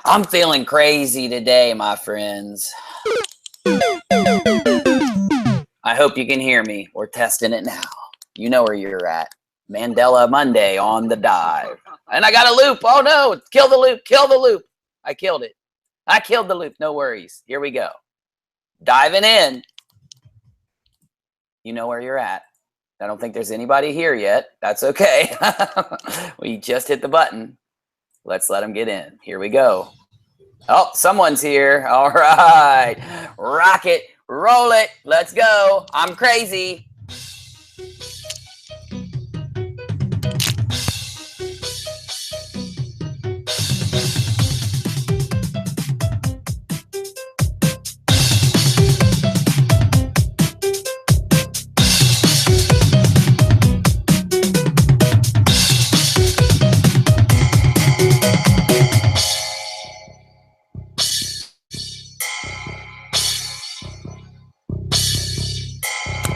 I'm feeling crazy today, my friends. I hope you can hear me. We're testing it now. You know where you're at. Mandela Monday on the dive. And I got a loop. Oh no, kill the loop, kill the loop. I killed it. I killed the loop, no worries. Here we go. Diving in. You know where you're at. I don't think there's anybody here yet. That's okay. We just hit the button. Let's let them get in. Here we go. Oh, someone's here. All right. Rock it. Roll it. Let's go. I'm crazy.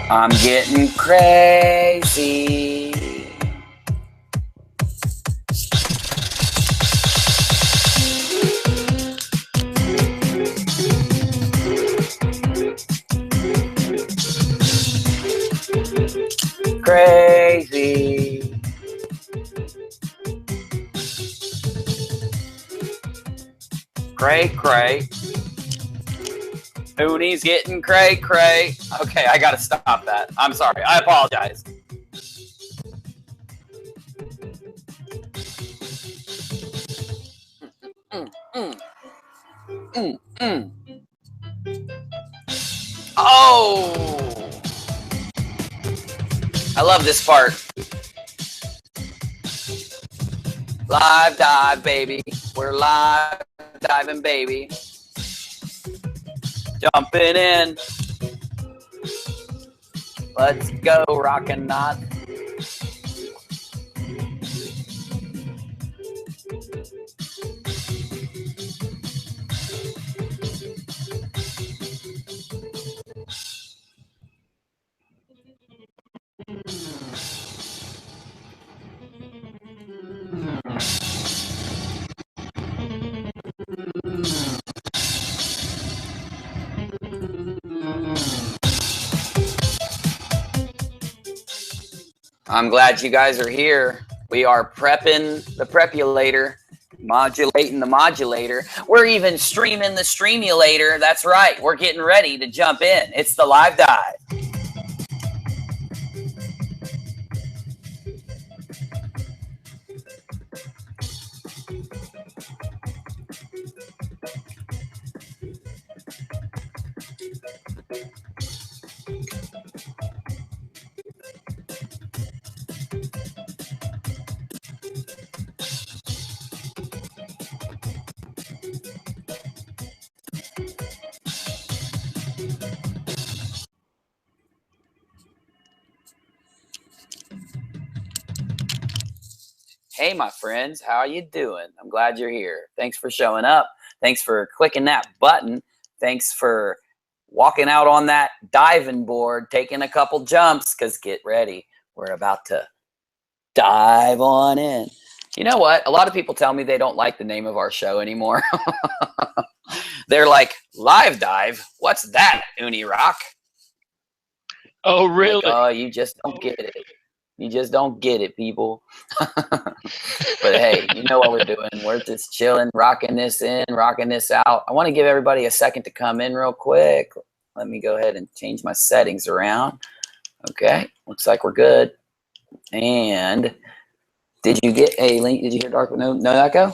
I'm getting crazy. Crazy. Cray, cray. Mooney's getting cray cray. Okay, I gotta stop that. I'm sorry. I apologize. Oh! I love this part. Live dive, baby. We're live diving, baby. Jumping in. Let's go, Rockinati. I'm glad you guys are here. We are prepping the prepulator, modulating the modulator. We're even streaming the streamulator. That's right. We're getting ready to jump in. It's the live dive. Hey, my friends, how are you doing? I'm glad you're here. Thanks for showing up. Thanks for clicking that button. Thanks for walking out on that diving board, taking a couple jumps, because get ready. We're about to dive on in. You know what? A lot of people tell me they don't like the name of our show anymore. They're like, live dive? What's that, Unirock? Oh, really? Like, oh, you just don't get it. You just don't get it, people. But hey, you know what we're doing. We're just chilling, rocking this in, rocking this out. I want to give everybody a second to come in real quick. Let me go ahead and change my settings around. Okay, looks like we're good. And did you get a link? Did you hear Dark? No, Echo?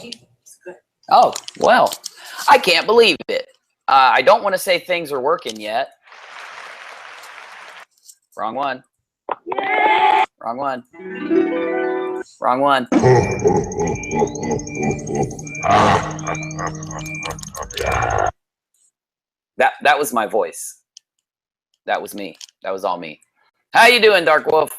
Oh, well, I can't believe it. I don't want to say things are working yet. Wrong one. Wrong one. Wrong one. That was my voice. That was me. That was all me. How you doing, Darkwolf?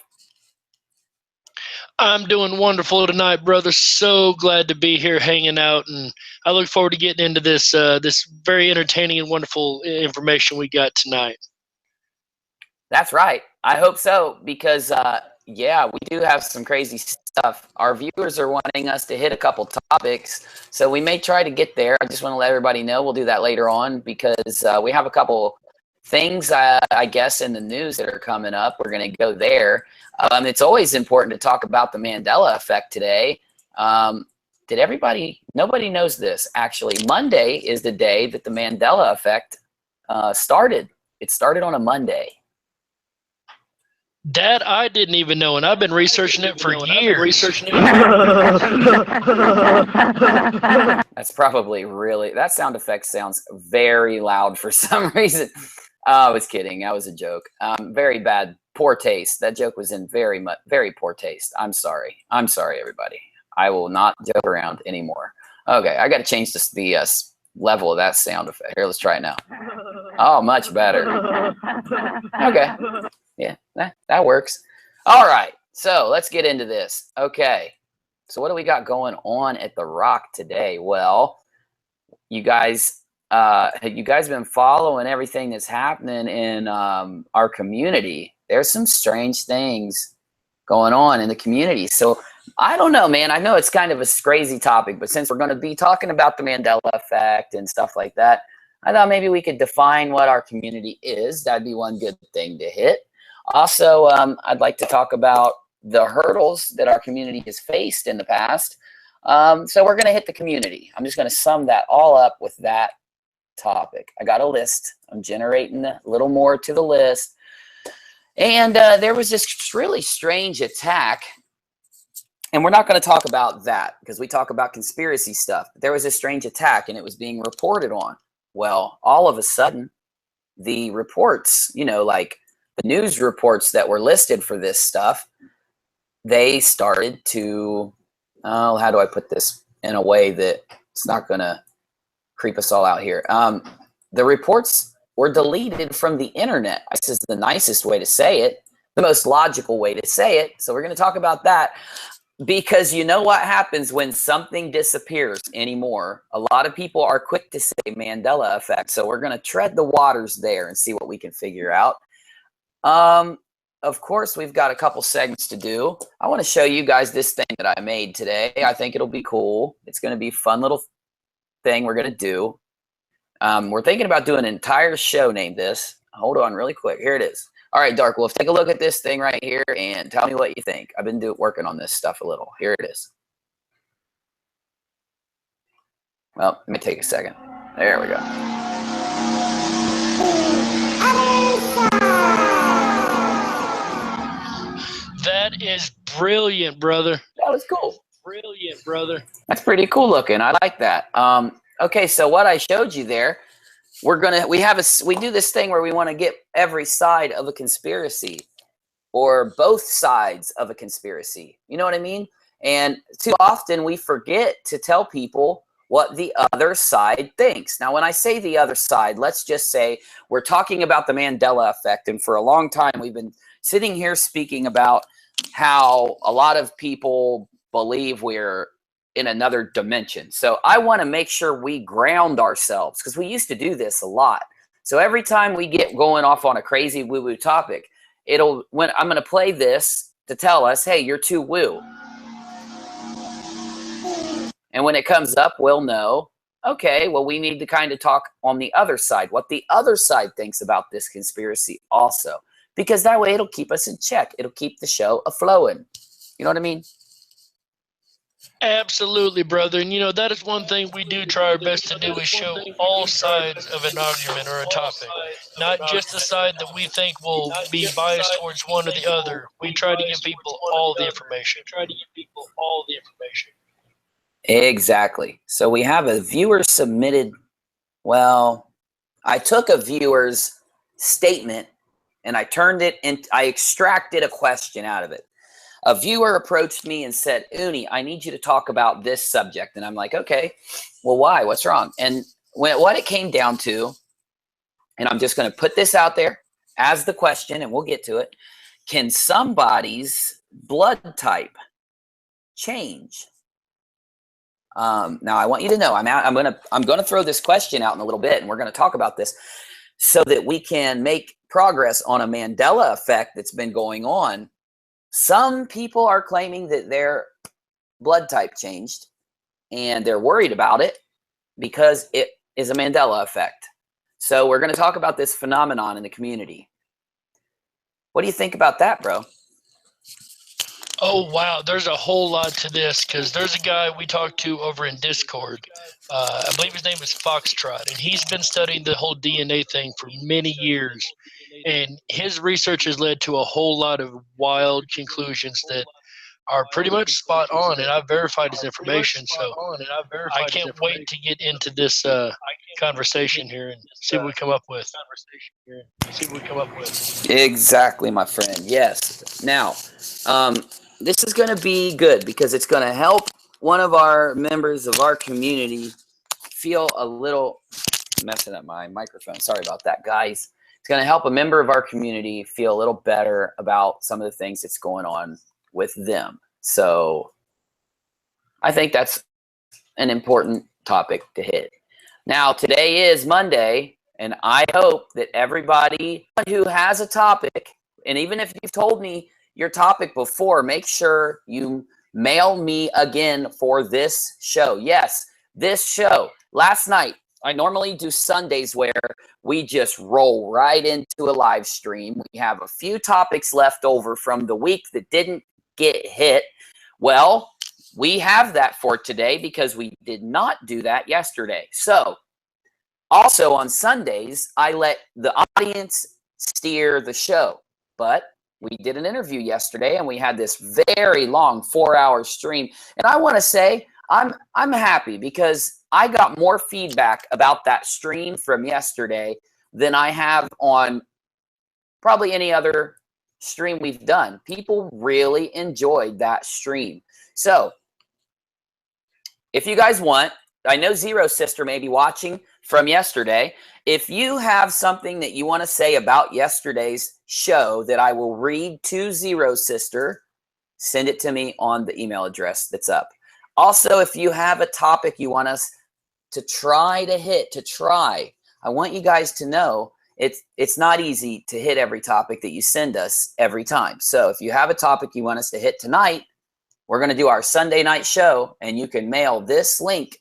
I'm doing wonderful tonight, brother. So glad to be here hanging out, and I look forward to getting into this this very entertaining and wonderful information we got tonight. That's right. I hope so, because yeah, we do have some crazy stuff. Our viewers are wanting us to hit a couple topics, so we may try to get there. I just want to let everybody know we'll do that later on because we have a couple things, I guess, in the news that are coming up. We're going to go there. It's always important to talk about the Mandela effect today. Did everybody, nobody knows this, actually. Monday is the day that the Mandela effect started. It started on a Monday. That I didn't even know, and I've been researching it for years. That's probably really, that sound effect sounds very loud for some reason. I was kidding. That was a joke. Very bad, poor taste. That joke was in very poor taste. I'm sorry. I'm sorry, everybody. I will not joke around anymore. Okay, I got to change the level of that sound effect. Here, let's try it now. Oh, much better. Okay. Yeah, that works. All right, so let's get into this. Okay, so what do we got going on at the Rock today? Well, you guys been following everything that's happening in our community? There's some strange things going on in the community. So I don't know, man. I know it's kind of a crazy topic, but since we're going to be talking about the Mandela effect and stuff like that, I thought maybe we could define what our community is. That'd be one good thing to hit. Also, I'd like to talk about the hurdles that our community has faced in the past. So we're going to hit the community. I'm just going to sum that all up with that topic. I got a list. I'm generating a little more to the list. And there was this really strange attack. And we're not going to talk about that because we talk about conspiracy stuff. But there was a strange attack and it was being reported on. Well, all of a sudden, the reports, you know, like the news reports that were listed for this stuff, they started to, oh, how do I put this in a way that it's not going to creep us all out here? The reports were deleted from the internet. This is the nicest way to say it, the most logical way to say it. So we're going to talk about that because you know what happens when something disappears anymore. A lot of people are quick to say Mandela effect. So we're going to tread the waters there and see what we can figure out. Of course, we've got a couple segments to do. I want to show you guys this thing that I made today. I think it'll be cool. It's going to be a fun little thing we're going to do. We're thinking about doing an entire show named this. Hold on really quick. Here it is. All right, Darkwolf, take a look at this thing right here and tell me what you think. I've been working on this stuff a little. Here it is. Well, let me take a second. There we go. That is brilliant, brother. That was cool. Brilliant, brother. That's pretty cool looking. I like that. Okay, so what I showed you there, we do this thing where we want to get every side of a conspiracy or both sides of a conspiracy. You know what I mean? And too often we forget to tell people what the other side thinks. Now, when I say the other side, let's just say we're talking about the Mandela effect. And for a long time, we've been sitting here speaking about how a lot of people believe we're in another dimension. So I want to make sure we ground ourselves because we used to do this a lot. So every time we get going off on a crazy woo-woo topic, I'm going to play this to tell us, hey, you're too woo. And when it comes up, we'll know, okay, well, we need to kind of talk on the other side, what the other side thinks about this conspiracy also. Because that way it'll keep us in check. It'll keep the show a-flowing. You know what I mean? Absolutely, brother. And, you know, that is one thing we do try our best to do is show all sides of an argument or a topic, not just the side that we think will be biased towards one or the other. We try to give people all the information. Exactly. So we have a viewer submitted, well, I took a viewer's statement and I turned it and I extracted a question out of it. A viewer approached me and said, Uni, I need you to talk about this subject. And I'm like, okay, well, why? What's wrong? And what it came down to, and I'm just going to put this out there as the question, and we'll get to it. Can somebody's blood type change? Now, I want you to know, I'm going to throw this question out in a little bit, and we're going to talk about this so that we can make progress on a Mandela effect that's been going on Some people are claiming that their blood type changed, and they're worried about it because it is a Mandela effect. So we're going to talk about this phenomenon in the community. What do you think about that, bro? Oh, wow. There's a whole lot to this because there's a guy we talked to over in Discord. I believe his name is Foxtrot, and he's been studying the whole DNA thing for many years. And his research has led to a whole lot of wild conclusions that are pretty much spot on, and I've verified his information. So I can't wait to get into this conversation here and see what we come up with. Exactly, my friend. Yes. Now, this is going to be good because it's going to help one of our members of our community feel a little messing up my microphone. Sorry about that, guys. It's going to help a member of our community feel a little better about some of the things that's going on with them. So I think that's an important topic to hit. Now, today is Monday, and I hope that everybody who has a topic, and even if you've told me your topic before, make sure you mail me again for this show. Yes, this show. Last night, I normally do Sundays where we just roll right into a live stream. We have a few topics left over from the week that didn't get hit. Well, we have that for today because we did not do that yesterday. So, also on Sundays, I let the audience steer the show. But we did an interview yesterday and we had this very long 4-hour stream. And I want to say I'm happy because I got more feedback about that stream from yesterday than I have on probably any other stream we've done. People really enjoyed that stream. So if you guys want, I know Zero Sister may be watching from yesterday. If you have something that you want to say about yesterday's show that I will read to Zero Sister, send it to me on the email address that's up. Also, if you have a topic you want us to try to hit, I want you guys to know it's not easy to hit every topic that you send us every time. So if you have a topic you want us to hit tonight, we're going to do our Sunday night show, and you can mail this link,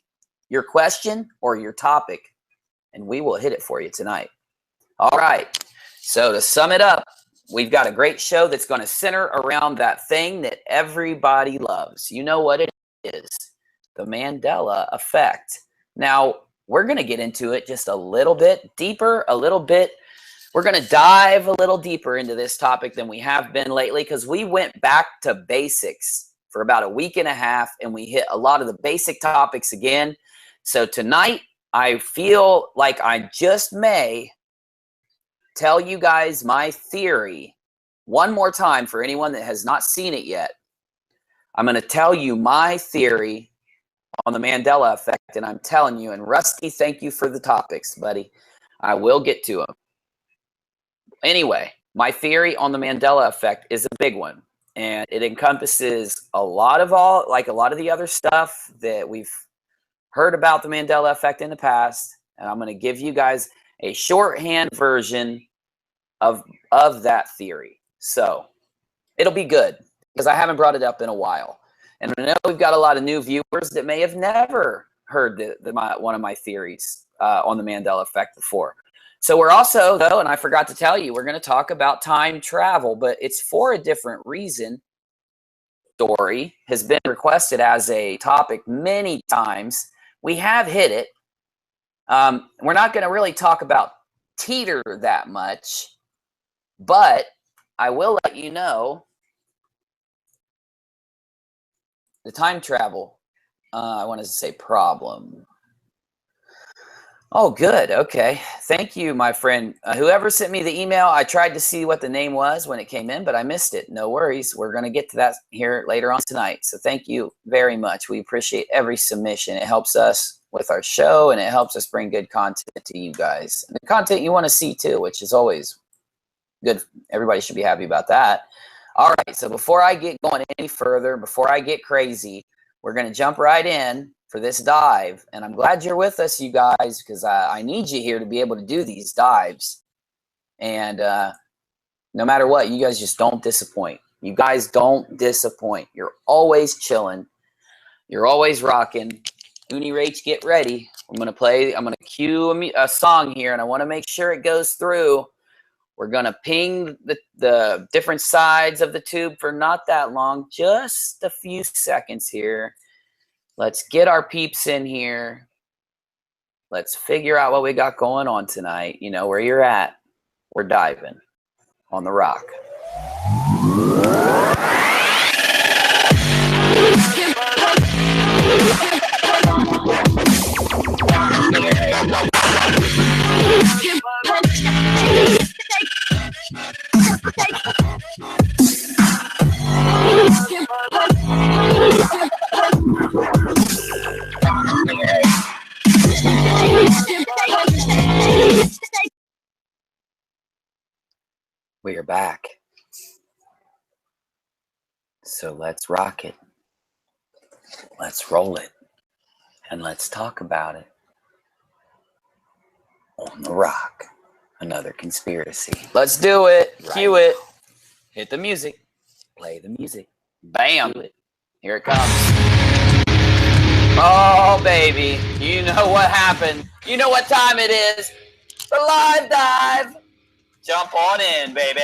your question or your topic, and we will hit it for you tonight. All right. So to sum it up, we've got a great show that's going to center around that thing that everybody loves. You know what it is, the Mandela effect. Now, we're going to get into it just a little bit deeper, We're going to dive a little deeper into this topic than we have been lately because we went back to basics for about a week and a half, and we hit a lot of the basic topics again. So tonight, I feel like I just may tell you guys my theory one more time for anyone that has not seen it yet. I'm going to tell you my theory on the Mandela effect, and I'm telling you, and Rusty, thank you for the topics, buddy. I will get to them. Anyway, my theory on the Mandela effect is a big one, and it encompasses a lot of the other stuff that we've heard about the Mandela effect in the past, and I'm going to give you guys a shorthand version of that theory. So it'll be good because I haven't brought it up in a while. And I know we've got a lot of new viewers that may have never heard one of my theories on the Mandela effect before. So we're also, though, and I forgot to tell you, we're going to talk about time travel, but it's for a different reason. Story has been requested as a topic many times. We have hit it. We're not going to really talk about Teeter that much, but I will let you know the time travel, I wanted to say problem. Oh, good. Okay. Thank you, my friend. Whoever sent me the email, I tried to see what the name was when it came in, but I missed it. No worries. We're going to get to that here later on tonight. So thank you very much. We appreciate every submission. It helps us with our show, and it helps us bring good content to you guys. And the content you want to see, too, which is always good. Everybody should be happy about that. All right, so before I get going any further, before I get crazy, we're going to jump right in for this dive. And I'm glad you're with us, you guys, because I need you here to be able to do these dives. And no matter what, you guys just don't disappoint. You guys don't disappoint. You're always chilling. You're always rocking. Unirach, get ready. I'm going to cue a song here, and I want to make sure it goes through. We're going to ping the different sides of the tube for not that long, just a few seconds here. Let's get our peeps in here. Let's figure out what we got going on tonight. You know where you're at. We're diving on the rock. We are back. So let's rock it. Let's roll it. And let's talk about it. On the rock. Another conspiracy. Let's do it. Cue it. Hit the music. Play the music. Bam. Here it comes. Oh, baby. You know what happened. You know what time it is. The live dive. Jump on in, baby.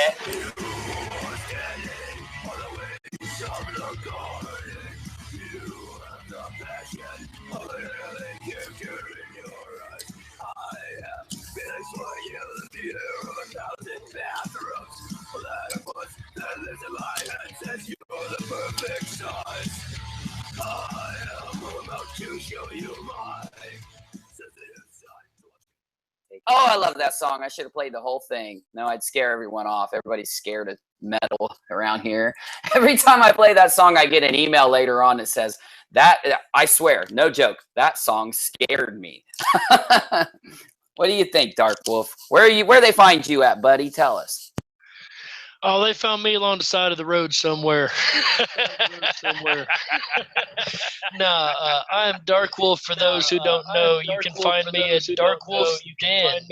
Oh, I love that song. I should have played the whole thing. No, I'd scare everyone off. Everybody's scared of metal around here. Every time I play that song, I get an email later on that says, that, I swear, no joke, that song scared me. What do you think, Darkwolf? Where they find you at, buddy? Tell us. Oh, they found me along the side of the road somewhere. Nah, I'm Darkwolf. For those who don't know, you can find me at darkwolfsdenyt.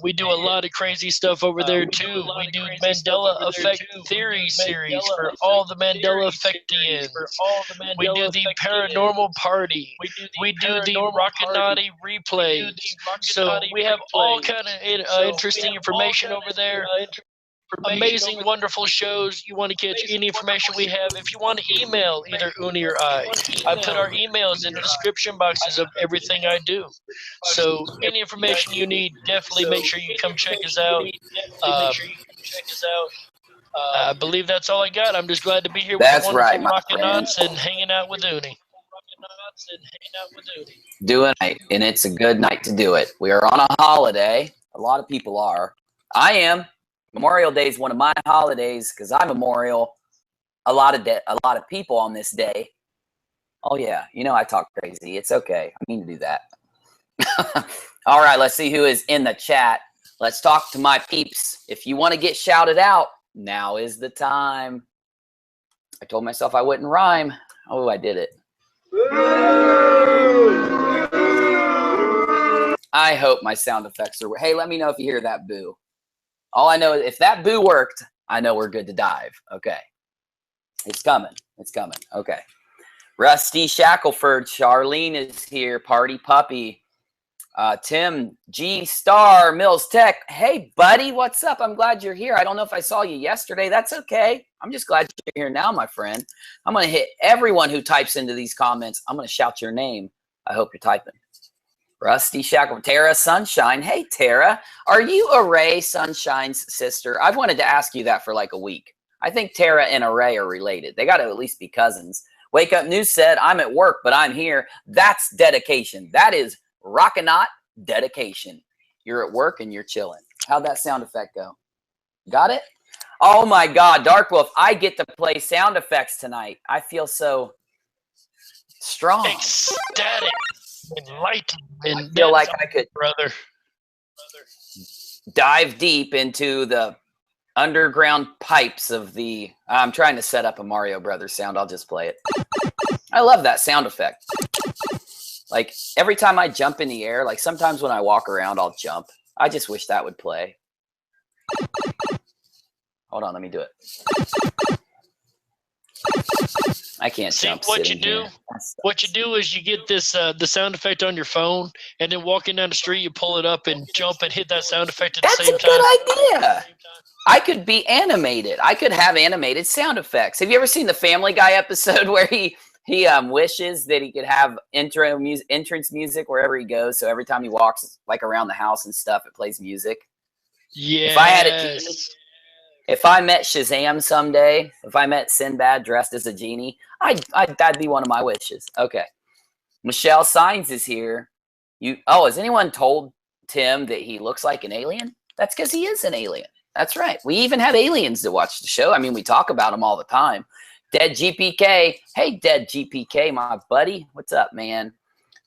We do a lot of crazy stuff over there too. We do Mandela Effect Theory series for all the Mandela Effectians. We do the Paranormal Party. We do the Rockinati replays. So we have all kind of interesting information over there. Amazing, wonderful shows. You want to catch any information we have. If you want to email either Uni or I put our emails in the description boxes of everything I do. So any information you need, definitely make sure you come check us out. I believe that's all I got. I'm just glad to be here with the wonderful Rockinats and hanging out with Uni. Doing it, and it's a good night to do it. We are on a holiday. A lot of people are. I am. Memorial Day is one of my holidays because I memorial a lot of people on this day. Oh yeah, you know I talk crazy. It's okay. I mean to do that. All right, let's see who is in the chat. Let's talk to my peeps. If you want to get shouted out, now is the time. I told myself I wouldn't rhyme. Oh, I did it. I hope my sound effects are. Hey, let me know if you hear that boo. All I know is if that boo worked, I know we're good to dive. Okay. It's coming. It's coming. Okay. Rusty Shackelford. Charlene is here. Party Puppy. Tim G. Star. Mills Tech. Hey, buddy. What's up? I'm glad you're here. I don't know if I saw you yesterday. That's okay. I'm just glad you're here now, my friend. I'm going to hit everyone who types into these comments. I'm going to shout your name. I hope you're typing. Rusty Shackle, Tara Sunshine. Hey, Tara, are you Array Sunshine's sister? I've wanted to ask you that for like a week. I think Tara and Array are related. They got to at least be cousins. Wake Up News said, I'm at work, but I'm here. That's dedication. That is Rockinat dedication. You're at work and you're chilling. How'd that sound effect go? Got it? Oh, my God, Darkwolf, I get to play sound effects tonight. I feel so strong. Ecstatic. Enlightened. I feel like I could dive deep into the underground pipes of the. I'm trying to set up a Mario Brothers sound. I'll just play it. I love that sound effect. Like every time I jump in the air, like sometimes when I walk around, I'll jump. I just wish that would play. Hold on, let me do it. I can't See jump what you sitting do. here. What you do is you get this the sound effect on your phone, and then walking down the street, you pull it up and jump and hit that sound effect at the same time. That's a good idea. I could be animated. I could have animated sound effects. Have you ever seen the Family Guy episode where he wishes that he could have entrance music wherever he goes, so every time he walks like around the house and stuff, it plays music? Yes. If I had a genie, if I met Shazam someday, if I met Sinbad dressed as a genie, that'd be one of my wishes. Okay. Michelle Signs is here. Has anyone told Tim that he looks like an alien? That's because he is an alien. That's right. We even have aliens that watch the show. I mean, we talk about them all the time. Dead GPK. Hey, Dead GPK, my buddy. What's up, man?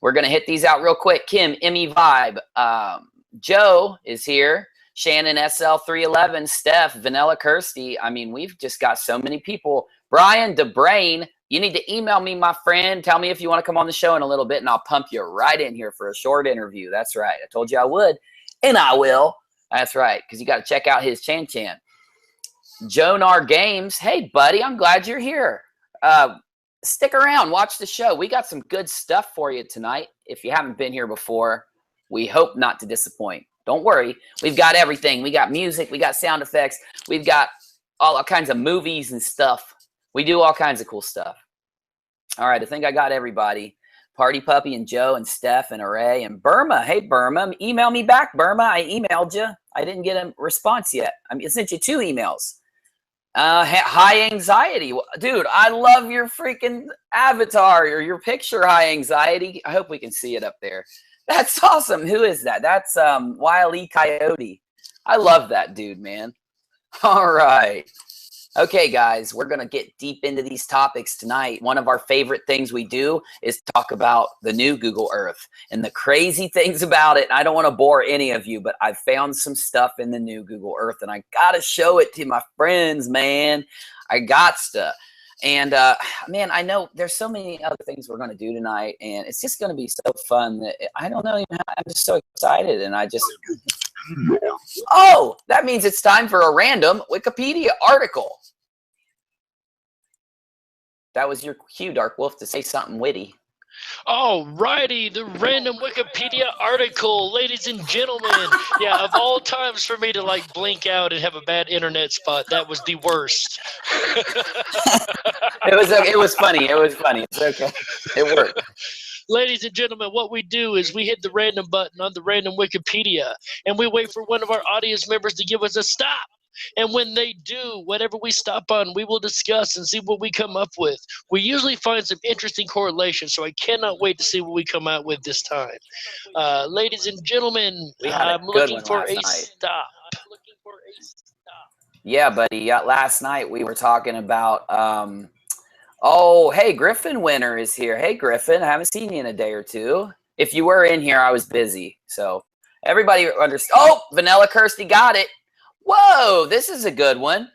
We're going to hit these out real quick. Kim, Emmy Vibe. Joe is here. Shannon SL311, Steph, Vanilla Kirsty. I mean, we've just got so many people. Brian DeBrain, you need to email me, my friend. Tell me if you want to come on the show in a little bit, and I'll pump you right in here for a short interview. That's right. I told you I would, and I will. That's right, because you got to check out his Chan. Jonar Games, hey, buddy, I'm glad you're here. Stick around. Watch the show. We got some good stuff for you tonight. If you haven't been here before, we hope not to disappoint. Don't worry. We've got everything. We got music. We got sound effects. We've got all kinds of movies and stuff. We do all kinds of cool stuff. All right. I think I got everybody. Party Puppy and Joe and Steph and Array and Burma. Hey, Burma. Email me back, Burma. I emailed you. I didn't get a response yet. I sent you 2 emails. High Anxiety. Dude, I love your freaking avatar or your picture, High Anxiety. I hope we can see it up there. That's awesome. Who is that? That's Wile E. Coyote. I love that dude, man. All right. Okay, guys, we're going to get deep into these topics tonight. One of our favorite things we do is talk about the new Google Earth and the crazy things about it. I don't want to bore any of you, but I found some stuff in the new Google Earth, and I got to show it to my friends, man. I got to. And, man, I know there's so many other things we're going to do tonight, and it's just going to be so fun that I don't know even how, I'm just so excited, and I just... Oh, that means it's time for a random Wikipedia article. That was your cue, Dark Wolf, to say something witty. All righty, the random Wikipedia article, ladies and gentlemen. Yeah, of all times for me to like blink out and have a bad internet spot, that was the worst. It was funny. It was funny. It's okay. It worked. Ladies and gentlemen, what we do is we hit the random button on the random Wikipedia, and we wait for one of our audience members to give us a stop. And when they do, whatever we stop on, we will discuss and see what we come up with. We usually find some interesting correlations, so I cannot wait to see what we come out with this time. Ladies and gentlemen, I'm looking for a stop. Yeah, buddy. Last night we were talking about, oh, hey, Griffin Winter is here. Hey, Griffin, I haven't seen you in a day or two. If you were in here, I was busy. So everybody understands. Oh, Vanilla Kirsty got it. Whoa, this is a good one.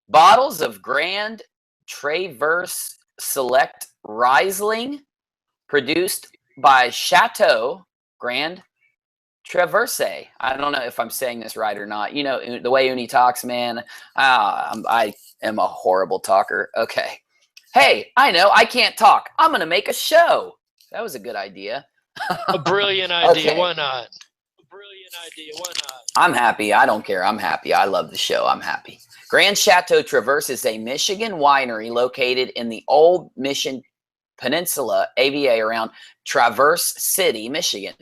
Bottles of Grand Traverse Select Riesling produced by Chateau Grand Traverse. I don't know if I'm saying this right or not. You know, the way Uni talks, man, I am a horrible talker. Okay. Hey, I know, I can't talk. I'm going to make a show. That was a good idea. A brilliant idea. Okay. Why not? Brilliant idea. Why not? I'm happy. I don't care. I'm happy. I love the show. I'm happy. Grand Chateau Traverse is a Michigan winery located in the Old Mission Peninsula, AVA, around Traverse City, Michigan.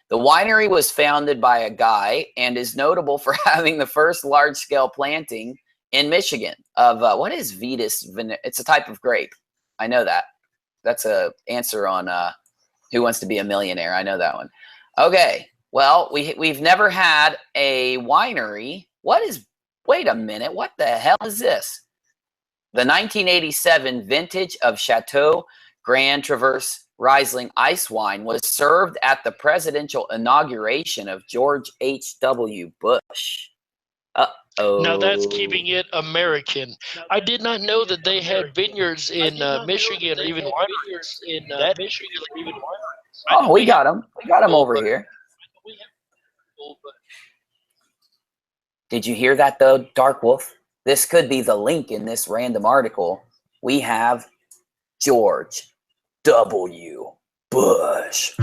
The winery was founded by a guy and is notable for having the first large-scale planting in Michigan of what is Vitis? It's a type of grape. I know that. That's a answer on Who Wants to Be a Millionaire. I know that one. Okay. Well, we've never had a winery. Wait a minute, what the hell is this? The 1987 vintage of Chateau Grand Traverse Riesling ice wine was served at the presidential inauguration of George H.W. Bush. Uh-oh. Now that's keeping it American. I did not know that they had vineyards in Michigan or even wineries in Michigan. Oh, we got them. We got them over here. Did you hear that, though, Dark Wolf? This could be the link in this random article. We have George W. Bush.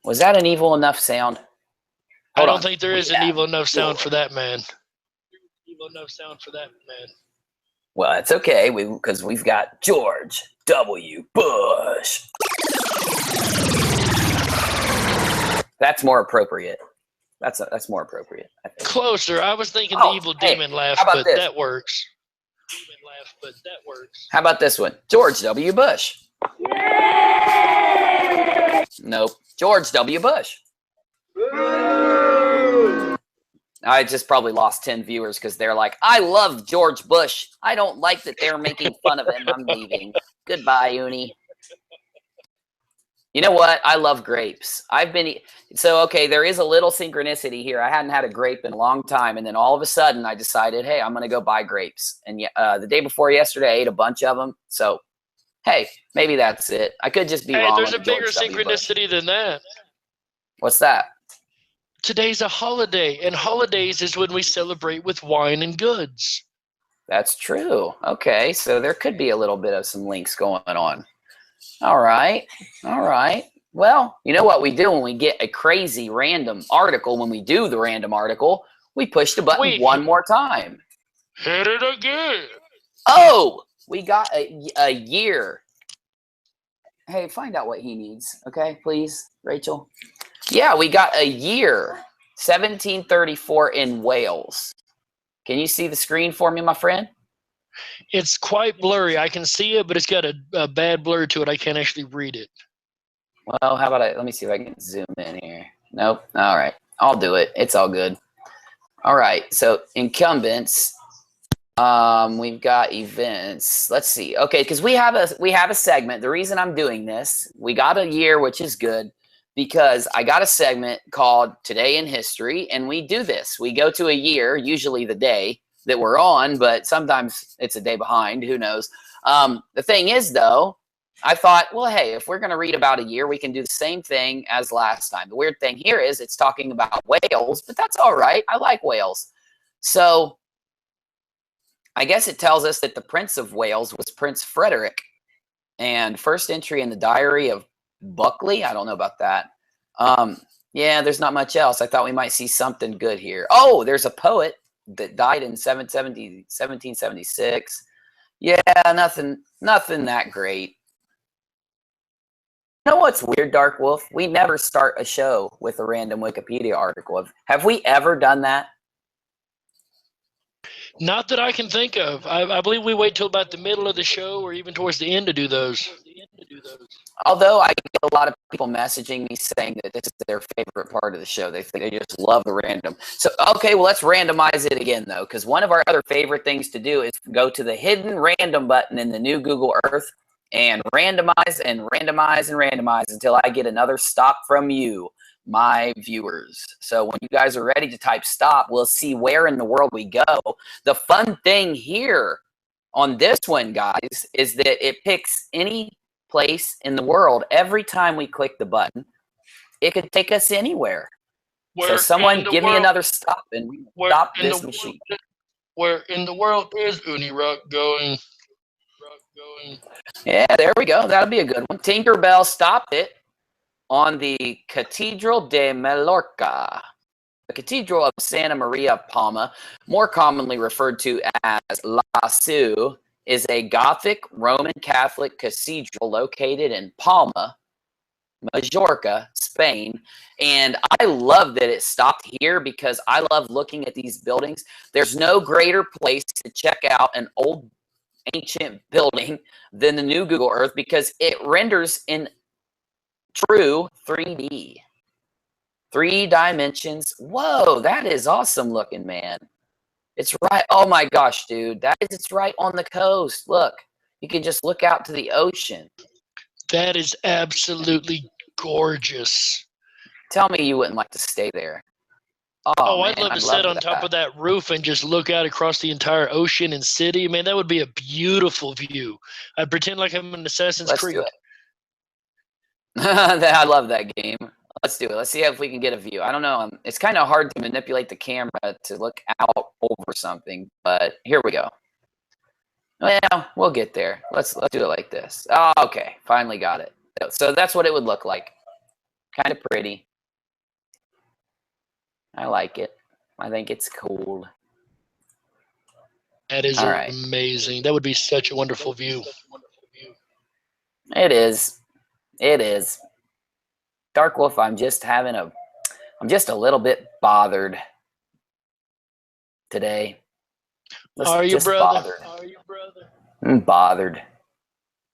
Was that an evil enough sound? I don't think there is an evil enough sound for that man. Well, it's okay because we've got George W. Bush. That's more appropriate. That's more appropriate, I think. Closer. I was thinking the evil demon laugh, but that works. How about this one? George W. Bush. Nope. George W. Bush. I just probably lost 10 viewers because they're like, I love George Bush. I don't like that they're making fun of him. I'm leaving. Goodbye, Uni. You know what? I love grapes. Okay, there is a little synchronicity here. I hadn't had a grape in a long time, and then all of a sudden I decided, hey, I'm going to go buy grapes. And the day before yesterday, I ate a bunch of them. So, hey, maybe that's it. I could just be wrong. There's a bigger synchronicity than that. What's that? Today's a holiday, and holidays is when we celebrate with wine and goods. That's true. Okay, so there could be a little bit of some links going on. All right. Well, you know what we do when we get a crazy random article? When we do the random article, we push the button one more time. Hit it again. Oh, we got a year. Hey, find out what he needs, okay, please, Rachel. Yeah, we got a year, 1734 in Wales. Can you see the screen for me, my friend? It's quite blurry. I can see it, but it's got a bad blur to it. I can't actually read it. Well, how about let me see if I can zoom in here. Nope. All right. I'll do it. It's all good. All right. So incumbents, we've got events. Let's see. Okay, because we have a segment. The reason I'm doing this, we got a year, which is good, because I got a segment called Today in History, and we do this. We go to a year, usually the day that we're on, but sometimes it's a day behind. Who knows? The thing is, though, I thought, well, hey, if we're going to read about a year, we can do the same thing as last time. The weird thing here is it's talking about Wales, but that's all right. I like Wales. So I guess it tells us that the Prince of Wales was Prince Frederick. And first entry in the Diary of Buckley. I don't know about that. Yeah, there's not much else. I thought we might see something good here. Oh, there's a poet that died in 1776. Yeah, nothing that great. You know what's weird, Dark Wolf? We never start a show with a random Wikipedia article. Have we ever done that? Not that I can think of. I believe we wait till about the middle of the show or even towards the end to do those. Although I get a lot of people messaging me saying that this is their favorite part of the show. They just love the random. So, okay, well, let's randomize it again, though, because one of our other favorite things to do is go to the hidden random button in the new Google Earth and randomize and randomize and randomize until I get another stop from you, my viewers. So when you guys are ready to type stop, we'll see where in the world we go. The fun thing here on this one, guys, is that it picks any place in the world. Every time we click the button, it could take us anywhere. So someone give me another stop and stop this machine. Where in the world is Unirock going? Yeah, there we go. That'll be a good one. Tinkerbell stopped it on the Cathedral de Mallorca. The Cathedral of Santa Maria Palma, more commonly referred to as La Seu, is a Gothic Roman Catholic cathedral located in Palma, Majorca, Spain. And I love that it stopped here because I love looking at these buildings. There's no greater place to check out an old ancient building than the new Google Earth because it renders in true 3D. 3 dimensions. Whoa, that is awesome looking, man. It's right. Oh my gosh, dude. It's right on the coast. Look, you can just look out to the ocean. That is absolutely gorgeous. Tell me you wouldn't like to stay there. Oh, I'd love to sit on top of that roof and just look out across the entire ocean and city. Man, that would be a beautiful view. I'd pretend like I'm in Assassin's Creed. I love that game. Let's do it. Let's see if we can get a view. I don't know. It's kind of hard to manipulate the camera to look out over something, but here we go. Well, we'll get there. Let's do it like this. Oh, okay. Finally got it. So that's what it would look like. Kind of pretty. I like it. I think it's cool. That is amazing. That would be such a wonderful view. It is. It is. Darkwolf, I'm just a little bit bothered today. Are you, brother? I'm bothered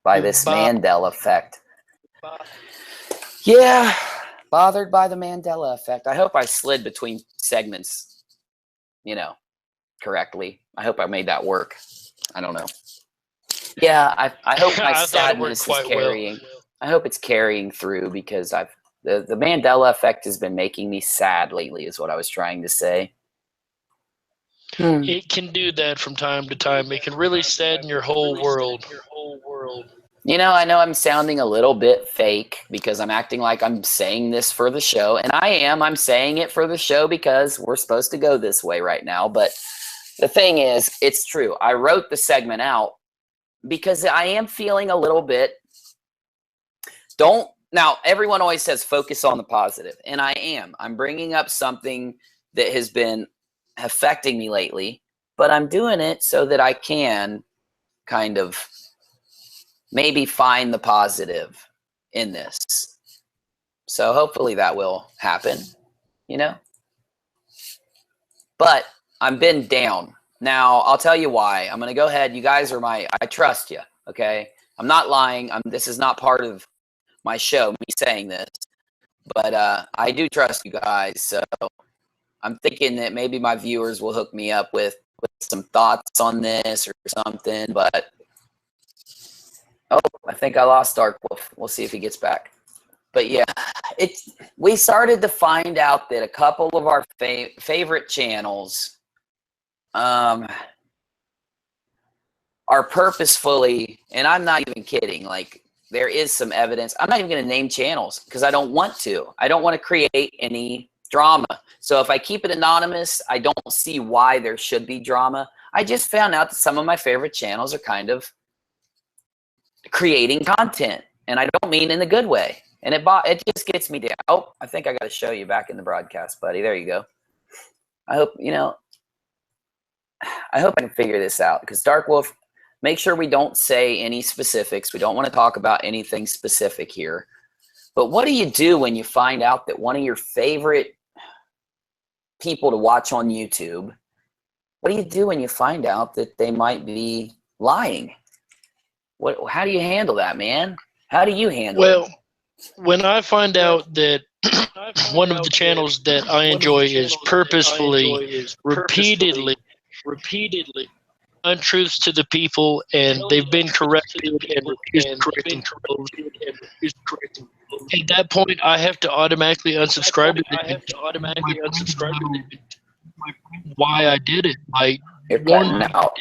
by this Mandela effect. Yeah, bothered by the Mandela effect. I hope I slid between segments, correctly. I hope I made that work. I don't know. Yeah, I hope my sadness is carrying. Well. I hope it's carrying through because the Mandela effect has been making me sad lately, is what I was trying to say. It can do that from time to time. It can really sadden your whole world. I know I'm sounding a little bit fake because I'm acting like I'm saying this for the show, and I am. I'm saying it for the show because we're supposed to go this way right now. But the thing is, it's true. I wrote the segment out because I am feeling a little bit. Now, everyone always says focus on the positive, and I am. I'm bringing up something that has been affecting me lately, but I'm doing it so that I can kind of maybe find the positive in this. So hopefully that will happen, But I've been down. Now, I'll tell you why. I'm going to go ahead. You guys are I trust you, okay? I'm not lying. This is not part of my show, me saying this. But I do trust you guys, so I'm thinking that maybe my viewers will hook me up with some thoughts on this or something, but I think I lost Darkwolf. We'll see if he gets back. But yeah, we started to find out that a couple of our favorite channels are purposefully, and I'm not even kidding, like there is some evidence. I'm not even going to name channels because I don't want to. I don't want to create any drama. So if I keep it anonymous, I don't see why there should be drama. I just found out that some of my favorite channels are kind of creating content, and I don't mean in a good way. And it just gets me down. Oh, I think I got to show you back in the broadcast, buddy. There you go. I hope I can figure this out because Darkwolf, make sure we don't say any specifics. We don't want to talk about anything specific here. But what do you do when you find out that one of your favorite people to watch on YouTube, what do you do when you find out that they might be lying? How do you handle that, man? How do you handle it? Well, when I find out that one of the channels that I enjoy is purposefully, repeatedly untruths to the people, and they've been corrected and refused to correct themselves, at that point, I have to automatically unsubscribe to them. Why I did it. You're cutting out.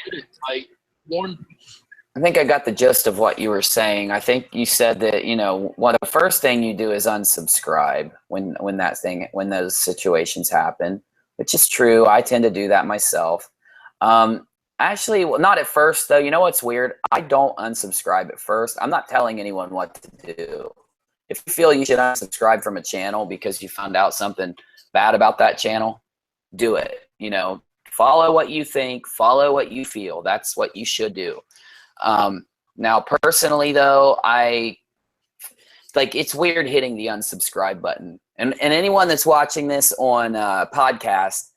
I think I got the gist of what you were saying. I think you said that, the first thing you do is unsubscribe when those situations happen, which is true. I tend to do that myself. Actually, well, not at first, though. You know what's weird? I don't unsubscribe at first. I'm not telling anyone what to do. If you feel you should unsubscribe from a channel because you found out something bad about that channel, do it. Follow what you think, follow what you feel. That's what you should do. Now, personally, though, it's weird hitting the unsubscribe button. And anyone that's watching this on podcast,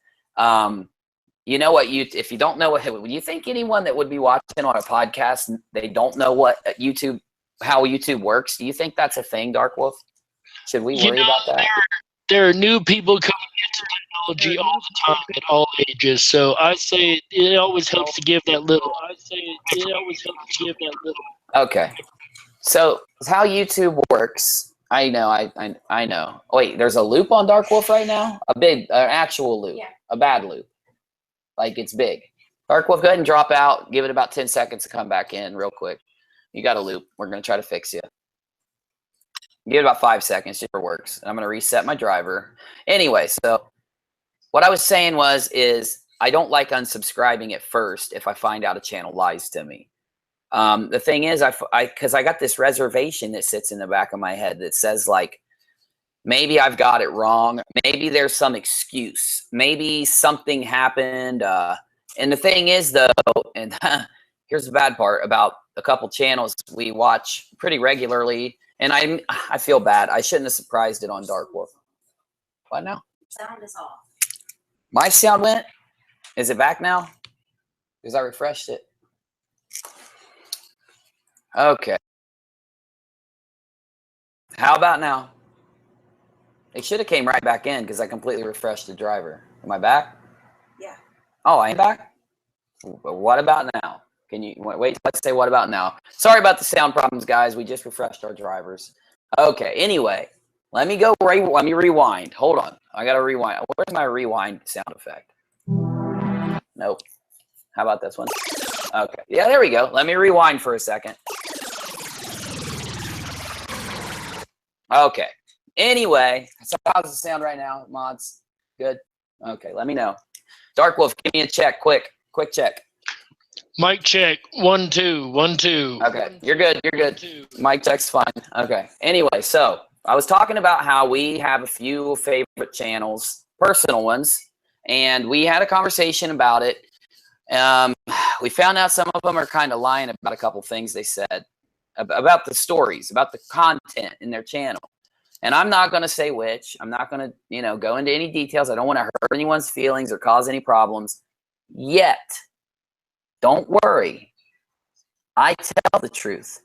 if you don't know when you think anyone that would be watching on a podcast, they don't know how YouTube works. Do you think that's a thing, Darkwolf? Should we worry about that? There are new people coming into technology all the time at all ages. So I say it always helps to give that little. Okay. So how YouTube works, I know. I know. Wait, there's a loop on Darkwolf right now? An actual loop. Yeah. A bad loop. Like it's big. Darkwolf, go ahead and drop out. Give it about 10 seconds to come back in real quick. You got a loop. We're going to try to fix you. Give it about 5 seconds, it works. I'm going to reset my driver. Anyway, so what I was saying is I don't like unsubscribing at first if I find out a channel lies to me. The thing is, because I got this reservation that sits in the back of my head that says, like, maybe I've got it wrong. Maybe there's some excuse. Maybe something happened. And the thing is, though, and here's the bad part about a couple channels we watch pretty regularly, and I feel bad. I shouldn't have surprised it on Darkwolf. What now? Sound is off. My sound went? Is it back now? Because I refreshed it. Okay. How about now? It should have came right back in because I completely refreshed the driver. Am I back? Yeah. Oh, I am back? What about now? Can you wait? Let's say what about now? Sorry about the sound problems, guys. We just refreshed our drivers. Okay. Anyway, let me go. Let me rewind. Hold on. I got to rewind. Where's my rewind sound effect? Nope. How about this one? Okay. Yeah, there we go. Let me rewind for a second. Okay. Anyway, so how's the sound right now, mods? Good? Okay, let me know. Darkwolf, give me a check, quick check. Mic check, 1 2 1 2. Okay, you're good, you're good. Mic check's fine. Okay. Anyway, so I was talking about how we have a few favorite channels, personal ones, and we had a conversation about it. We found out some of them are kind of lying about a couple things they said about the stories, about the content in their channel. And I'm not going to say which. I'm not going to, go into any details. I don't want to hurt anyone's feelings or cause any problems yet. Don't worry. I tell the truth.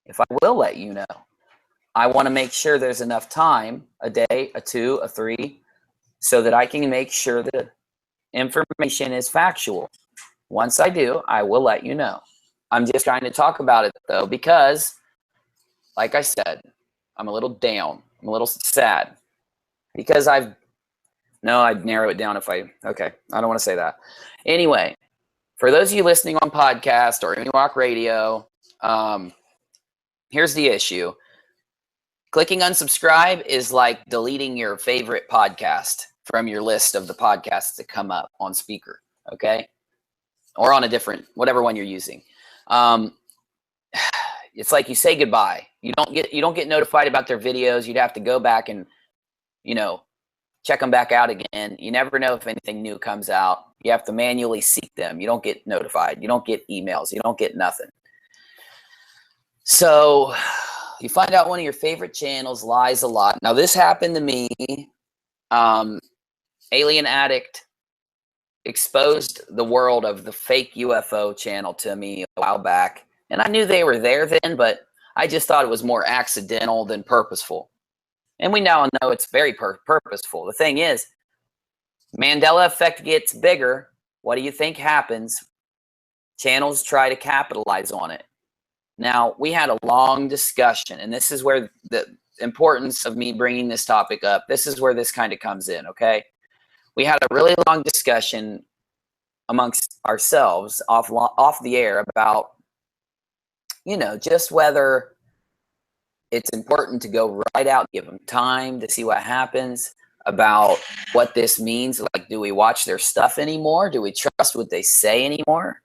If I will let you know, I want to make sure there's enough time, a day, a 2, a 3, so that I can make sure the information is factual. Once I do, I will let you know. I'm just trying to talk about it, though, because, like I said, I'm a little down. I'm a little sad because I'd narrow it down if okay, I don't want to say that. Anyway, for those of you listening on podcast or Unirock Radio, here's the issue. Clicking unsubscribe is like deleting your favorite podcast from your list of the podcasts that come up on speaker, okay? Or on a different, whatever one you're using. It's like you say goodbye. You don't get notified about their videos. You'd have to go back and, check them back out again. You never know if anything new comes out. You have to manually seek them. You don't get notified. You don't get emails. You don't get nothing. So you find out one of your favorite channels lies a lot. Now, this happened to me. Alien Addict exposed the world of the fake UFO channel to me a while back. And I knew they were there then, but I just thought it was more accidental than purposeful. And we now know it's very purposeful. The thing is, Mandela effect gets bigger. What do you think happens? Channels try to capitalize on it. Now, we had a long discussion, and this is where the importance of me bringing this topic up, this is where this kind of comes in, okay? We had a really long discussion amongst ourselves off the air about, just whether it's important to go right out, give them time to see what happens, about what this means. Like, do we watch their stuff anymore? Do we trust what they say anymore?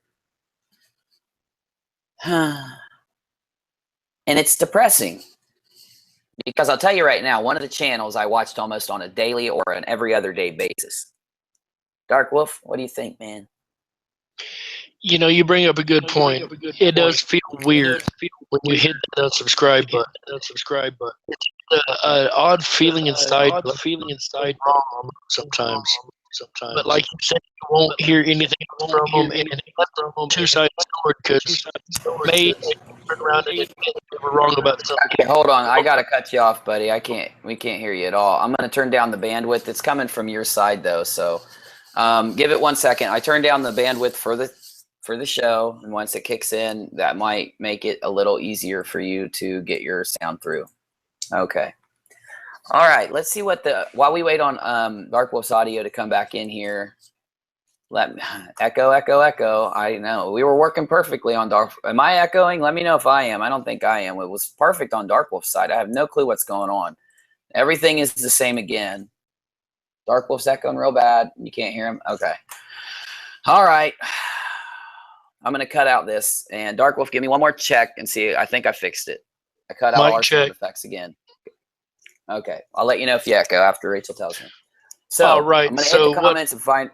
And it's depressing. Because I'll tell you right now, one of the channels I watched almost on a daily or an every other day basis. Darkwolf, what do you think, man? You bring up a good point. It does feel weird when you hit the unsubscribe button. It's an odd feeling inside. Wrong sometimes. But like you said, you won't hear anything from them, and it's two-sided sword because they turn around and admit they were wrong about something. Okay, hold on. I gotta cut you off, buddy. We can't hear you at all. I'm gonna turn down the bandwidth. It's coming from your side though, so give it 1 second. I turned down the bandwidth for the show, and once it kicks in, that might make it a little easier for you to get your sound through. Okay. All right, let's see while we wait on Darkwolf's audio to come back in here. Let me echo, echo, echo. I know we were working perfectly on Dark. Am I echoing? Let me know if I am. I don't think I am. It was perfect on Darkwolf's side. I have no clue what's going on. Everything is the same again. Darkwolf's echoing real bad. You can't hear him. Okay. All right. I'm gonna cut out this, and Darkwolf, give me one more check and see. I think I fixed it. I cut out all our sound effects again. Okay. I'll let you know if you echo after Rachel tells me. So all right. I'm gonna hit the comments and find.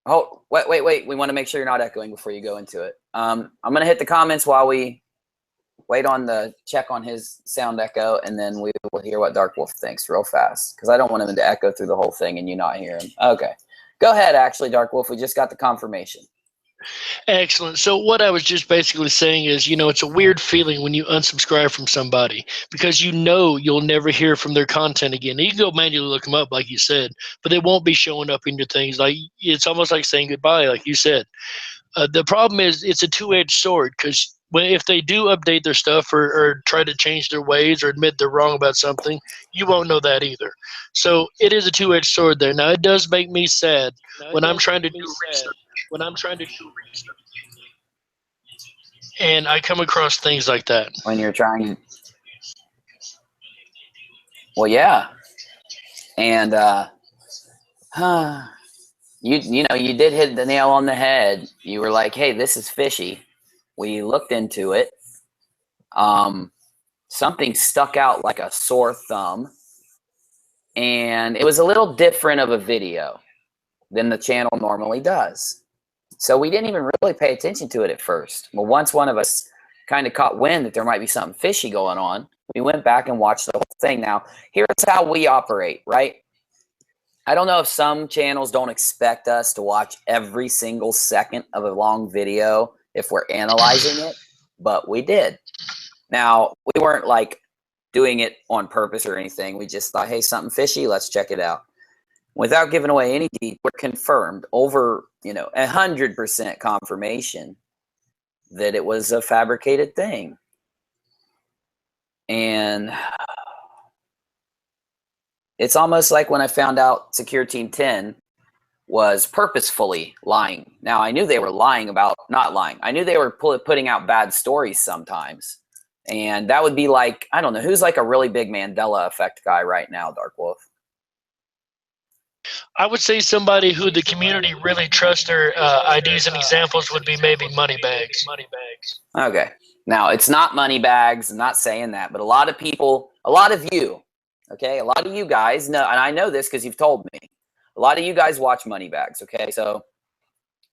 Oh, wait. We want to make sure you're not echoing before you go into it. I'm going to hit the comments while we wait on the check on his sound echo, and then we will hear what Darkwolf thinks real fast, because I don't want him to echo through the whole thing and you not hear him. Okay. Go ahead, actually, Darkwolf. We just got the confirmation. Excellent. So what I was just basically saying is, you know, it's a weird feeling when you unsubscribe from somebody, because you know you'll never hear from their content again. You can go manually look them up, like you said, but they won't be showing up in your things. Like, it's almost like saying goodbye, like you said. The problem is it's a two-edged sword, because if they do update their stuff or try to change their ways or admit they're wrong about something, you won't know that either. So it is a two-edged sword there. Now, it does make me sad when I'm trying to do research. And I come across things like that. When you're trying. Well, yeah. And you know, you did hit the nail on the head. You were like, hey, this is fishy. We looked into it. Something stuck out like a sore thumb. And it was a little different of a video than the channel normally does. So we didn't even really pay attention to it at first. Well, once one of us kind of caught wind that there might be something fishy going on, we went back and watched the whole thing. Now, here's how we operate, right? I don't know if some channels don't expect us to watch every single second of a long video if we're analyzing it, but we did. Now, we weren't like doing it on purpose or anything. We just thought, hey, something fishy, let's check it out. Without giving away any details, we're confirmed over, 100% confirmation that it was a fabricated thing. And it's almost like when I found out Secure Team 10 was purposefully lying. Now, I knew they were lying about not lying. I knew they were putting out bad stories sometimes. And that would be like, I don't know, who's like a really big Mandela effect guy right now, Darkwolf? I would say somebody who the community really trusts their ideas and examples would be maybe Moneybags. Okay. Now, it's not Moneybags. I'm not saying that. But a lot of people, a lot of you, okay, a lot of you guys know, and I know this because you've told me, a lot of you guys watch Moneybags, okay? So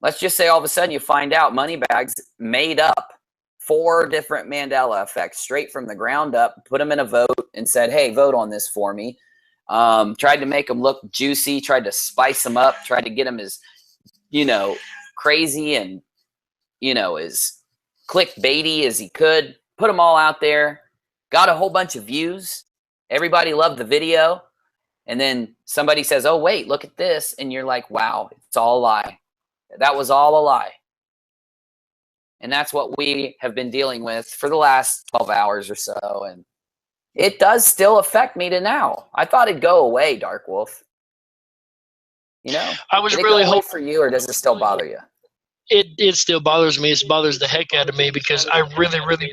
let's just say all of a sudden you find out Moneybags made up 4 different Mandela effects straight from the ground up, put them in a vote and said, hey, vote on this for me. Tried to make them look juicy, tried to spice them up, tried to get them as, crazy and, as clickbaity as he could, put them all out there, got a whole bunch of views. Everybody loved the video. And then somebody says, oh, wait, look at this. And you're like, wow, it's all a lie. That was all a lie. And that's what we have been dealing with for the last 12 hours or so. And it does still affect me to now. I thought it'd go away, Darkwolf. I was did it really go away hoping for you, or does it still bother you? It still bothers me. It bothers the heck out of me because I really wanted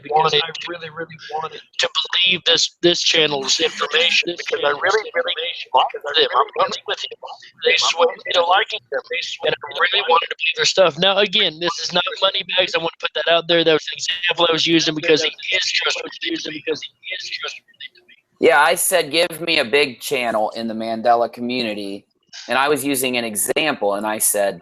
to believe this channel's information, because I really like them. I'm honest with you. They swayed me to liking them, and I really wanted to believe their stuff. Now, again, this is not Moneybags. I want to put that out there. That was an example I was using because he is trustworthy to me. Yeah, I said give me a big channel in the Mandela community, and I was using an example, and I said,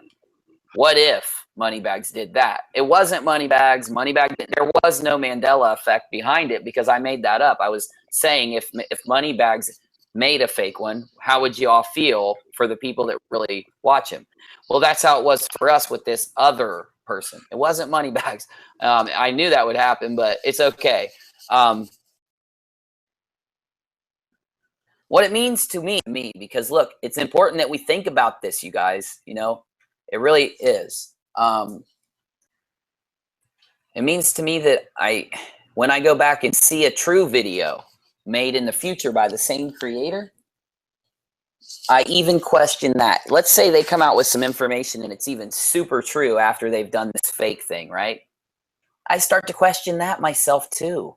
what if Moneybags did that? It wasn't Moneybags. There was no Mandela effect behind it because I made that up. I was saying if Moneybags made a fake one, how would you all feel for the people that really watch him? Well, that's how it was for us with this other person. It wasn't Moneybags. I knew that would happen, but it's okay. What it means to me, because look, it's important that we think about this, you guys, it really is. It means to me that when I go back and see a true video made in the future by the same creator, I even question that. Let's say they come out with some information and it's even super true after they've done this fake thing, right? I start to question that myself too.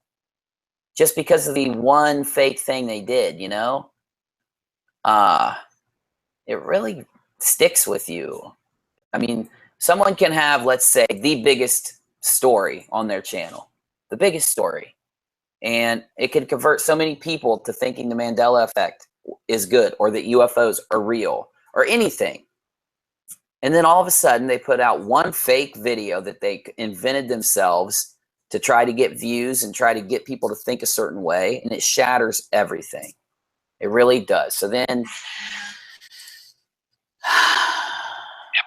Just because of the one fake thing they did, you know? It really sticks with you. I mean, someone can have, let's say, the biggest story on their channel. The biggest story. And it can convert so many people to thinking the Mandela effect is good, or that UFOs are real, or anything. And then all of a sudden they put out one fake video that they invented themselves to try to get views and try to get people to think a certain way, and it shatters everything. It really does. So then it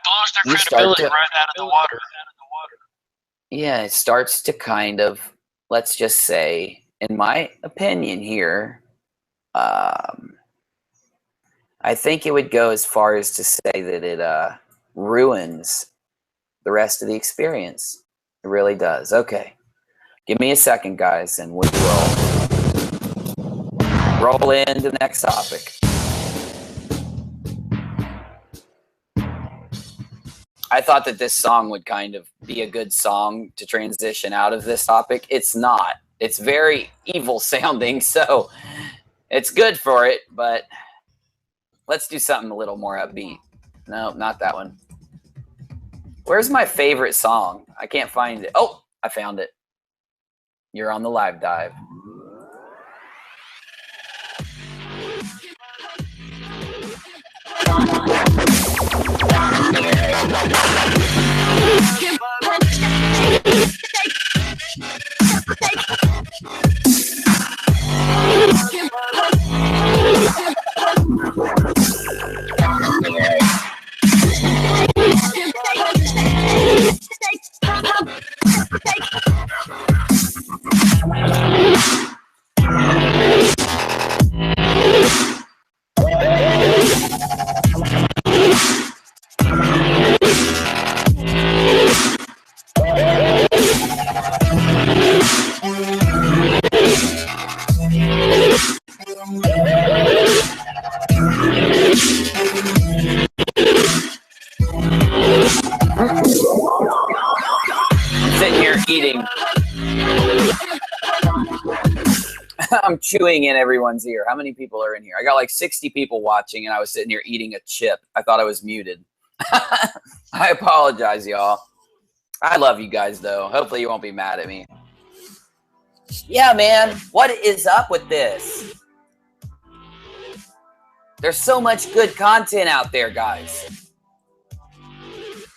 blows their credibility right out of the water. Yeah, it starts to kind of, let's just say, in my opinion here, I think it would go as far as to say that it ruins the rest of the experience. It really does. Okay. Give me a second, guys, and we will roll into the next topic. I thought that this song would kind of be a good song to transition out of this topic. It's not. It's very evil sounding, so it's good for it, but let's do something a little more upbeat. No, not that one. Where's my favorite song? I can't find it. Oh, I found it. You're on the live dive. I'm chewing in everyone's ear. How many people are in here? I got like 60 people watching, and I was sitting here eating a chip. I thought I was muted. I apologize, y'all. I love you guys, though. Hopefully you won't be mad at me. Yeah, man. What is up with this? There's so much good content out there, guys.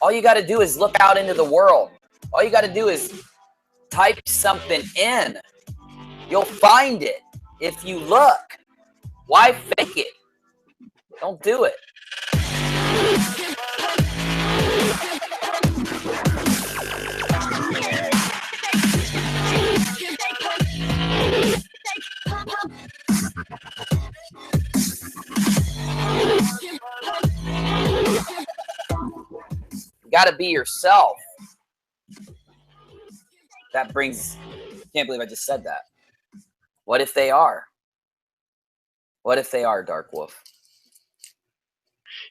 All you got to do is look out into the world. All you got to do is type something in. You'll find it if you look. Why fake it? Don't do it. You gotta be yourself. That brings, can't believe I just said that. What if they are? What if they are, Darkwolf?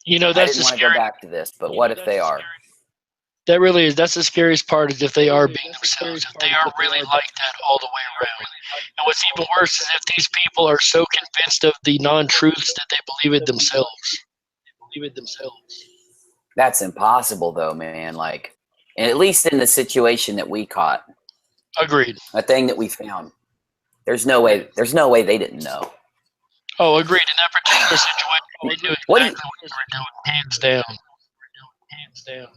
You know, that's I didn't want to go back to this, but what if they are? That really is. That's the scariest part, is if they are being themselves, if they are really like that all the way around. And what's even worse is if these people are so convinced of the non-truths that they believe it themselves. That's impossible, though, man. Like, at least in the situation that we caught. Agreed. A thing that we found. There's no way they didn't know. Oh, agreed. In that particular situation, we knew exactly what we were doing, hands down. Hands down.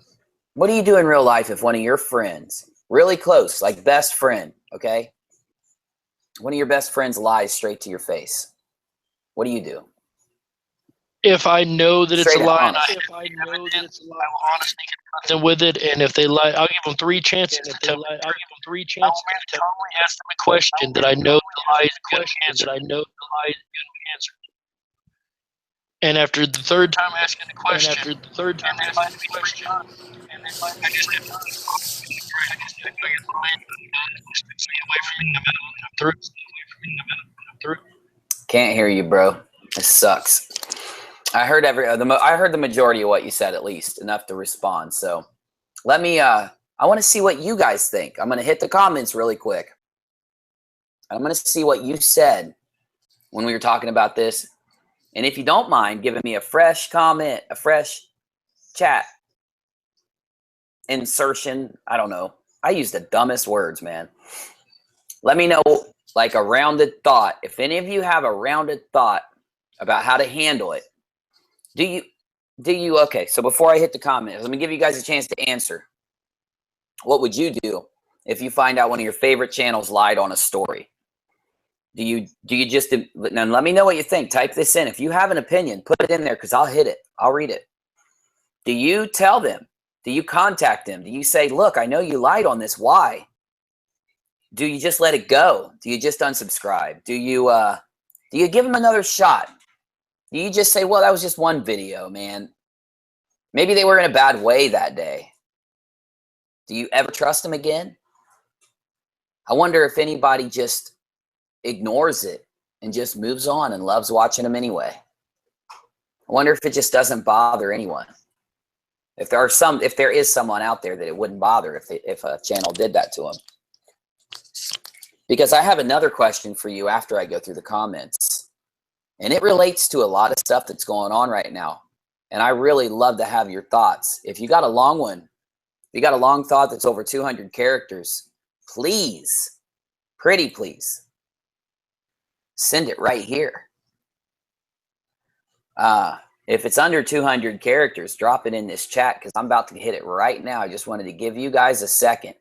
What do you do in real life if one of your friends, really close, like best friend, okay? One of your best friends lies straight to your face. What do you do? If I know that it's a lie, I will honestly confront them with it, and if they lie, I'll give them 3 chances to tell me. I'll totally ask them a question that I know the lie is going to answer. And after the 3rd time asking the question, I just have to stay away from me. Can't hear you, bro. This sucks. I heard I heard the majority of what you said, at least enough to respond. So let me, I want to see what you guys think. I'm going to hit the comments really quick. I'm going to see what you said when we were talking about this. And if you don't mind giving me a fresh comment, a fresh chat insertion, I don't know. I use the dumbest words, man. Let me know, like, a rounded thought. If any of you have a rounded thought about how to handle it, okay, so before I hit the comments, let me give you guys a chance to answer. What would you do if you find out one of your favorite channels lied on a story? Do you just, now let me know what you think. Type this in. If you have an opinion, put it in there because I'll hit it. I'll read it. Do you tell them? Do you contact them? Do you say, look, I know you lied on this. Why? Do you just let it go? Do you just unsubscribe? Do you give them another shot? Do you just say, well, that was just one video, man. Maybe they were in a bad way that day. Do you ever trust them again? I wonder if anybody just ignores it and just moves on and loves watching them anyway. I wonder if it just doesn't bother anyone. If there is someone out there that it wouldn't bother if a channel did that to them. Because I have another question for you after I go through the comments. And it relates to a lot of stuff that's going on right now. And I really love to have your thoughts. If you got a long one, if you got a long thought that's over 200 characters, please, pretty please, send it right here. If it's under 200 characters, drop it in this chat because I'm about to hit it right now. I just wanted to give you guys a second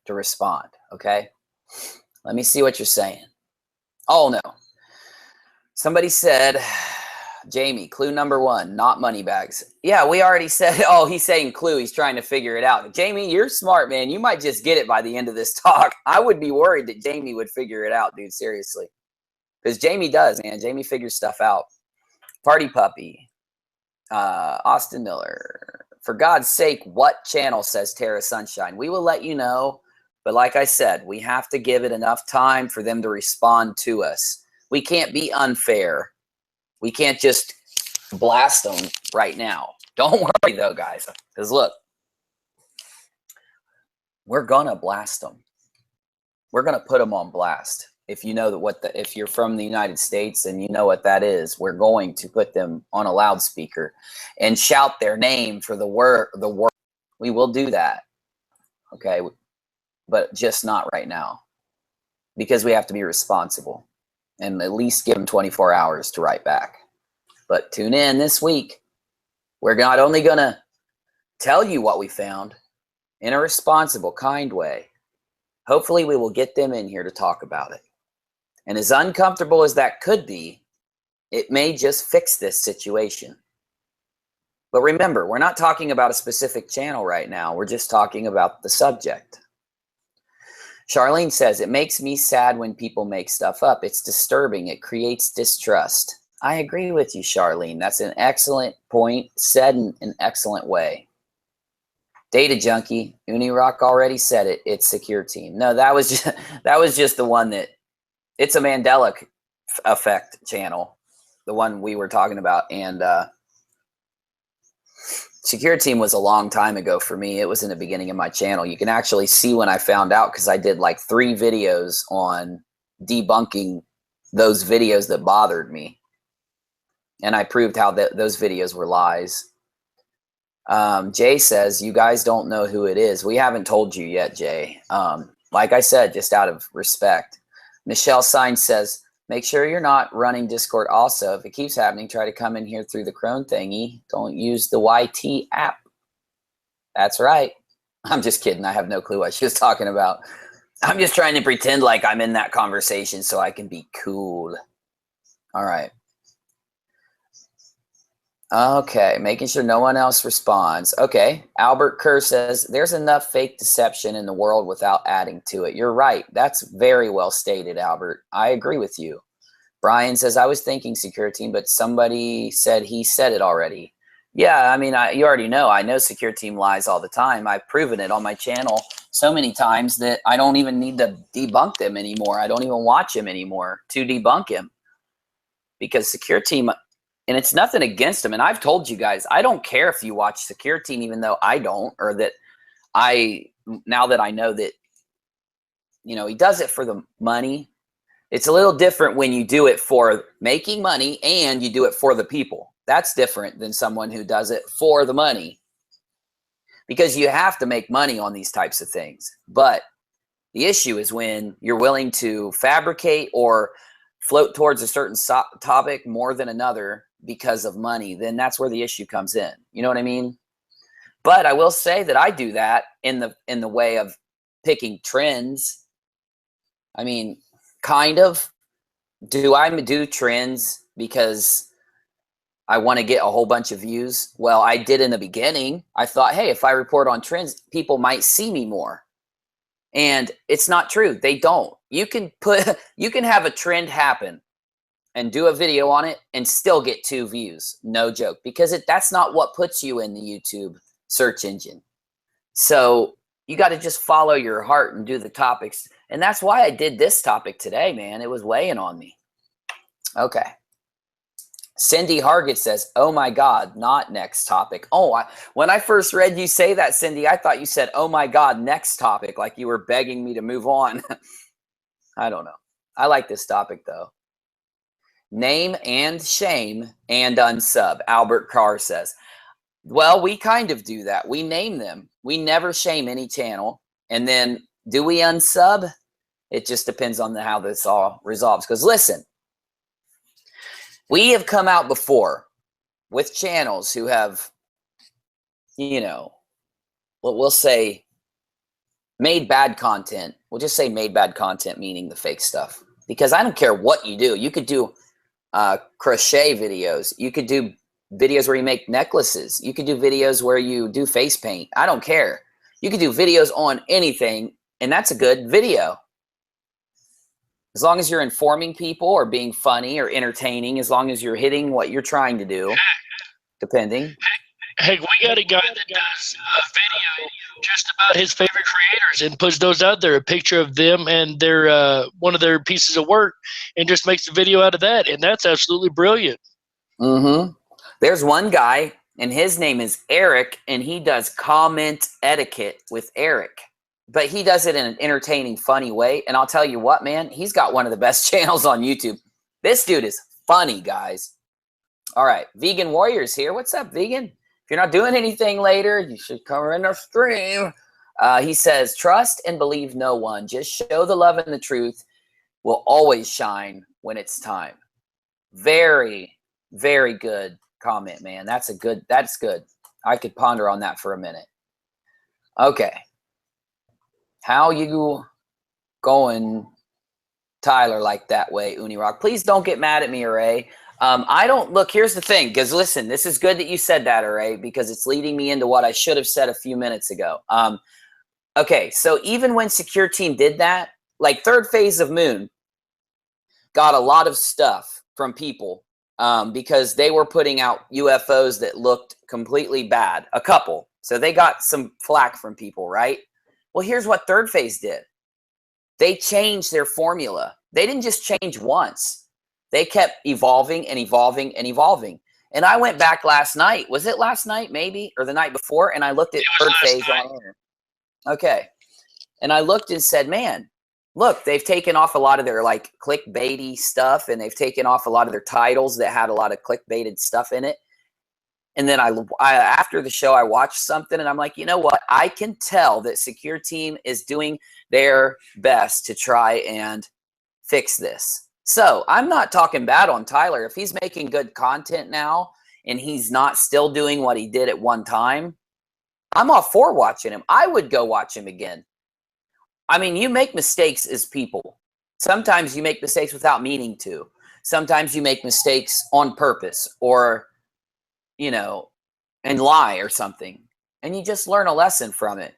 to respond, okay? Let me see what you're saying. Oh, no. Somebody said, Jamie, clue number 1, not money bags. Yeah, we already said, oh, he's saying clue. He's trying to figure it out. Jamie, you're smart, man. You might just get it by the end of this talk. I would be worried that Jamie would figure it out, dude, seriously. Because Jamie does, man. Jamie figures stuff out. Party Puppy, Austin Miller. For God's sake, what channel, says Terra Sunshine? We will let you know, but like I said, we have to give it enough time for them to respond to us. We can't be unfair. We can't just blast them right now. Don't worry, though, guys, because look, we're going to blast them. We're going to put them on blast. If you know that if you're from the United States and you know what that is, we're going to put them on a loudspeaker and shout their name for the word. We will do that, okay? But just not right now, because we have to be responsible and at least give them 24 hours to write back. But tune in this week. We're not only going to tell you what we found in a responsible, kind way. Hopefully, we will get them in here to talk about it. And as uncomfortable as that could be, it may just fix this situation. But remember, we're not talking about a specific channel right now. We're just talking about the subject. Charlene says, it makes me sad when people make stuff up. It's disturbing. It creates distrust. I agree with you, Charlene. That's an excellent point, said in an excellent way. Data Junkie, Unirock already said it. It's Secure Team. No, that was just the one that, it's a Mandela effect channel, the one we were talking about. And Secure Team was a long time ago for me. It was in the beginning of my channel. You can actually see when I found out, because I did like 3 videos on debunking those videos that bothered me. And I proved how those videos were lies. Jay says, you guys don't know who it is. We haven't told you yet, Jay. Like I said, just out of respect. Michelle Sign says, make sure you're not running Discord also. If it keeps happening, try to come in here through the Chrome thingy. Don't use the YT app. That's right. I'm just kidding. I have no clue what she was talking about. I'm just trying to pretend like I'm in that conversation so I can be cool. All right. Okay, making sure no one else responds. Okay, Albert Kerr says, there's enough fake deception in the world without adding to it. You're right. That's very well stated, Albert. I agree with you. Brian says, I was thinking Secure Team, but somebody said he said it already. Yeah, I mean, you already know. I know Secure Team lies all the time. I've proven it on my channel so many times that I don't even need to debunk them anymore. I don't even watch him anymore to debunk him. Because Secure Team And it's nothing against him. And I've told you guys, I don't care if you watch Secure Team, even though I don't, or that now that I know that, you know, he does it for the money. It's a little different when you do it for making money and you do it for the people. That's different than someone who does it for the money, because you have to make money on these types of things. But the issue is when you're willing to fabricate or float towards a certain topic more than another because of money, then that's where the issue comes in. You know what I mean? But I will say that I do that in the way of picking trends. I mean, kind of. Do I do trends because I want to get a whole bunch of views? Well, I did in the beginning. I thought, hey, if I report on trends, people might see me more. And it's not true. They don't. You can have a trend happen and do a video on it and still get 2 views. No joke. Because that's not what puts you in the YouTube search engine. So you got to just follow your heart and do the topics. And that's why I did this topic today, man. It was weighing on me. Okay. Cindy Hargett says, oh my God, not next topic. Oh, when I first read you say that, Cindy, I thought you said, oh my God, next topic, like you were begging me to move on. I don't know. I like this topic though. Name and shame and unsub, Albert Carr says. Well, we kind of do that. We name them. We never shame any channel. And then do we unsub? It just depends on how this all resolves. Because listen, we have come out before with channels who have, you know, we'll say made bad content. We'll just say made bad content, meaning the fake stuff. Because I don't care what you do. You could do crochet videos. You could do videos where you make necklaces. You could do videos where you do face paint. I don't care. You could do videos on anything, and that's a good video. As long as you're informing people or being funny or entertaining, as long as you're hitting what you're trying to do, depending. Heck, we got a guy that does a video just about his favorite creators and puts those out there, a picture of them and their one of their pieces of work, and just makes a video out of that, and that's absolutely brilliant. Mm-hmm. There's one guy, and his name is Eric, and he does comment etiquette with Eric. But he does it in an entertaining, funny way. And I'll tell you what, man, he's got one of the best channels on YouTube. This dude is funny, guys. All right, Vegan Warriors here. What's up, Vegan? If you're not doing anything later, you should come in our stream. He says, trust and believe no one. Just show the love and the truth will always shine when it's time. Very, very good comment, man. That's good. I could ponder on that for a minute. Okay. How you going, Tyler, like that way, Unirock? Please don't get mad at me, Array. I don't look. Here's the thing, because listen, this is good that you said that, Array, because it's leading me into what I should have said a few minutes ago. Okay, so even when Secure Team did that, like Third Phase of Moon got a lot of stuff from people because they were putting out UFOs that looked completely bad. A couple, so they got some flack from people, right? Well, here's what Third Phase did. They changed their formula. They didn't just change once. They kept evolving and evolving and evolving. And I went back last night. Was it last night, maybe, or the night before? And I looked at Third Phase on here. Okay. And I looked and said, man, look, they've taken off a lot of their like clickbaity stuff, and they've taken off a lot of their titles that had a lot of clickbaited stuff in it. And then I after the show, I watched something, and I'm like, you know what? I can tell that Secure Team is doing their best to try and fix this. So I'm not talking bad on Tyler. If he's making good content now and he's not still doing what he did at one time, I'm all for watching him. I would go watch him again. I mean, you make mistakes as people. Sometimes you make mistakes without meaning to. Sometimes you make mistakes on purpose, or you know, and lie or something, and you just learn a lesson from it.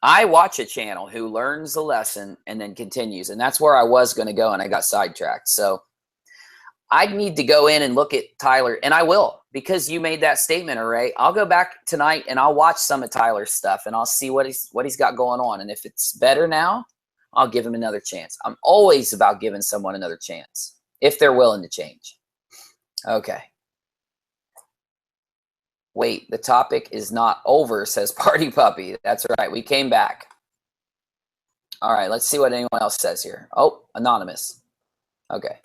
I watch a channel who learns the lesson and then continues, and that's where I was going to go, and I got sidetracked. So I need to go in and look at Tyler, and I will, because you made that statement, Array. I'll go back tonight and I'll watch some of Tyler's stuff, and I'll see what he's got going on, and if it's better now, I'll give him another chance. I'm always about giving someone another chance if they're willing to change. Okay. Wait, the topic is not over, says Party Puppy. That's right. We came back. All right, let's see what anyone else says here. Oh, anonymous. Okay.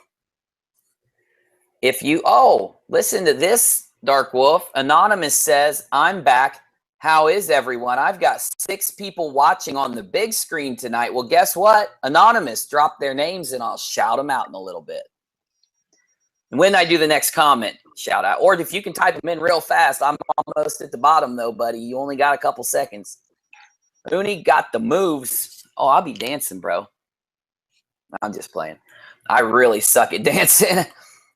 Listen to this, Dark Wolf. Anonymous says, I'm back. How is everyone? I've got 6 people watching on the big screen tonight. Well, guess what? Anonymous, drop their names and I'll shout them out in a little bit. And when I do the next comment, shout out. Or if you can type them in real fast, I'm almost at the bottom though, buddy. You only got a couple seconds. Uni got the moves. Oh, I'll be dancing, bro. I'm just playing. I really suck at dancing.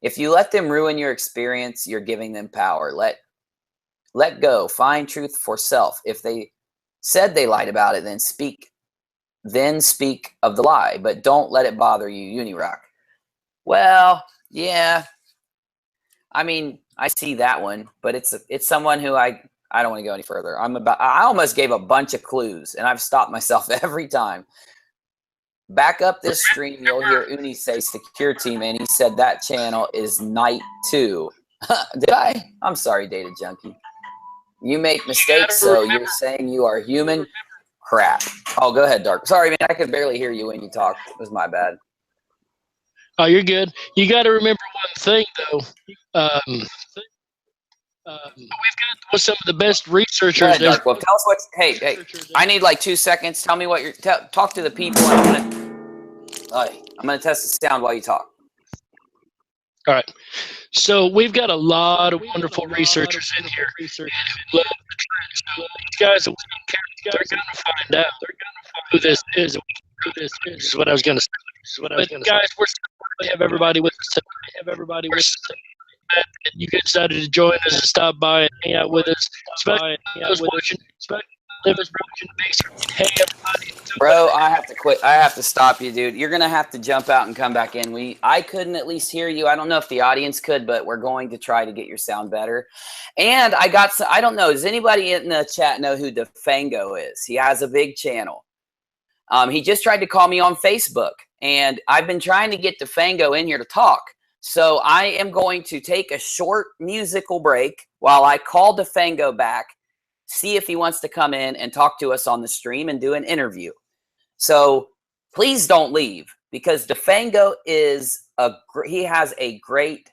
If you let them ruin your experience, you're giving them power. Let go. Find truth for self. If they said they lied about it, then speak of the lie, but don't let it bother you, Unirock. Well, yeah. I mean, I see that one, but it's someone who I don't want to go any further. I almost gave a bunch of clues, and I've stopped myself every time. Back up this stream, you'll hear Uni say secure team, and he said that channel is night 2. Did I? I'm sorry, Data Junkie. You make mistakes, so you're saying you are human? Crap. Oh, go ahead, Dark. Sorry, man, I could barely hear you when you talked. It was my bad. Oh, you're good. You got to remember one thing, though. We've got some of the best researchers. Go ahead, Dark Wolf. Tell us what's. Hey, I need like 2 seconds. Tell me what you're. Talk to the people. I'm gonna test the sound while you talk. All right. So we've got a lot of wonderful researchers in here who love the trends. So these guys, they're going to find out who this is. This is what I was going to say. But guys, we're so glad to have everybody with us tonight. We're so glad that you decided to join us and stop by and hang out with us. Especially those watching. Hey, everybody. Bro, I have to quit. I have to stop you, dude. You're going to have to jump out and come back in. I couldn't at least hear you. I don't know if the audience could, but we're going to try to get your sound better. And I don't know. Does anybody in the chat know who Defango is? He has a big channel. He just tried to call me on Facebook, and I've been trying to get Defango in here to talk. So I am going to take a short musical break while I call Defango back, see if he wants to come in and talk to us on the stream and do an interview. So please don't leave, because Defango he has a great,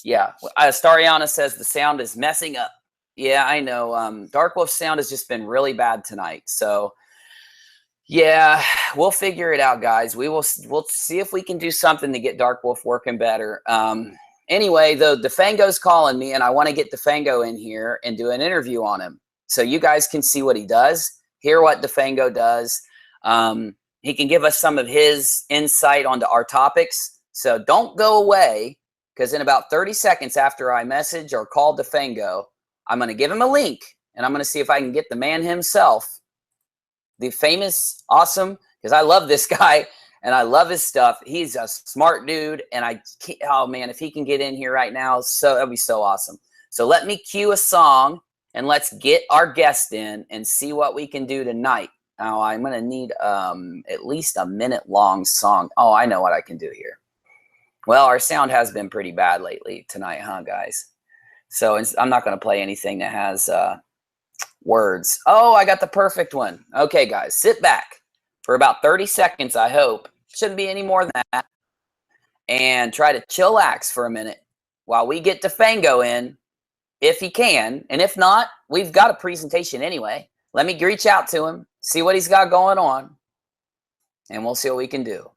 yeah. Stariana says the sound is messing up. Yeah, I know. Darkwolf's sound has just been really bad tonight. So yeah, we'll figure it out, guys. We'll see if we can do something to get Darkwolf working better. Anyway, though, Defango's calling me, and I want to get Defango in here and do an interview on him, so you guys can see what he does, hear what Defango does. He can give us some of his insight onto our topics. So don't go away, because in about 30 seconds after I message or call Defango, I'm going to give him a link, and I'm going to see if I can get the man himself, the famous, awesome, because I love this guy and I love his stuff. He's a smart dude, and oh man, if he can get in here right now, that'd be so awesome. So let me cue a song, and let's get our guest in and see what we can do tonight. Now, I'm going to need at least a minute-long song. Oh, I know what I can do here. Well, our sound has been pretty bad lately tonight, huh, guys? So I'm not going to play anything that has words. Oh, I got the perfect one. Okay, guys, sit back for about 30 seconds, I hope. Shouldn't be any more than that. And try to chillax for a minute while we get Defango in, if he can. And if not, we've got a presentation anyway. Let me reach out to him, see what he's got going on, and we'll see what we can do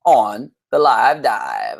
on the live dive.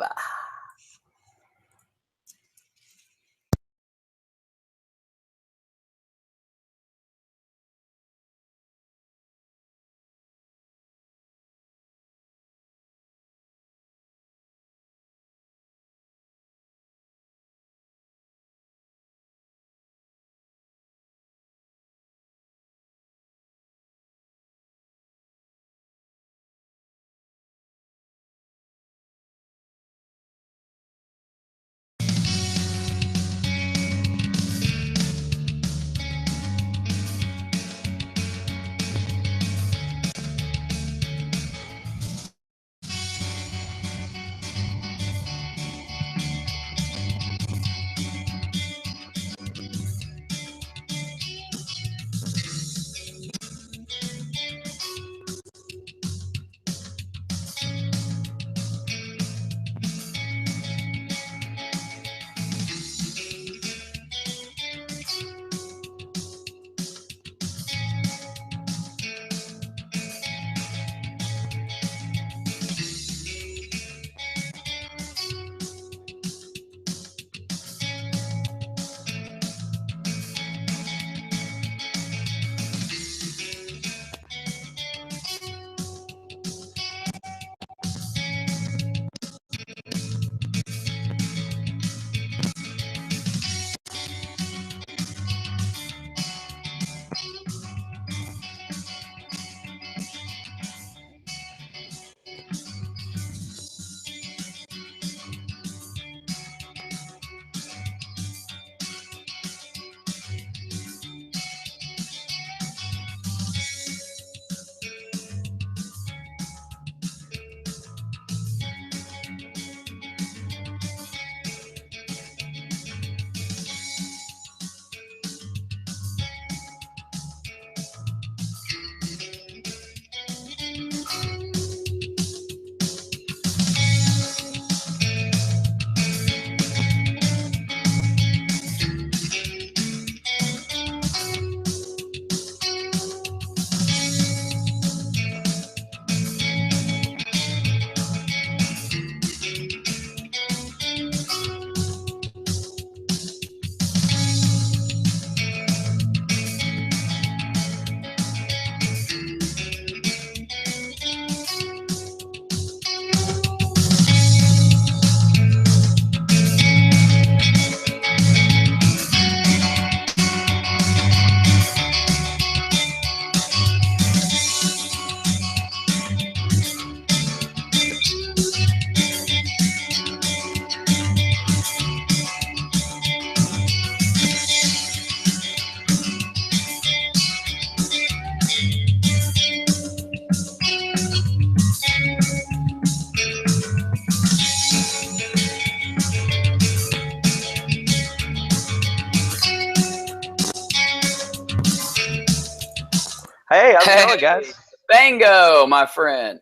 Hey, how's it going, guys? Bango, my friend.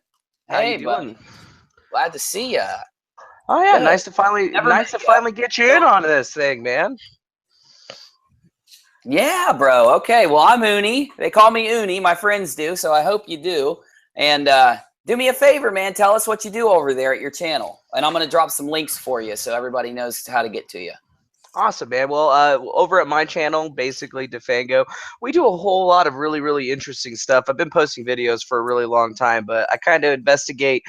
How Hey, you doing? buddy. Glad to see ya. Oh yeah, Good. nice to finally get you in on this thing, man. Yeah, bro. Okay, well, I'm Uni. They call me Uni. My friends do, so I hope you do. And do me a favor, man. Tell us what you do over there at your channel, and I'm gonna drop some links for you so everybody knows how to get to you. Awesome, man. Well, over at my channel, basically Defango, we do a whole lot of really, really interesting stuff. I've been posting videos for a really long time, but I kind of investigate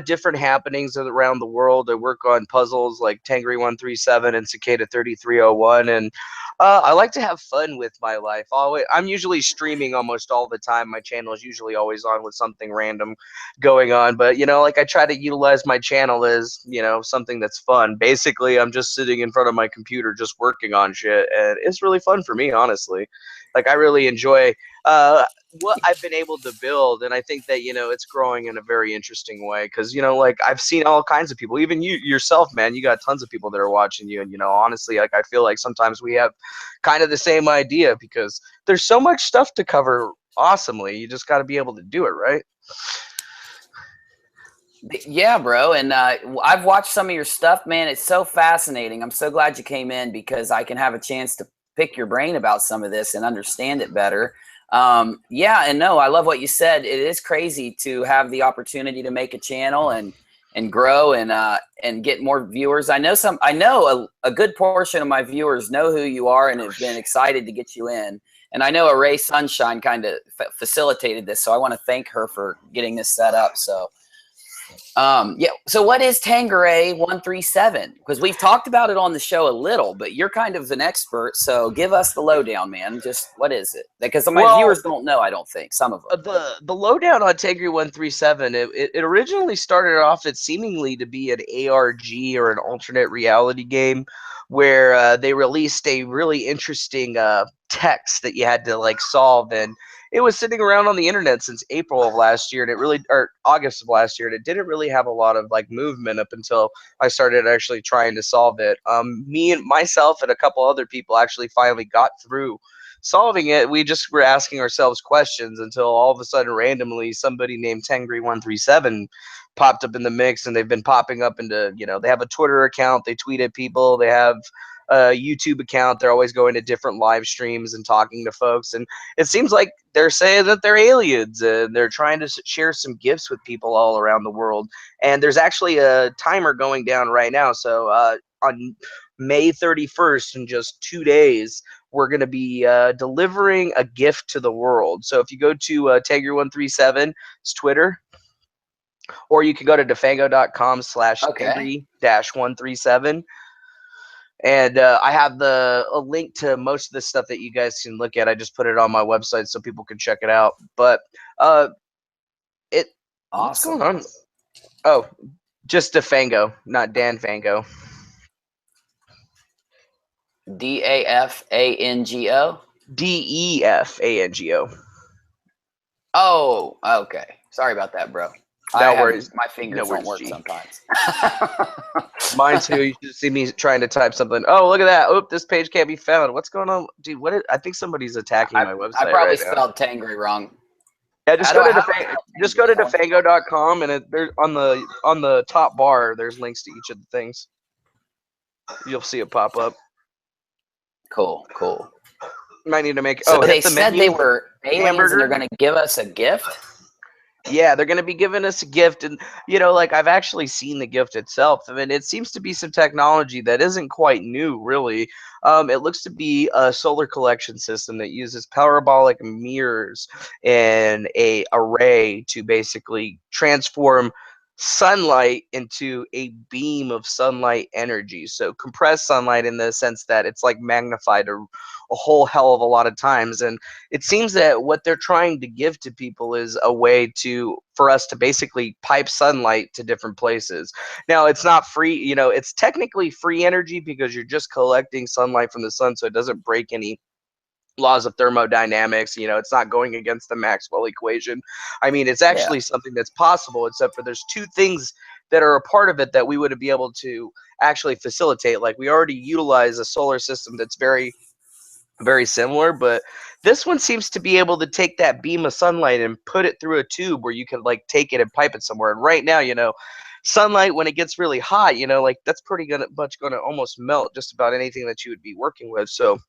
different happenings around the world. I work on puzzles like Tengri 137 and Cicada 3301, and I like to have fun with my life. I'm usually streaming almost all the time. My channel is usually always on with something random going on, but like I try to utilize my channel as something that's fun. Basically, I'm just sitting in front of my computer just working on shit, and it's really fun for me, honestly. Like, I really enjoy what I've been able to build, and I think that it's growing in a very interesting way, because like, I've seen all kinds of people, even you yourself, man. You got tons of people that are watching you, and honestly, like, I feel like sometimes we have kind of the same idea, because there's so much stuff to cover awesomely. You just got to be able to do it, right? Yeah, bro. And I've watched some of your stuff, man. It's so fascinating. I'm so glad you came in because I can have a chance to pick your brain about some of this and understand it better. Yeah, and no, I love what you said. It is crazy to have the opportunity to make a channel and grow and get more viewers. I know a good portion of my viewers know who you are and have been excited to get you in. And I know Arraysunshine kind of facilitated this, so I want to thank her for getting this set up. So. Yeah. So what is Tengri 137? Because we've talked about it on the show a little, but you're kind of an expert. So give us the lowdown, man. Just what is it? Because my viewers don't know, I don't think, some of them. The lowdown on Tengri 137, it originally started off as seemingly to be an ARG, or an alternate reality game, where they released a really interesting text that you had to like solve, and it was sitting around on the internet since April of last year, and or August of last year, and it didn't really have a lot of like movement up until I started actually trying to solve it. Me and myself and a couple other people actually finally got through solving it. We just were asking ourselves questions until all of a sudden, randomly, somebody named Tengri 137 popped up in the mix, and they've been popping up into, they have a Twitter account, they tweet at people, they have a YouTube account, they're always going to different live streams and talking to folks, and it seems like they're saying that they're aliens, and they're trying to share some gifts with people all around the world. And there's actually a timer going down right now, so on May 31st, in just 2 days, we're going to be delivering a gift to the world. So if you go to Tengri137, it's Twitter, or you can go to defango.com/Tengri-137. And I have a link to most of the stuff that you guys can look at. I just put it on my website so people can check it out. But what's going on? Oh, just Defango, not Dan Fango. DAFANGO? DEFANGO. Oh, okay. Sorry about that, bro. No worries. My fingers don't work sometimes. Mine too. You should see me trying to type something. Oh, look at that. Oh, this page can't be found. What's going on? Dude, I think somebody's attacking my website. I probably right spelled Tengri wrong. Yeah, just go to defango.com, and there's on the top bar, there's links to each of the things. You'll see it pop up. Cool. Might need to make. So they said they were aliens and they're going to give us a gift? Yeah, they're going to be giving us a gift, and like, I've actually seen the gift itself. I mean, it seems to be some technology that isn't quite new, really. It looks to be a solar collection system that uses parabolic mirrors and a array to basically transform sunlight into a beam of sunlight energy. So compressed sunlight, in the sense that it's like magnified a whole hell of a lot of times. And it seems that what they're trying to give to people is a way for us to basically pipe sunlight to different places. Now, it's not free, it's technically free energy, because you're just collecting sunlight from the sun, so it doesn't break any laws of thermodynamics. It's not going against the Maxwell equation. I mean, it's actually something that's possible, except for there's two things that are a part of it that we would be able to actually facilitate. Like, we already utilize a solar system that's very, very similar, but This one seems to be able to take that beam of sunlight and put it through a tube where you can like take it and pipe it somewhere. And right now, sunlight, when it gets really hot, like that's pretty much gonna almost melt just about anything that you would be working with. So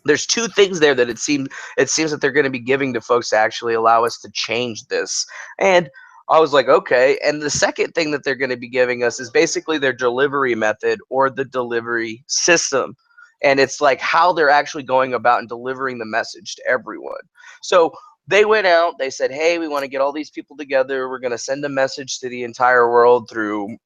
there's two things there that it seems that they're going to be giving to folks to actually allow us to change this. And I was like, okay. And the second thing that they're going to be giving us is basically their delivery method or the delivery system. And it's like how they're actually going about and delivering the message to everyone. So they went out, they said, hey, we want to get all these people together. We're going to send a message to the entire world through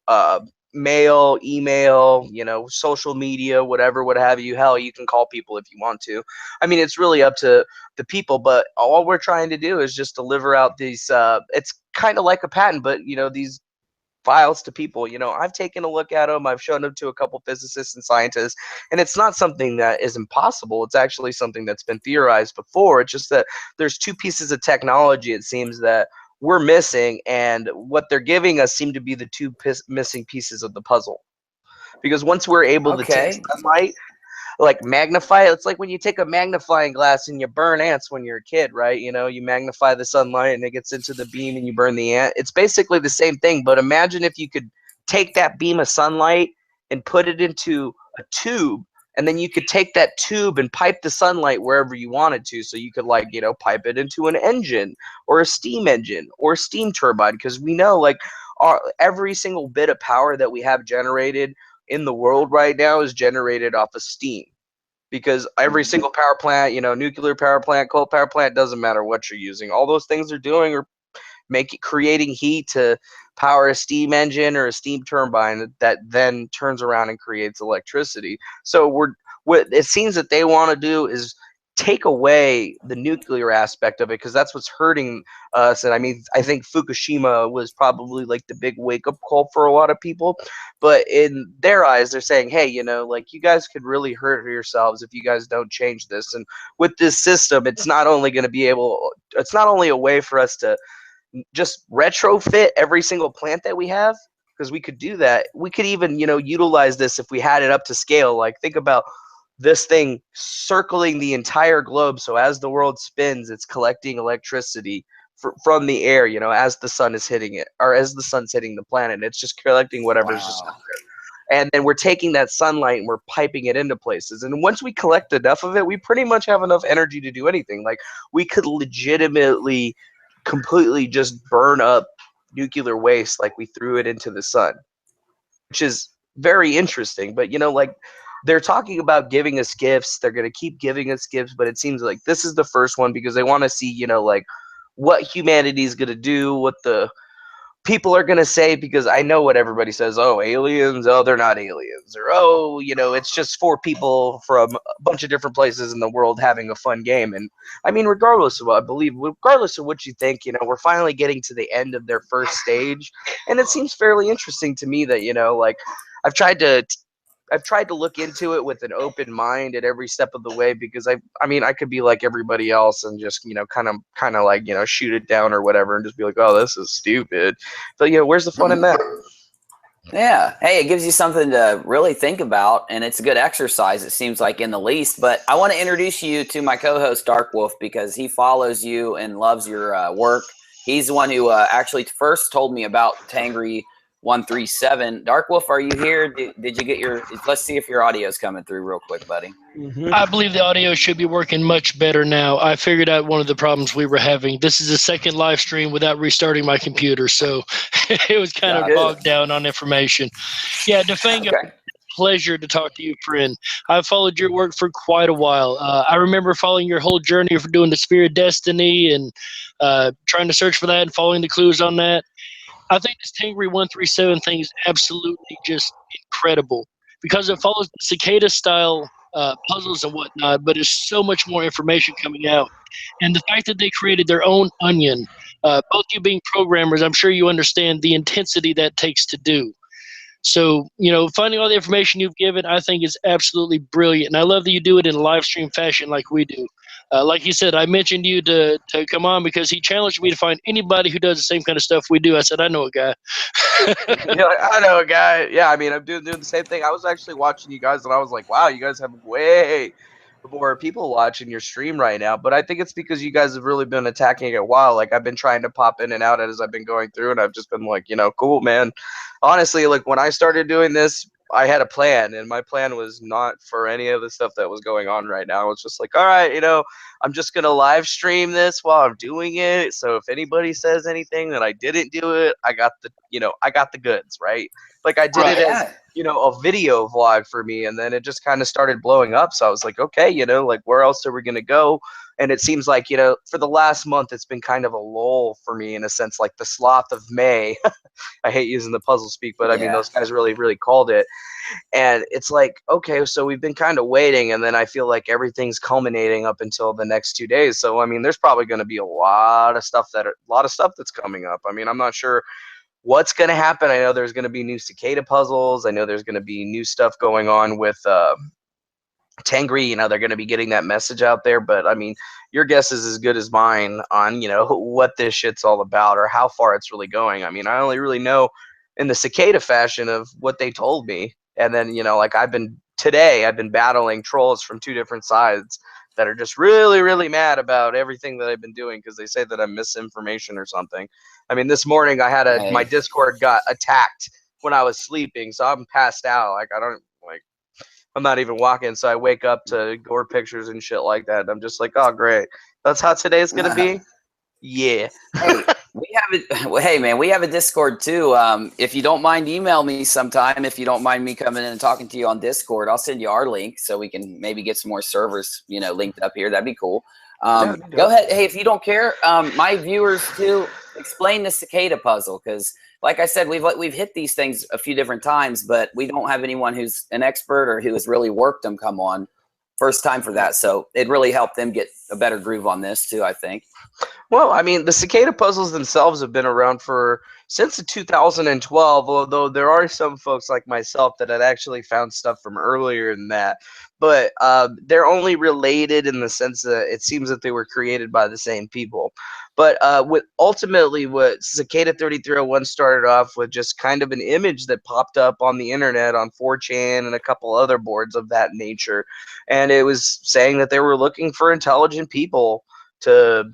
mail, email, social media, whatever, what have you. Hell, you can call people if you want to. I mean, it's really up to the people, but all we're trying to do is just deliver out these, it's kind of like a patent, but, these files to people. I've taken a look at them. I've shown them to a couple physicists and scientists, and it's not something that is impossible. It's actually something that's been theorized before. It's just that there's two pieces of technology, it seems, that we're missing, and what they're giving us seem to be the two missing pieces of the puzzle. Because once we're able to take sunlight, like magnify it, it's like when you take a magnifying glass and you burn ants when you're a kid, right? You magnify the sunlight and it gets into the beam and you burn the ant. It's basically the same thing, but imagine if you could take that beam of sunlight and put it into a tube, and then you could take that tube and pipe the sunlight wherever you wanted to. So you could pipe it into an engine or a steam engine or a steam turbine, because we know every single bit of power that we have generated in the world right now is generated off of steam, because every single power plant, nuclear power plant, coal power plant, doesn't matter what you're using. All those things they're doing are creating heat to power a steam engine or a steam turbine that then turns around and creates electricity. So what it seems that they want to do is take away the nuclear aspect of it, because that's what's hurting us. And I mean, I think Fukushima was probably like the big wake-up call for a lot of people, but in their eyes they're saying, hey, you guys could really hurt yourselves if you guys don't change this. And with this system, it's not only a way for us to just retrofit every single plant that we have, because we could do that. We could even utilize this if we had it up to scale. Like, think about this thing circling the entire globe, so as the world spins, it's collecting electricity from the air, as the sun is hitting it, or as the sun's hitting the planet. It's just collecting whatever's just out there. And then we're taking that sunlight and we're piping it into places. And once we collect enough of it, we pretty much have enough energy to do anything. Like, we could legitimately completely just burn up nuclear waste like we threw it into the sun, which is very interesting. But they're talking about giving us gifts. They're going to keep giving us gifts, but it seems like this is the first one, because they want to see, what humanity is going to do, what the people are going to say, because I know what everybody says. Oh, aliens. Oh, they're not aliens. Or, oh, it's just four people from a bunch of different places in the world having a fun game. And I mean, regardless of what you think, we're finally getting to the end of their first stage. And it seems fairly interesting to me that, I've tried to look into it with an open mind at every step of the way, because I mean, I could be like everybody else and just, kind of shoot it down or whatever and just be like, oh, this is stupid. But, where's the fun in that? Yeah. Hey, it gives you something to really think about, and it's a good exercise, it seems like, in the least. But I want to introduce you to my co-host, Darkwolf, because he follows you and loves your work. He's the one who actually first told me about Tengri 137. Darkwolf, are you here? Did you get your? Let's see if your audio is coming through real quick, buddy. I believe the audio should be working much better now. I figured out one of the problems we were having. This is the second live stream without restarting my computer, so it was kind of bogged down on information. Yeah, Defango, pleasure to talk to you, friend. I've followed your work for quite a while. I remember following your whole journey for doing the Spear of Destiny and trying to search for that and following the clues on that. I think this Tengri 137 thing is absolutely just incredible, because it follows the Cicada style puzzles and whatnot, but there's so much more information coming out. And the fact that they created their own onion, both you being programmers, I'm sure you understand the intensity that takes to do. So, finding all the information you've given, I think is absolutely brilliant. And I love that you do it in a live stream fashion like we do. Like you said, I mentioned you to come on because he challenged me to find anybody who does the same kind of stuff we do. I said, I know a guy. I know a guy. Yeah, I mean, I'm doing the same thing. I was actually watching you guys, and I was like, wow, you guys have way more people watching your stream right now, but I think it's because you guys have really been attacking it a while. Like, I've been trying to pop in and out as I've been going through, and I've just been like, cool, man. Honestly, like, when I started doing this, I had a plan, and my plan was not for any of the stuff that was going on right now. It's just like, all right, I'm just gonna live stream this while I'm doing it. So if anybody says anything that I didn't do it, I got the goods, right? Like, I did it as Yeah. a video vlog for me, and then it just kind of started blowing up. So I was like, okay, like, where else are we gonna go? And it seems like, for the last month, it's been kind of a lull for me in a sense, like the sloth of May. I hate using the puzzle speak, but I mean, Yeah. those guys really, really called it. And it's like, okay, so we've been kind of waiting, and then I feel like everything's culminating up until the next 2 days. So I mean, there's probably going to be a lot of stuff that's coming up. I mean, I'm not sure what's going to happen. I know there's going to be new Cicada puzzles. I know there's going to be new stuff going on with Tengri. They're going to be getting that message out there. But I mean, your guess is as good as mine on what this shit's all about or how far it's really going. I mean, I only really know in the Cicada fashion of what they told me. And then, like, I've been battling trolls from 2 different sides that are just really, really mad about everything that I've been doing because they say that I'm misinformation or something. I mean, this morning I had my Hey. Discord got attacked when I was sleeping, so I'm passed out. Like, I'm not even walking, so I wake up to gore pictures and shit like that. And I'm just like, oh, great. That's how today's gonna be? Yeah. Hey, we have it. Well, hey, man, we have a Discord too. If you don't mind, email me sometime. If you don't mind me coming in and talking to you on Discord, I'll send you our link so we can maybe get some more servers, linked up here. That'd be cool. Go ahead. Hey, if you don't care, my viewers too, explain the Cicada puzzle because, like I said, we've hit these things a few different times, but we don't have anyone who's an expert or who has really worked them come on. First time for that, so it really helped them get a better groove on this too, I think. Well, I mean, the Cicada puzzles themselves have been around since 2012, although there are some folks like myself that had actually found stuff from earlier than that. But they're only related in the sense that it seems that they were created by the same people. But ultimately, what Cicada 3301 started off with just kind of an image that popped up on the internet on 4chan and a couple other boards of that nature. And it was saying that they were looking for intelligent people to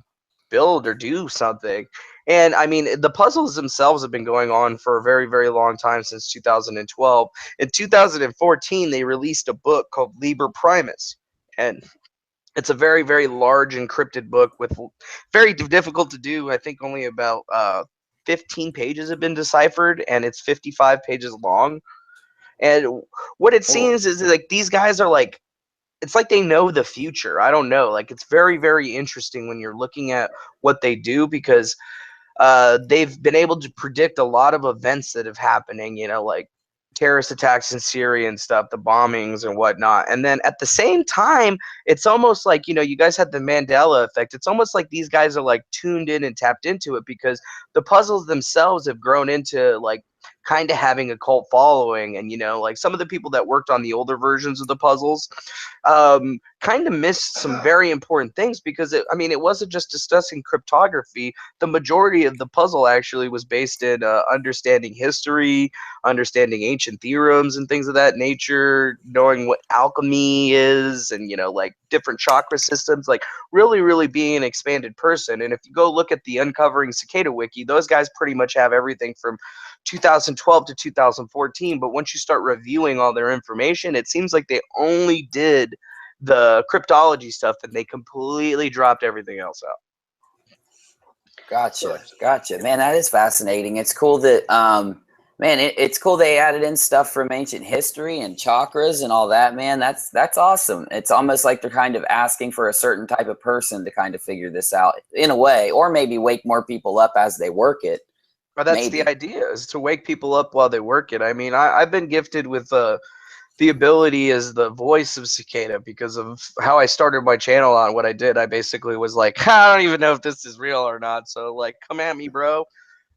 build or do something. And I mean, the puzzles themselves have been going on for a very, very long time, since 2012. In 2014, they released a book called Liber Primus. And it's a very, very large encrypted book with very difficult to do. I think only about 15 pages have been deciphered, and it's 55 pages long. And what it seems is like these guys are like, it's like they know the future. I don't know. Like, it's very, very interesting when you're looking at what they do, because they've been able to predict a lot of events that have happening, like terrorist attacks in Syria and stuff, the bombings and whatnot. And then at the same time, it's almost like, you guys had the Mandela effect. It's almost like these guys are like tuned in and tapped into it, because the puzzles themselves have grown into like kind of having a cult following. And like some of the people that worked on the older versions of the puzzles kind of missed some very important things, because it wasn't just discussing cryptography. The majority of the puzzle actually was based in understanding history, understanding ancient theorems and things of that nature, knowing what alchemy is, and like different chakra systems, like really, really being an expanded person. And if you go look at the Uncovering Cicada wiki, those guys pretty much have everything from 2012 to 2014. But once you start reviewing all their information, it seems like they only did the cryptology stuff and they completely dropped everything else out. Gotcha. Man, that is fascinating. It's cool that, it's cool they added in stuff from ancient history and chakras and all that, man. That's awesome. It's almost like they're kind of asking for a certain type of person to kind of figure this out in a way, or maybe wake more people up as they work it. But that's the idea, is to wake people up while they work it. I mean, I've been gifted with the ability as the voice of Cicada because of how I started my channel on what I did. I basically was like, I don't even know if this is real or not. So like, come at me, bro.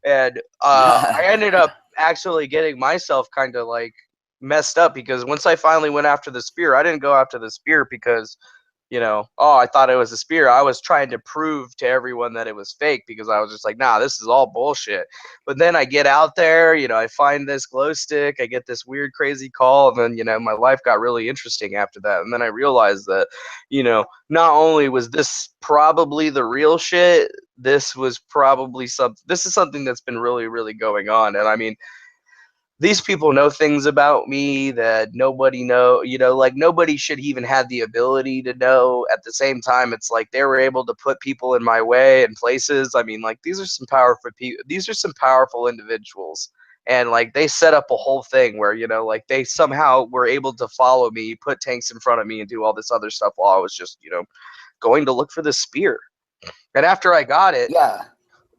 And I ended up actually getting myself kind of like messed up, because once I finally went after the spear, I didn't go after the spear because, you know, oh, I thought it was a spear. I was trying to prove to everyone that it was fake because I was just like, nah, this is all bullshit. But then I get out there, you know, I find this glow stick, I get this weird, crazy call, and then, you know, my life got really interesting after that. And then I realized that, you know, not only was this probably the real shit, this was probably this is something that's been really, really going on. And I mean, these people know things about me that nobody know, you know, like nobody should even have the ability to know. At the same time, it's like they were able to put people in my way and places. I mean, like these are some powerful people. These are some powerful individuals. And like they set up a whole thing where, you know, like they somehow were able to follow me, put tanks in front of me and do all this other stuff while I was just, you know, going to look for the spear. And after I got it, Yeah.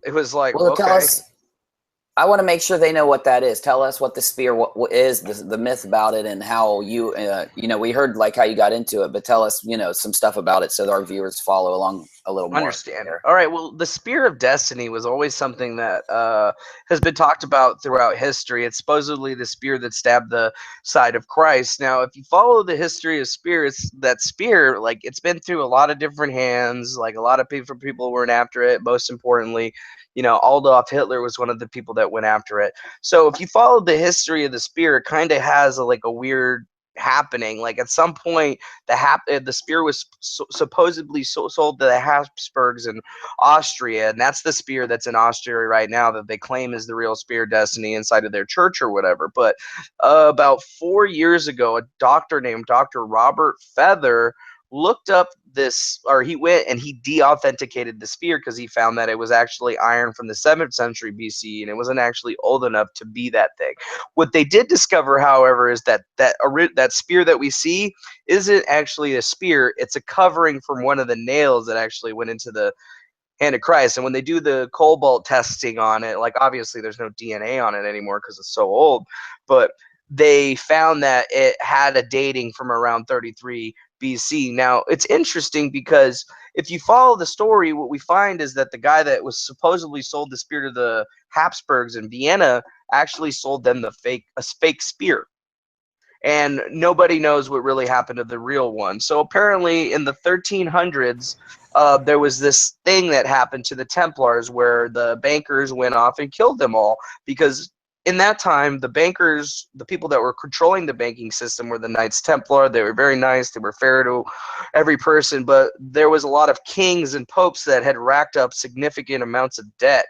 it was like, Well, tell okay. us. I want to make sure they know what that is. Tell us what the spear what is, the myth about it, and how you, you know, we heard like how you got into it, but tell us, you know, some stuff about it so that our viewers follow along a little more. Understand. All right. Well, the Spear of Destiny was always something that has been talked about throughout history. It's supposedly the spear that stabbed the side of Christ. Now, if you follow the history of spears, that spear, like it's been through a lot of different hands. Like a lot of people went after it. Most importantly, you know, Adolf Hitler was one of the people that went after it. So if you follow the history of the spear, it kind of has like a weird happening. Like at some point, the spear was supposedly sold to the Habsburgs in Austria, and that's the spear that's in Austria right now that they claim is the real Spear of Destiny inside of their church or whatever. But about 4 years ago, a doctor named Dr. Robert Feather looked up this, or he went and he de-authenticated the spear because he found that it was actually iron from the 7th century BC and it wasn't actually old enough to be that thing. What they did discover, however, is that spear that we see isn't actually a spear. It's a covering from one of the nails that actually went into the hand of Christ. And when they do the cobalt testing on it, like obviously there's no DNA on it anymore because it's so old, but they found that it had a dating from around 33 BC. Now, it's interesting because if you follow the story, what we find is that the guy that was supposedly sold the spear to the Habsburgs in Vienna actually sold them a fake spear. And nobody knows what really happened to the real one. So apparently in the 1300s, there was this thing that happened to the Templars where the bankers went off and killed them all because in that time, the bankers, the people that were controlling the banking system were the Knights Templar. They were very nice. They were fair to every person, but there was a lot of kings and popes that had racked up significant amounts of debt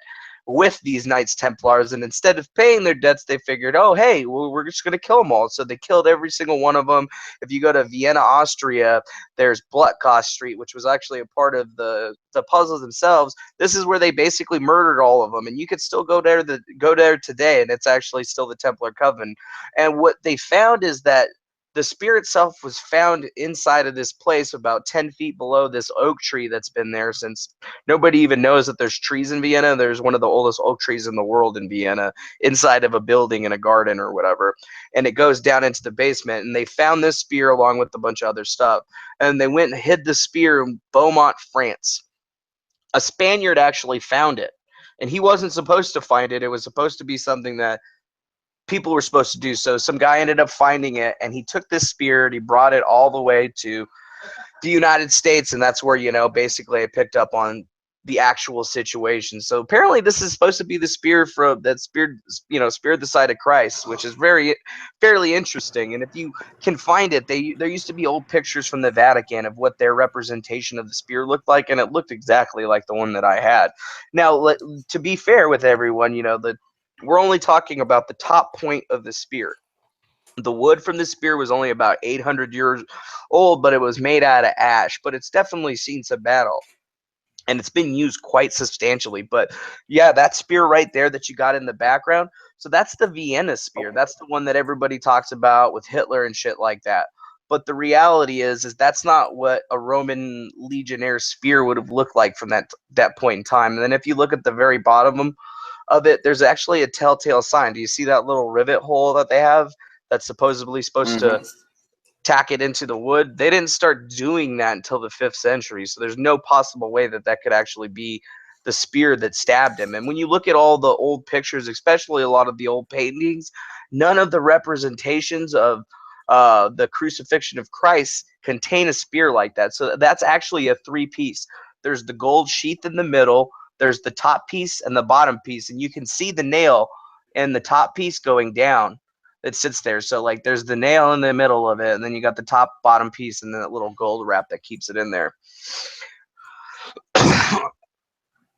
with these Knights Templars, and instead of paying their debts, they figured, oh, hey, well, we're just going to kill them all. So they killed every single one of them. If you go to Vienna, Austria, there's Blutgast Street, which was actually a part of the puzzles themselves. This is where they basically murdered all of them, and you could still go there today, and it's actually still the Templar Coven. And what they found is that the spear itself was found inside of this place about 10 feet below this oak tree that's been there since nobody even knows that there's trees in Vienna. There's one of the oldest oak trees in the world in Vienna inside of a building in a garden or whatever. And it goes down into the basement. And they found this spear along with a bunch of other stuff. And they went and hid the spear in Beaumont, France. A Spaniard actually found it. And he wasn't supposed to find it. It was supposed to be something that people were supposed to do. So some guy ended up finding it, and he took this spear and he brought it all the way to the United States, and that's where, you know, basically I picked up on the actual situation. So apparently this is supposed to be the spear from that spear, you know, speared the side of Christ, which is fairly interesting. And if you can find it, there used to be old pictures from the Vatican of what their representation of the spear looked like, and it looked exactly like the one that I had. Now, to be fair with everyone, you know, we're only talking about the top point of the spear. The wood from the spear was only about 800 years old, but it was made out of ash. But it's definitely seen some battle, and it's been used quite substantially. But yeah, that spear right there that you got in the background, so that's the Vienna spear. That's the one that everybody talks about with Hitler and shit like that. But the reality is that's not what a Roman legionnaire spear would have looked like from that point in time. And then if you look at the very bottom of it, there's actually a telltale sign. Do you see that little rivet hole that they have that's supposedly supposed to tack it into the wood? They didn't start doing that until the 5th century, so there's no possible way that could actually be the spear that stabbed him. And when you look at all the old pictures, especially a lot of the old paintings, none of the representations of the crucifixion of Christ contain a spear like that. So that's actually a 3-piece. There's the gold sheath in the middle, there's the top piece and the bottom piece, and you can see the nail in the top piece going down. It sits there. So like there's the nail in the middle of it, and then you got the top bottom piece and then that little gold wrap that keeps it in there.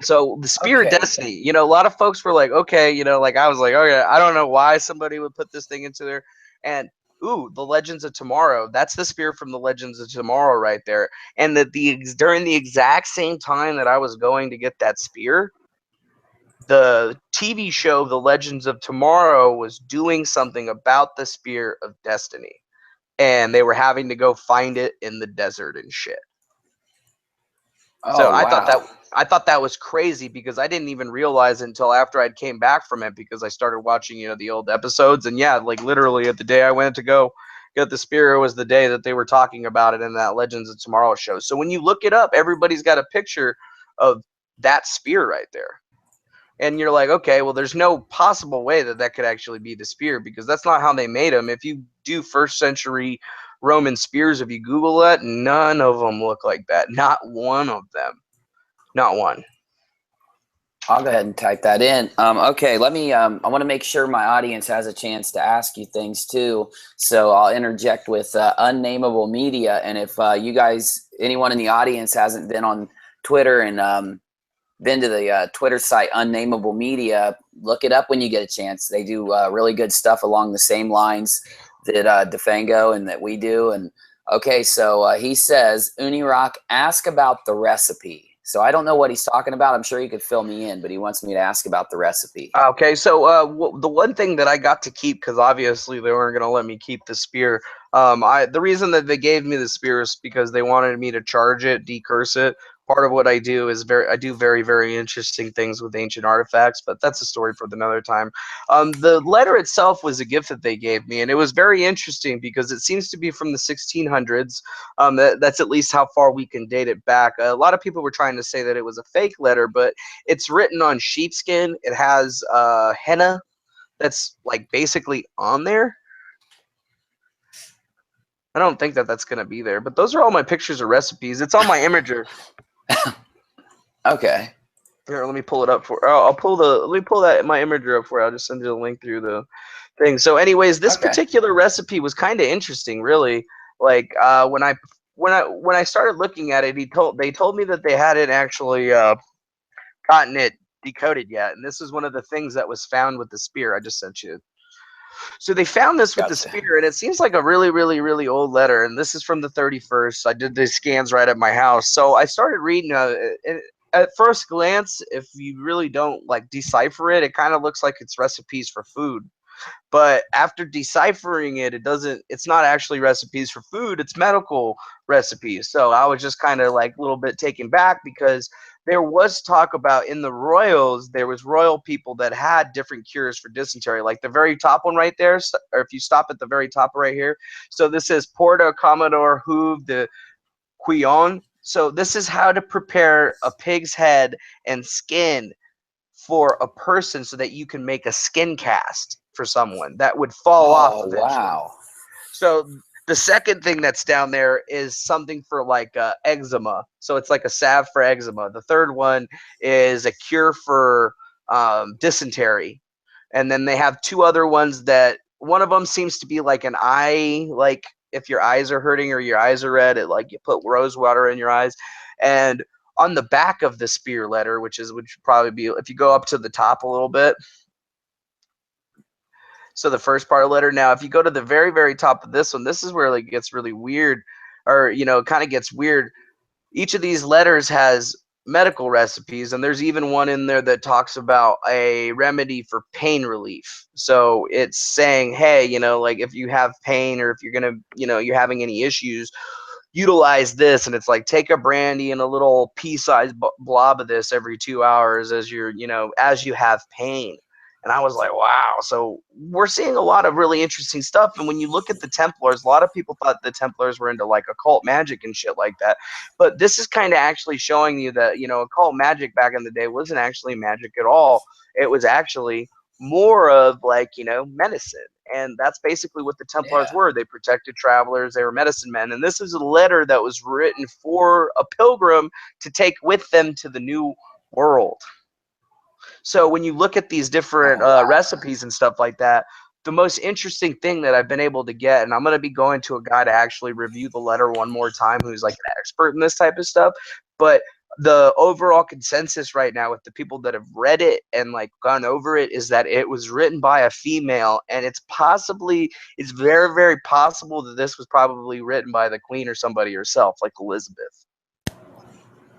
So the Spear of Destiny, you know, a lot of folks were like, okay, you know, like I was like, okay, I don't know why somebody would put this thing into there. And ooh, the Legends of Tomorrow, that's the spear from the Legends of Tomorrow right there. And that during the exact same time that I was going to get that spear, the TV show The Legends of Tomorrow was doing something about the Spear of Destiny, and they were having to go find it in the desert and shit. So I thought that was crazy because I didn't even realize it until after I'd came back from it, because I started watching, you know, the old episodes, and yeah, like literally at the day I went to go get the spear was the day that they were talking about it in that Legends of Tomorrow show. So when you look it up, everybody's got a picture of that spear right there. And you're like, okay, well, there's no possible way that that could actually be the spear, because that's not how they made them. If you do 1st century Roman spears, if you Google that, none of them look like that. Not one of them. Not one. I'll go ahead and type that in. Okay, let me, I want to make sure my audience has a chance to ask you things too. So I'll interject with Unnameable Media. And if you guys, anyone in the audience hasn't been on Twitter and been to the Twitter site Unnameable Media, look it up when you get a chance. They do really good stuff along the same lines that Defango and that we do. And okay, so he says, Unirock, ask about the recipe. So I don't know what he's talking about. I'm sure he could fill me in, but he wants me to ask about the recipe. Okay, so the one thing that I got to keep, because obviously they weren't going to let me keep the spear. The reason that they gave me the spear is because they wanted me to charge it, decurse it. Part of what I do is I do very, very interesting things with ancient artifacts, but that's a story for another time. The letter itself was a gift that they gave me, and it was very interesting because it seems to be from the 1600s. That's at least how far we can date it back. A lot of people were trying to say that it was a fake letter, but it's written on sheepskin. It has henna that's like basically on there. I don't think that that's going to be there, but those are all my pictures of recipes. It's on my imager. Okay. Here, let me pull it up for. Let me pull that my imager up for you. I'll just send you the link through the thing. So, anyways, this particular recipe was kind of interesting, really. Like when I started looking at it, they told me that they hadn't actually gotten it decoded yet, and this is one of the things that was found with the spear. I just sent you. So they found this with the spear, and it seems like a really, really, really old letter. And this is from the 31st. I did the scans right at my house. So I started reading. At first glance, if you really don't like decipher it, it kind of looks like it's recipes for food. But after deciphering it, it's not actually recipes for food. It's medical recipes. So I was just kind of like a little bit taken back, because there was talk about in the royals, there was royal people that had different cures for dysentery. Like the very top one right there, or if you stop at the very top right here. So this is Porta Commodore Houve de Quillon. So this is how to prepare a pig's head and skin for a person so that you can make a skin cast for someone that would fall off eventually. Wow. So the second thing that's down there is something for like eczema. So it's like a salve for eczema. The third one is a cure for dysentery. And then they have two other ones that one of them seems to be like an eye, like if your eyes are hurting or your eyes are red, it like you put rose water in your eyes. And on the back of the spear letter, which would probably be, if you go up to the top a little bit. So the first part of the letter. Now, if you go to the very, very top of this one, this is where it gets really weird, or, you know, kind of gets weird. Each of these letters has medical recipes, and there's even one in there that talks about a remedy for pain relief. So it's saying, hey, you know, like if you have pain, or if you're going to, you know, you're having any issues, utilize this. And it's like, take a brandy and a little pea-sized blob of this every 2 hours as you're, you know, as you have pain. And I was like, wow. So we're seeing a lot of really interesting stuff. And when you look at the Templars, a lot of people thought the Templars were into like occult magic and shit like that. But this is kind of actually showing you that, you know, occult magic back in the day wasn't actually magic at all. It was actually more of like, you know, medicine. And that's basically what the Templars were. They protected travelers. They were medicine men. And this is a letter that was written for a pilgrim to take with them to the new world. So when you look at these different recipes and stuff like that, the most interesting thing that I've been able to get, and I'm going to be going to a guy to actually review the letter one more time who's like an expert in this type of stuff, but the overall consensus right now with the people that have read it and like gone over it is that it was written by a female, and it's very, very possible that this was probably written by the queen or somebody herself, like Elizabeth.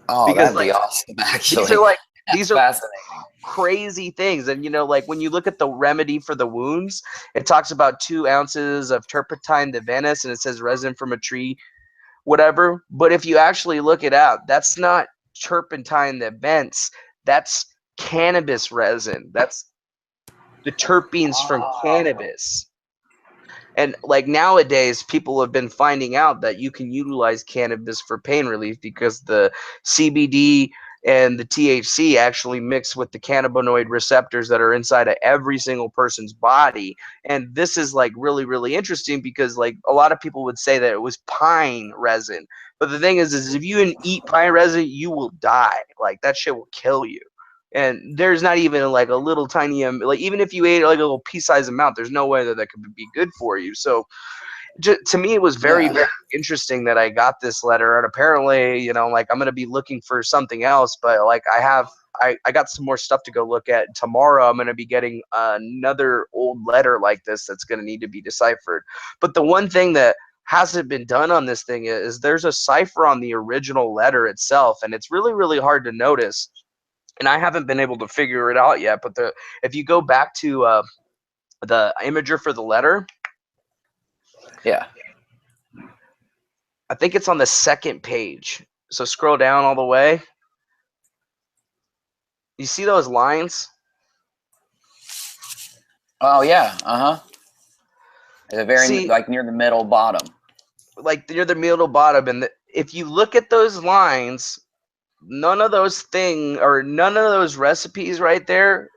Oh, because that'd be awesome, actually. These are fascinating, crazy things. And, you know, like when you look at the remedy for the wounds, it talks about 2 ounces of turpentine de Venice, and it says resin from a tree, whatever. But if you actually look it out, that's not turpentine de Venice. That's cannabis resin. That's the terpenes from cannabis. And like nowadays, people have been finding out that you can utilize cannabis for pain relief because the CBD and the THC actually mix with the cannabinoid receptors that are inside of every single person's body. And this is like really, really interesting because like a lot of people would say that it was pine resin. But the thing is if you eat pine resin, you will die. Like that shit will kill you. And there's not even like a little tiny, like even if you ate like a little pea-sized amount, there's no way that could be good for you. So to me, it was very, very interesting that I got this letter. And apparently, you know, like I'm going to be looking for something else, but like I got some more stuff to go look at. Tomorrow, I'm going to be getting another old letter like this that's going to need to be deciphered. But the one thing that hasn't been done on this thing is there's a cipher on the original letter itself, and it's really, really hard to notice. And I haven't been able to figure it out yet. But if you go back to the imager for the letter, I think it's on the 2nd page. So scroll down all the way. You see those lines? Oh yeah, It's a very like near the middle bottom. Like near the middle bottom, and if you look at those lines, none of those recipes right there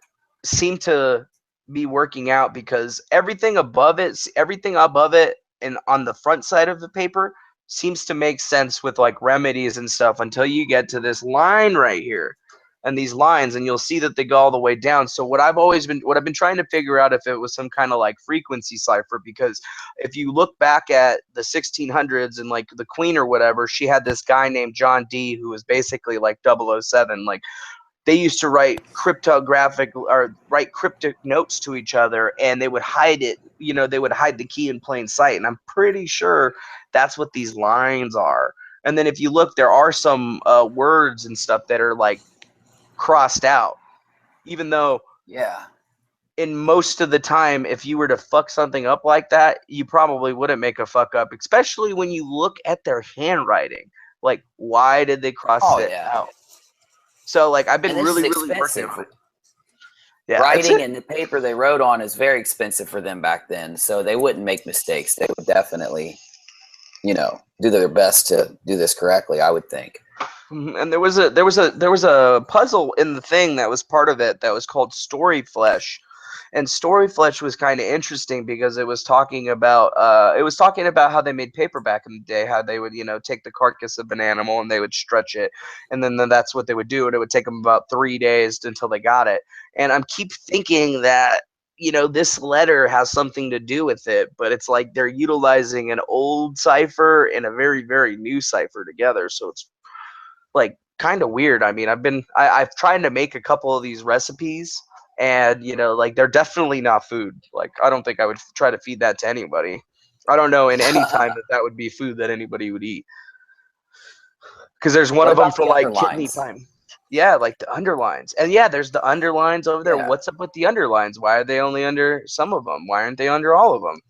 seem to be working out because everything above it and on the front side of the paper seems to make sense with like remedies and stuff until you get to this line right here and these lines, and you'll see that they go all the way down. So what I've been trying to figure out if it was some kind of like frequency cipher, because if you look back at the 1600s and like the queen or whatever, she had this guy named John Dee who was basically like 007. Like they used to write cryptic notes to each other, and they would hide it. You know, they would hide the key in plain sight. And I'm pretty sure that's what these lines are. And then if you look, there are some words and stuff that are like crossed out, even though in most of the time, if you were to fuck something up like that, you probably wouldn't make a fuck up, especially when you look at their handwriting. Like, why did they cross it out? So like I've been really working on it. Writing and the paper they wrote on is very expensive for them back then, so they wouldn't make mistakes. They would definitely, you know, do their best to do this correctly, I would think. And there was a puzzle in the thing that was part of it that was called Story Flesh. And Story Flesh was kind of interesting because it was talking about how they made paper back in the day, how they would, you know, take the carcass of an animal and they would stretch it, and then that's what they would do, and it would take them about 3 days until they got it. And I'm keep thinking that, you know, this letter has something to do with it, but it's like they're utilizing an old cipher and a very, very new cipher together, so it's like kind of weird. I mean, I've tried to make a couple of these recipes, and you know, like they're definitely not food. Like I don't think I would try to feed that to anybody. I don't know in any time that would be food that anybody would eat. Because there's one of them for like kidney time. Yeah, like the underlines. And yeah, there's the underlines over there. What's up with the underlines? Why are they only under some of them? Why aren't they under all of them?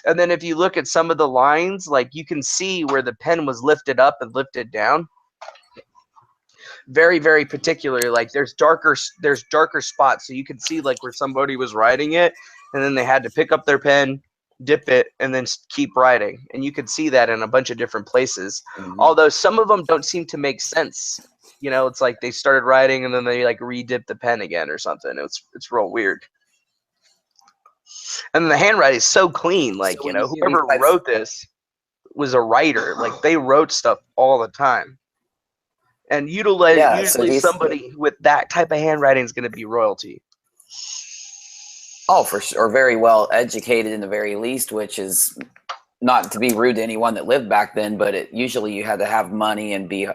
And then if you look at some of the lines, like you can see where the pen was lifted up and lifted down. Very, very particular. Like there's darker spots, so you can see like where somebody was writing it, and then they had to pick up their pen, dip it, and then keep writing. And you can see that in a bunch of different places. Although some of them don't seem to make sense. You know, it's like they started writing and then they like re-dip the pen again or something. It's real weird. And the handwriting is so clean. Like, So when you see these whoever types, wrote this was a writer. Like, they wrote stuff all the time. And yeah, so usually these, somebody with that type of handwriting is going to be royalty. oh, for sure, very well educated in the very least, which is not to be rude to anyone that lived back then, but usually you had to have money and be,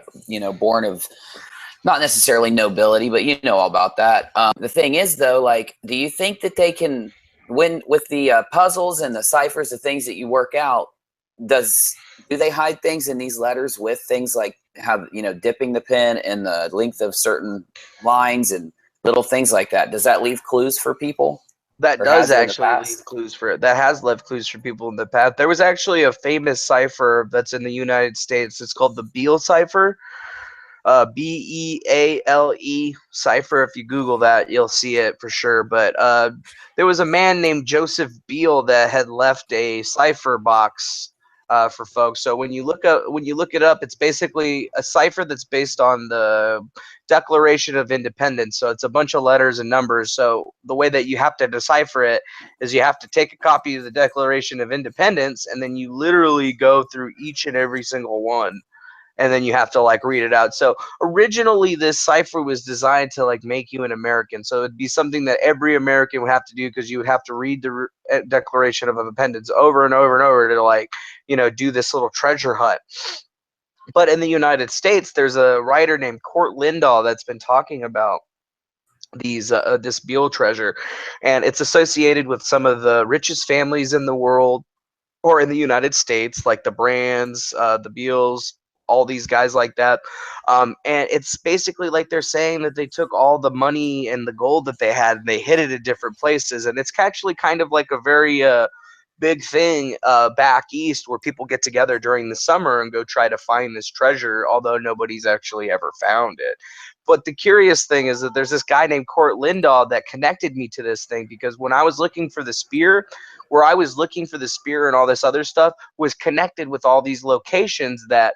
born of not necessarily nobility, but you know all about that. The thing is, though, like, do you think that they can win with the puzzles and the ciphers, the things that you work out? Do they hide things in these letters with things like have dipping the pen and the length of certain lines and little things like that? Does that leave clues for people? That Or does has it in the actually past? leave clues for it. That has left clues for people in the past. There was actually a famous cipher that's in the United States. It's called the Beale cipher. Beale cipher. If you Google that, you'll see it for sure. But there was a man named Joseph Beale that had left a cipher box for folks. So when you look it up, it's basically a cipher that's based on the Declaration of Independence. So it's a bunch of letters and numbers. So the way that you have to decipher it is you have to take a copy of the Declaration of Independence, and then you literally go through each and every single one. And then you have to like read it out. So originally this cipher was designed to like make you an American. So it'd be something that every American would have to do, because you would have to read the Declaration of Independence over and over and over to like, do this little treasure hunt. But in the United States, there's a writer named Court Lindahl that's been talking about this Beale treasure, and it's associated with some of the richest families in the world, or in the United States, like the Brands, the Beals, all these guys like that. And it's basically like they're saying that they took all the money and the gold that they had and they hid it in different places. And it's actually kind of like a very big thing back east, where people get together during the summer and go try to find this treasure, although nobody's actually ever found it. But the curious thing is that there's this guy named Court Lindahl that connected me to this thing, because when I was looking for the spear, where I was looking for the spear and all this other stuff was connected with all these locations that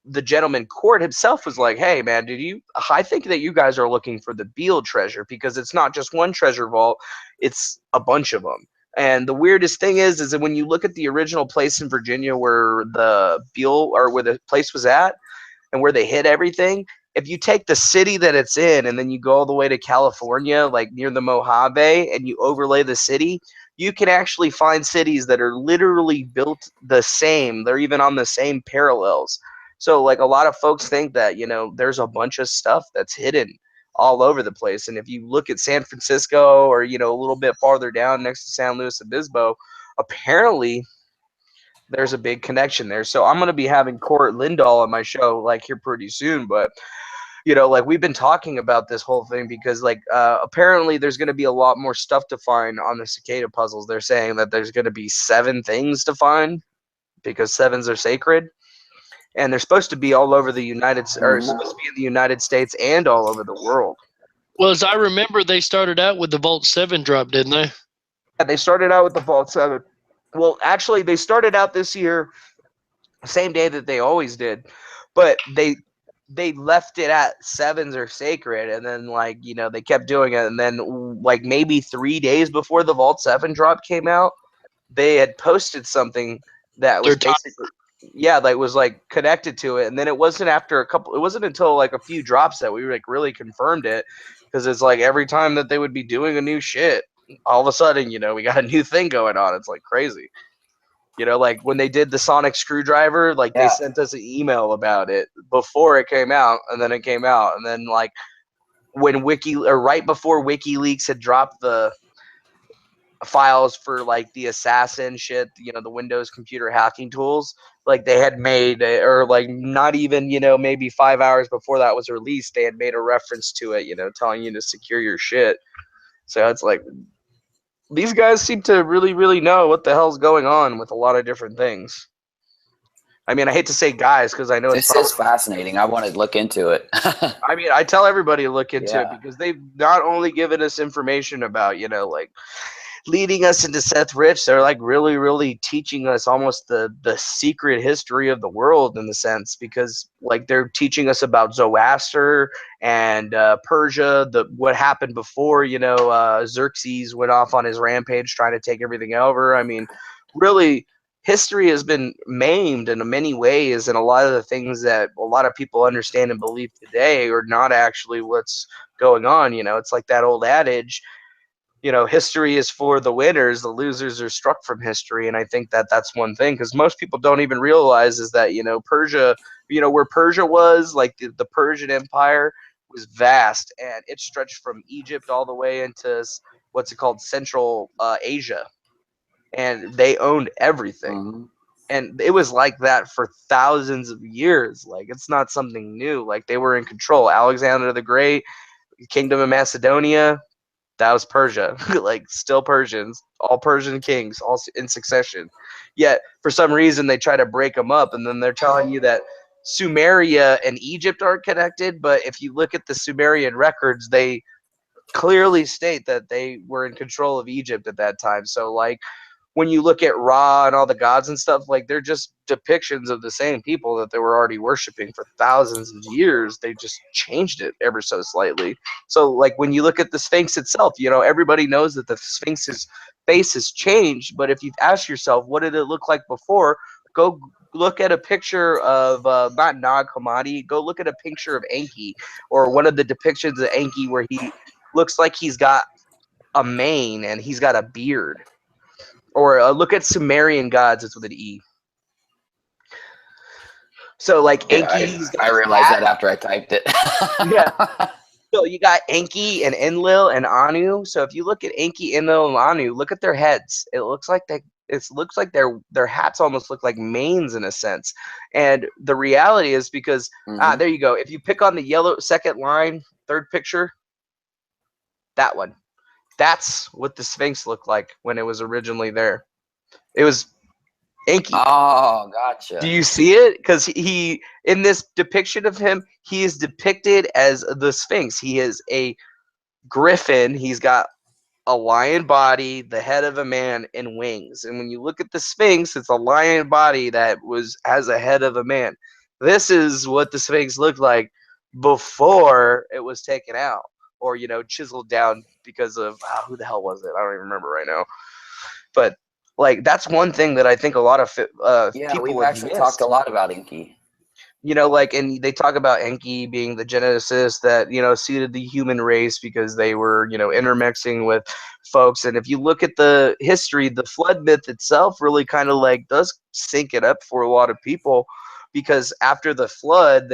the gentleman Court himself was like, hey man, I think that you guys are looking for the Beale treasure, because it's not just one treasure vault, it's a bunch of them. And the weirdest thing is that when you look at the original place in Virginia where the Beale, or where the place was at and where they hid everything, if you take the city that it's in and then you go all the way to California, like near the Mojave, and you overlay the city, you can actually find cities that are literally built the same. They're even on the same parallels. So like a lot of folks think that, there's a bunch of stuff that's hidden all over the place. And if you look at San Francisco, or, a little bit farther down next to San Luis Obispo, apparently there's a big connection there. So I'm going to be having Court Lindahl on my show like here pretty soon. But like we've been talking about this whole thing because like apparently there's going to be a lot more stuff to find on the Cicada puzzles. They're saying that there's going to be 7 things to find, because 7s are sacred, and they're supposed to be all over the supposed to be in the United States and all over the world. Well, as I remember, they started out with the Vault 7 drop, didn't they? Yeah, they started out with the Vault 7. Well, actually, they started out this year same day that they always did, but they left it at 7s are sacred, and then like they kept doing it, and then like maybe 3 days before the Vault 7 drop came out, they had posted something that was basically that was like connected to it. And then it wasn't until like a few drops that we like really confirmed it, because it's like every time that they would be doing a new shit, all of a sudden we got a new thing going on. It's like crazy. Like when they did the sonic screwdriver, like they sent us an email about it before it came out, and then it came out, and then like when right before WikiLeaks had dropped the files for like the assassin shit, the Windows computer hacking tools, like they had made, or like not even, maybe 5 hours before that was released, they had made a reference to it, telling you to secure your shit. So it's like, these guys seem to really, really know what the hell's going on with a lot of different things. I mean, I hate to say guys, because I know this is fascinating. I want to look into it. I mean, I tell everybody to look into it, because they've not only given us information about, like leading us into Seth Rifts. They're like really teaching us almost the secret history of the world in the sense, because like they're teaching us about Zoroaster and Persia, what happened before, Xerxes went off on his rampage trying to take everything over. I mean, really, history has been maimed in many ways, and a lot of the things that a lot of people understand and believe today are not actually what's going on. It's like that old adage, history is for the winners, the losers are struck from history. And I think that that's one thing, because most people don't even realize is that, Persia, where Persia was, like the Persian Empire was vast, and it stretched from Egypt all the way into what's it called, Central Asia, and they owned everything. Mm-hmm. And it was like that for thousands of years. Like, it's not something new. Like, they were in control. Alexander the Great, Kingdom of Macedonia, that was Persia. Like, still Persians, all Persian kings, all in succession. Yet, for some reason, they try to break them up, and then they're telling you that Sumeria and Egypt aren't connected. But if you look at the Sumerian records, they clearly state that they were in control of Egypt at that time. So, like, when you look at Ra and all the gods and stuff, like, they're just depictions of the same people that they were already worshiping for thousands of years. They just changed it ever so slightly. So, like, when you look at the Sphinx itself, everybody knows that the Sphinx's face has changed. But if you've asked yourself, what did it look like before? Go look at a picture of, not Nag Hammadi, go look at a picture of Enki, or one of the depictions of Enki where he looks like he's got a mane and he's got a beard. Or look at Sumerian gods. It's with an E. So, like, Enki. I realized that after I typed it. Yeah. So you got Enki and Enlil and Anu. So if you look at Enki, Enlil, and Anu, look at their heads. It looks like their hats almost look like manes in a sense. And the reality is because there you go. If you pick on the yellow second line, third picture, that one. That's what the Sphinx looked like when it was originally there. It was Enki. Oh, gotcha. Do you see it? Because he, in this depiction of him, he is depicted as the Sphinx. He is a griffin. He's got a lion body, the head of a man, and wings. And when you look at the Sphinx, it's a lion body that has a head of a man. This is what the Sphinx looked like before it was taken out, or chiseled down because of who the hell was it? I don't even remember right now. But like, that's one thing that I think a lot of people we've actually talked a lot about Enki. And they talk about Enki being the geneticist that seeded the human race because they were intermixing with folks. And if you look at the history, the flood myth itself really kind of like does sync it up for a lot of people, because after the flood,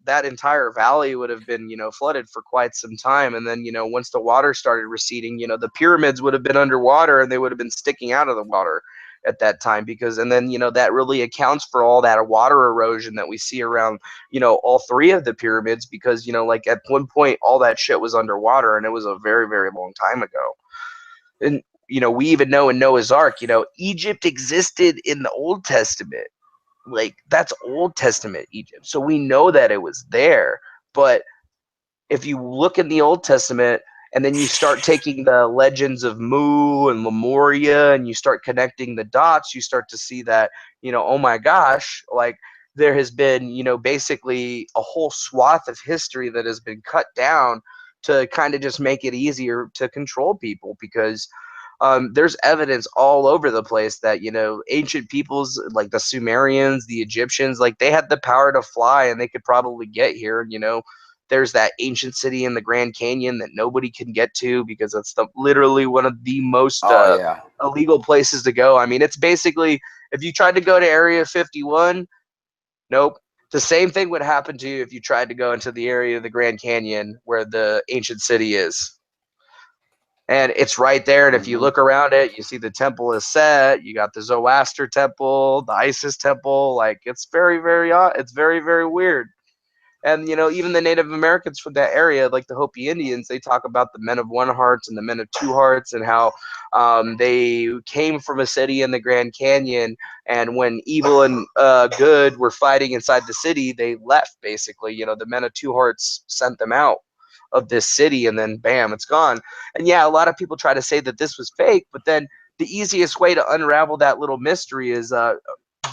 that entire valley would have been flooded for quite some time. And then once the water started receding, the pyramids would have been underwater, and they would have been sticking out of the water at that time, and then that really accounts for all that water erosion that we see around all three of the pyramids, because like at one point all that shit was underwater, and it was a very, very long time ago. And we even know in Noah's Ark, Egypt existed in the Old Testament. Like, that's Old Testament Egypt, so we know that it was there. But if you look in the Old Testament and then you start taking the legends of Mu and Lemuria and you start connecting the dots, you start to see that, oh my gosh, like, there has been, basically a whole swath of history that has been cut down to kind of just make it easier to control people, because there's evidence all over the place that ancient peoples like the Sumerians, the Egyptians, like, they had the power to fly and they could probably get here. There's that ancient city in the Grand Canyon that nobody can get to because it's literally one of the most illegal places to go. I mean, it's basically, if you tried to go to Area 51, nope. The same thing would happen to you if you tried to go into the area of the Grand Canyon where the ancient city is. And it's right there. And if you look around it, you see the temple is set. You got the Zoroaster temple, the Isis temple. Like, it's very, very odd. It's very, very weird. And, even the Native Americans from that area, like the Hopi Indians, they talk about the men of one hearts and the men of two hearts, and how they came from a city in the Grand Canyon. And when evil and good were fighting inside the city, they left, basically. The men of two hearts sent them out. of this city, and then bam, it's gone. And yeah, a lot of people try to say that this was fake, but then the easiest way to unravel that little mystery is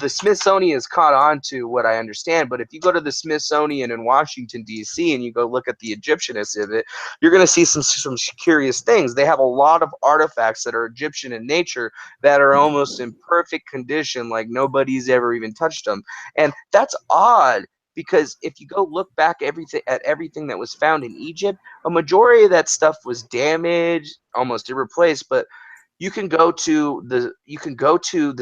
the Smithsonian has caught on to what I understand, but if you go to the Smithsonian in Washington, D.C., and you go look at the Egyptianness of it, you're going to see some curious things. They have a lot of artifacts that are Egyptian in nature that are almost in perfect condition, like nobody's ever even touched them. And that's odd, because if you go look back at everything that was found in Egypt, a majority of that stuff was damaged, almost irreplaced, but you can go to the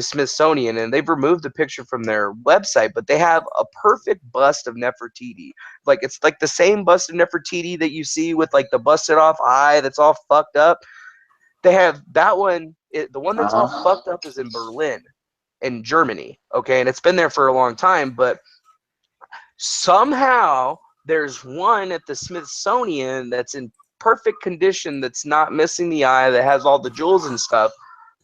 Smithsonian, and they've removed the picture from their website, but they have a perfect bust of Nefertiti. Like, it's like the same bust of Nefertiti that you see with like the busted off eye that's all fucked up. They have that one. The one that's all fucked up is in Berlin, in Germany. Okay, and it's been there for a long time, but somehow there's one at the Smithsonian that's in perfect condition, that's not missing the eye, that has all the jewels and stuff,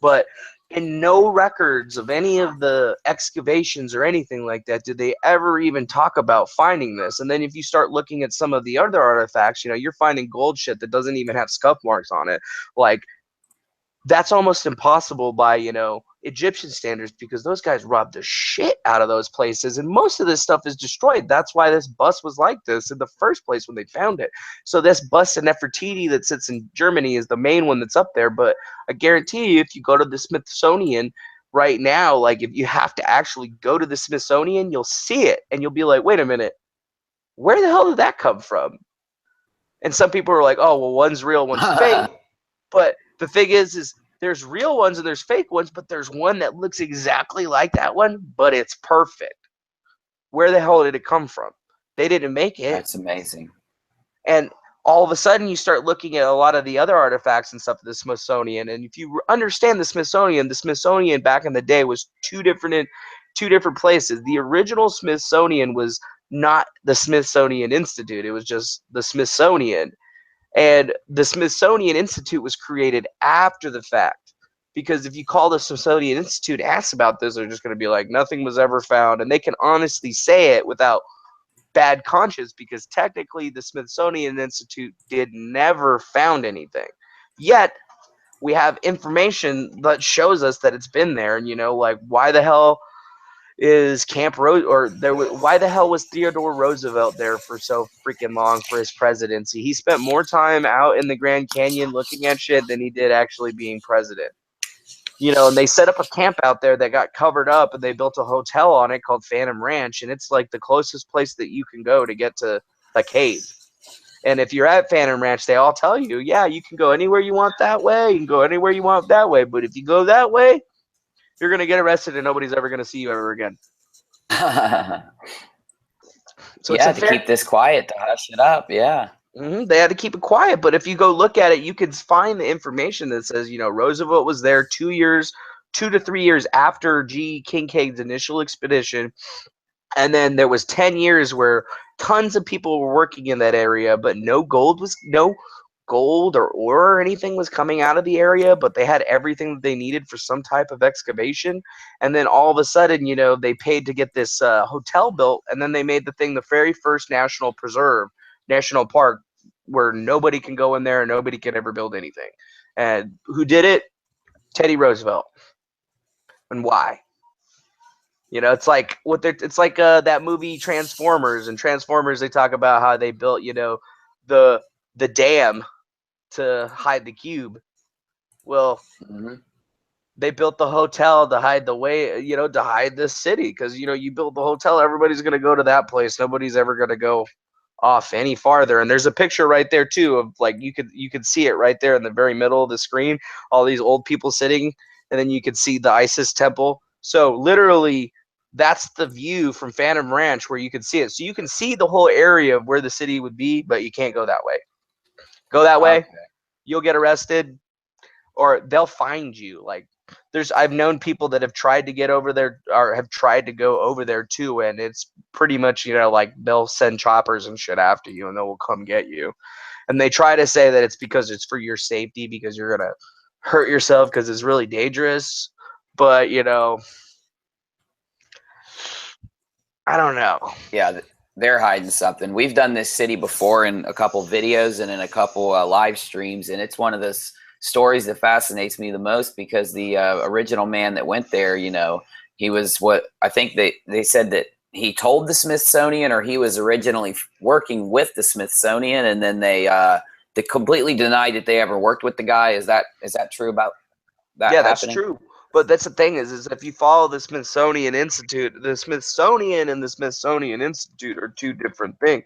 but in no records of any of the excavations or anything like that did they ever even talk about finding this. And then if you start looking at some of the other artifacts, you're finding gold shit that doesn't even have scuff marks on it. Like, that's almost impossible by Egyptian standards, because those guys robbed the shit out of those places, and most of this stuff is destroyed. That's why this bust was like this in the first place when they found it. So this bust of Nefertiti that sits in Germany is the main one that's up there, but I guarantee you, if you go to the Smithsonian right now, like, if you have to actually go to the Smithsonian, you'll see it and you'll be like, wait a minute, where the hell did that come from? And some people are like, oh, well, one's real, one's fake. But the thing is there's real ones and there's fake ones, but there's one that looks exactly like that one, but it's perfect. Where the hell did it come from? They didn't make it. That's amazing. And all of a sudden you start looking at a lot of the other artifacts and stuff of the Smithsonian, and if you understand the Smithsonian back in the day was two different places. The original Smithsonian was not the Smithsonian Institute, it was just the Smithsonian. And the Smithsonian Institute was created after the fact, because if you call the Smithsonian Institute and ask about this, they're just going to be like, nothing was ever found. And they can honestly say it without bad conscience, because technically the Smithsonian Institute did never found anything. Yet we have information that shows us that it's been there. And, like, why the hell is why the hell was Theodore Roosevelt there for so freaking long for his presidency? He spent more time out in the Grand Canyon looking at shit than he did actually being president. And they set up a camp out there that got covered up, and they built a hotel on it called Phantom Ranch, and it's like the closest place that you can go to get to the cave. And if you're at Phantom Ranch, they all tell you, yeah, you can go anywhere you want that way, you can go anywhere you want that way, but if you go that way, you're going to get arrested and nobody's ever going to see you ever again. So yeah, to keep this quiet, to hush it up. Yeah. They had to keep it quiet. But if you go look at it, you can find the information that says, Roosevelt was there 2 to 3 years after G. Kincaid's initial expedition. And then there was 10 years where tons of people were working in that area, but no gold or ore or anything was coming out of the area, but they had everything that they needed for some type of excavation. And then all of a sudden, they paid to get this hotel built, and then they made the thing the very first national park, where nobody can go in there and nobody can ever build anything. And who did it? Teddy Roosevelt. And why? It's like that movie Transformers. And Transformers, they talk about how they built, the dam to hide the cube. Well, they built the hotel to hide the way, to hide this city, because you build the hotel, everybody's going to go to that place. Nobody's ever going to go off any farther. And there's a picture right there too of, like, you could see it right there in the very middle of the screen, all these old people sitting, and then you could see the Isis temple. So literally that's the view from Phantom Ranch where you can see it. So you can see the whole area of where the city would be, but you can't go that way. Go that way, you'll get arrested, or they'll find you. Like, I've known people that have tried to get over there, or have tried to go over there too, and it's pretty much, like, they'll send choppers and shit after you, and they will come get you. And they try to say that it's because it's for your safety, because you're gonna hurt yourself because it's really dangerous. But I don't know. Yeah, they're hiding something. We've done this city before in a couple videos and in a couple live streams, and it's one of those stories that fascinates me the most because the original man that went there, you know, he was what I think they said that he told the Smithsonian, or he was originally working with the Smithsonian, and then they completely denied that they ever worked with the guy. Is that true about that? Yeah, happening? that's true. But that's the thing is if you follow the Smithsonian Institute, the Smithsonian and the Smithsonian Institute are two different things.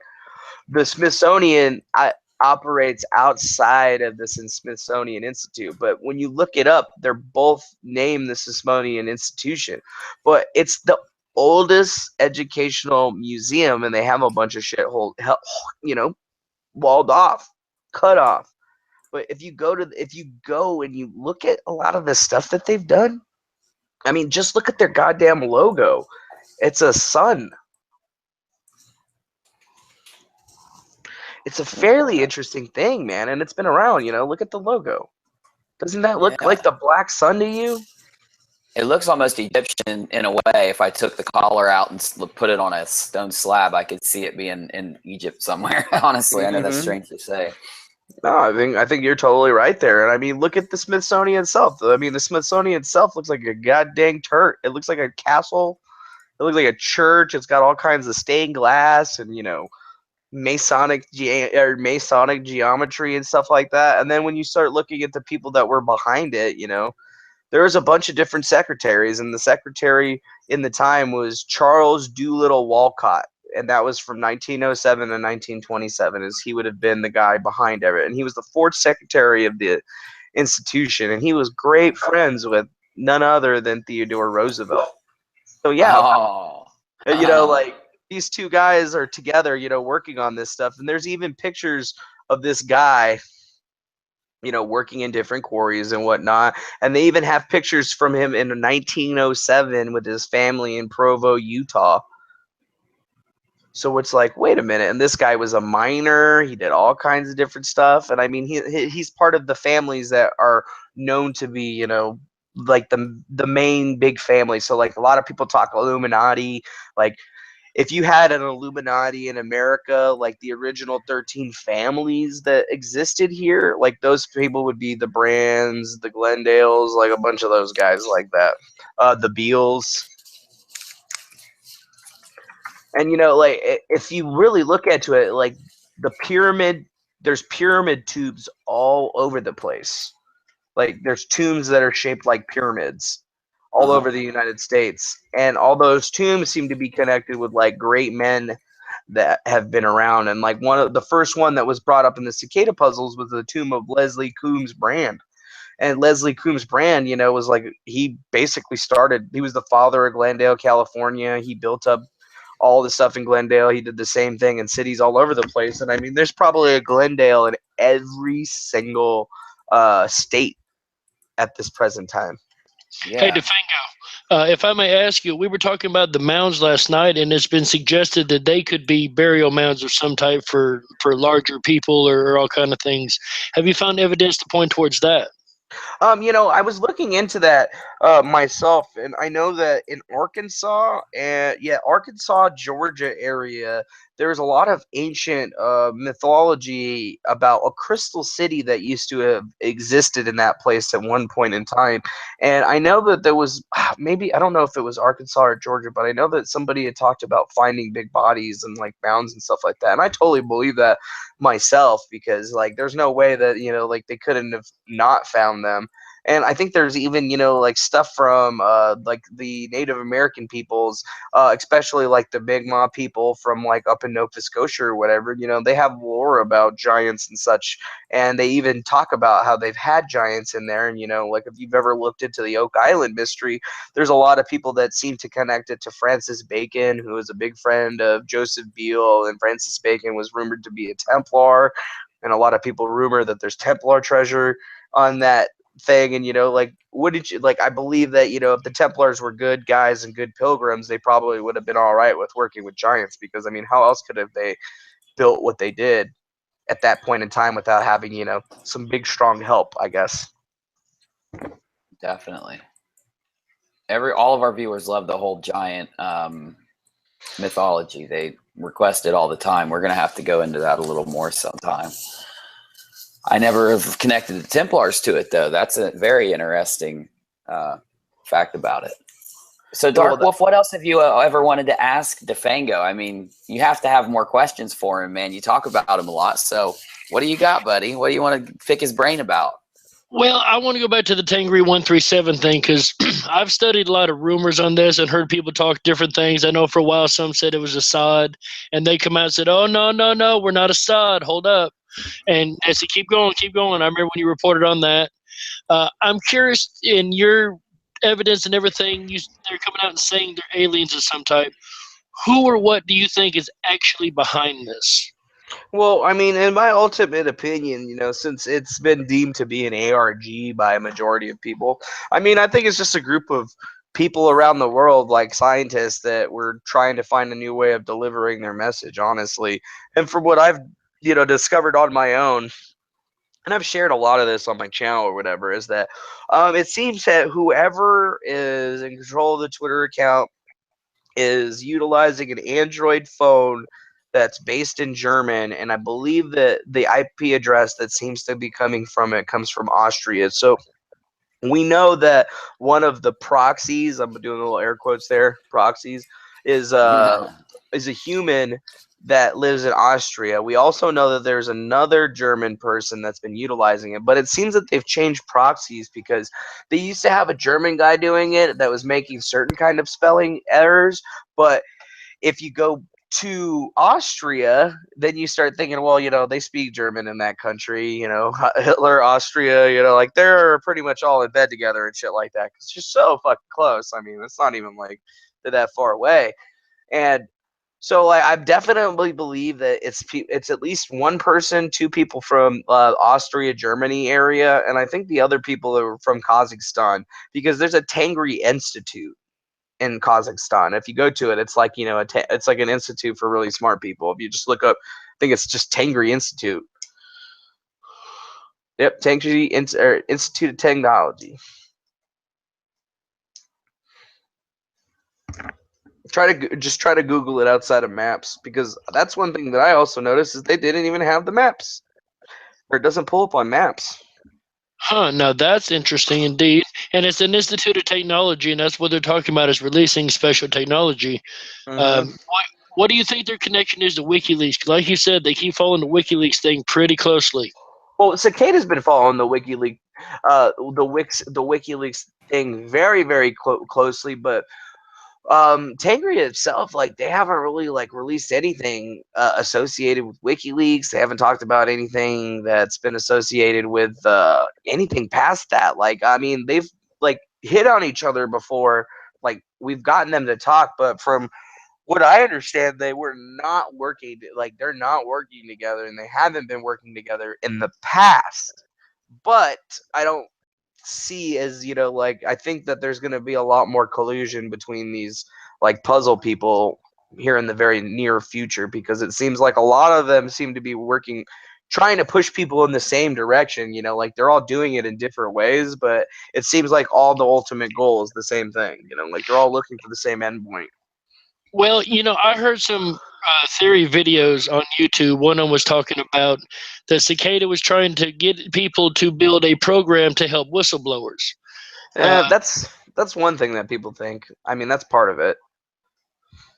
The Smithsonian operates outside of the Smithsonian Institute, but when you look it up, they're both named the Smithsonian Institution. But it's the oldest educational museum, and they have a bunch of shit walled off, cut off. But if you go and you look at a lot of the stuff that they've done, I mean, just look at their goddamn logo. It's a sun. It's a fairly interesting thing, man, and it's been around, you know. Look at the logo. Doesn't that look like the black sun to you? It looks almost Egyptian in a way. If I took the collar out and put it on a stone slab, I could see it being in Egypt somewhere. Honestly, I know that's strange to say. No, I think you're totally right there. And I mean, look at the Smithsonian itself. I mean, the Smithsonian itself looks like a goddamn turret. It looks like a castle. It looks like a church. It's got all kinds of stained glass and, you know, Masonic geometry and stuff like that. And then when you start looking at the people that were behind it, you know, there was a bunch of different secretaries, and the secretary in the time was Charles Doolittle Walcott, and that was from 1907 to 1927, as he would have been the guy behind it. And he was the fourth secretary of the institution, and he was great friends with none other than Theodore Roosevelt. So yeah, you know, like these two guys are together, you know, working on this stuff, and there's even pictures of this guy, you know, working in different quarries and whatnot. And they even have pictures from him in 1907 with his family in Provo, Utah. So it's like, wait a minute. And this guy was a miner. He did all kinds of different stuff. And I mean, he's part of the families that are known to be, you know, like the main big family. So like a lot of people talk Illuminati, like if you had an Illuminati in America, like the original 13 families that existed here, like those people would be the Brands, the Glendales, like a bunch of those guys like that. The Beals. And, you know, like if you really look into it, like the pyramid, there's pyramid tubes all over the place. Like there's tombs that are shaped like pyramids all over the United States. And all those tombs seem to be connected with like great men that have been around. And like one of the first one that was brought up in the Cicada puzzles was the tomb of Leslie Coombs Brand. And Leslie Coombs Brand, you know, was like, he basically started, he was the father of Glendale, California. He built up all the stuff in Glendale. He did the same thing in cities all over the place. And I mean, there's probably a Glendale in every single state at this present time. Yeah. Hey, Defango, if I may ask you, we were talking about the mounds last night, and it's been suggested that they could be burial mounds of some type for larger people or all kind of things. Have you found evidence to point towards that? You know, I was looking into that myself, and I know that in Arkansas and Arkansas, Georgia area, there's a lot of ancient mythology about a crystal city that used to have existed in that place at one point in time. And I know that there was maybe, I don't know if it was Arkansas or Georgia, but I know that somebody had talked about finding big bodies and like mounds and stuff like that. And I totally believe that myself, because like there's no way that, you know, like they couldn't have not found them. And I think there's even, you know, like stuff from like the Native American peoples, especially like the Mi'kmaq people from like up in Nova Scotia or whatever. You know, they have lore about giants and such, and they even talk about how they've had giants in there. And, you know, like if you've ever looked into the Oak Island mystery, there's a lot of people that seem to connect it to Francis Bacon, who was a big friend of Joseph Beale, and Francis Bacon was rumored to be a Templar, and a lot of people rumor that there's Templar treasure on that thing. And, you know, like, what did you like? I believe that, you know, if the Templars were good guys and good pilgrims, they probably would have been all right with working with giants, because I mean, how else could have they built what they did at that point in time without having, you know, some big strong help, I guess. Definitely. All of our viewers love the whole giant mythology. requested all the time. We're going to have to go into that a little more sometime. I never have connected the Templars to it, though. That's a very interesting fact about it. So, Darkwolf, what else have you ever wanted to ask Defango? I mean, you have to have more questions for him, man. You talk about him a lot. So, what do you got, buddy? What do you want to pick his brain about? Well, I want to go back to the Tengri 137 thing because I've studied a lot of rumors on this and heard people talk different things. I know for a while some said it was Assad, and they come out and said, "Oh, no, we're not Assad. Hold up." And I said, keep going. I remember when you reported on that. I'm curious, in your evidence and everything, they're coming out and saying they're aliens of some type. Who or what do you think is actually behind this? Well, I mean, in my ultimate opinion, you know, since it's been deemed to be an ARG by a majority of people, I mean, I think it's just a group of people around the world, like scientists, that were trying to find a new way of delivering their message, honestly. And from what I've, you know, discovered on my own, and I've shared a lot of this on my channel or whatever, is that it seems that whoever is in control of the Twitter account is utilizing an Android phone that's based in German, and I believe that the IP address that seems to be coming from it comes from Austria. So we know that one of the proxies, I'm doing little air quotes there, proxies, is a human that lives in Austria. We also know that there's another German person that's been utilizing it, but it seems that they've changed proxies because they used to have a German guy doing it that was making certain kind of spelling errors, but if you go to Austria, then you start thinking, well, you know, they speak German in that country, you know, Hitler, Austria, you know, like they're pretty much all in bed together and shit like that. Cause it's just so fucking close. I mean, it's not even like they're that far away. And so, like, I definitely believe that it's at least one person, two people from Austria, Germany area, and I think the other people are from Kazakhstan, because there's a Tengri Institute in Kazakhstan. If you go to it, it's like, you know, it's like an institute for really smart people. If you just look up, I think it's just Tengri Institute. Yep, Tengri Institute of Technology. Try to Google it outside of maps, because that's one thing that I also noticed is they didn't even have the maps, or it doesn't pull up on maps. Huh, now that's interesting indeed. And it's an Institute of Technology, and that's what they're talking about, is releasing special technology. What do you think their connection is to WikiLeaks? Like you said, they keep following the WikiLeaks thing pretty closely. Well, Cicada's been following the WikiLeaks, the WikiLeaks thing very, very closely, but Tengri itself, like, they haven't really like released anything associated with WikiLeaks. They haven't talked about anything that's been associated with anything past that. Like, I mean, they've like hit on each other before. Like, we've gotten them to talk, but from what I understand, they were not working. Like, they're not working together, and they haven't been working together in the past. But I don't see, as you know, like, I think that there's going to be a lot more collusion between these like puzzle people here in the very near future, because it seems like a lot of them seem to be working, trying to push people in the same direction. You know, like, they're all doing it in different ways, but it seems like all the ultimate goal is the same thing. You know, like, they're all looking for the same endpoint. Well, you know, I heard some theory videos on YouTube. One of them was talking about that Cicada was trying to get people to build a program to help whistleblowers. That's one thing that people think. I mean, that's part of it.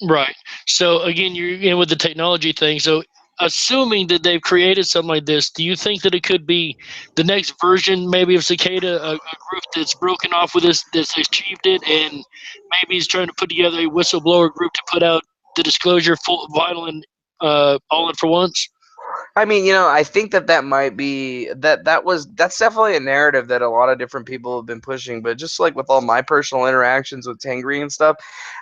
Right. So again, you're in with the technology thing. So assuming that they've created something like this, do you think that it could be the next version maybe of Cicada, a group that's broken off with this, that's achieved it, and maybe is trying to put together a whistleblower group to put out the disclosure full vinyl and all in for once? I mean, you know, I think that might be that's definitely a narrative that a lot of different people have been pushing. But just like with all my personal interactions with Tengri and stuff,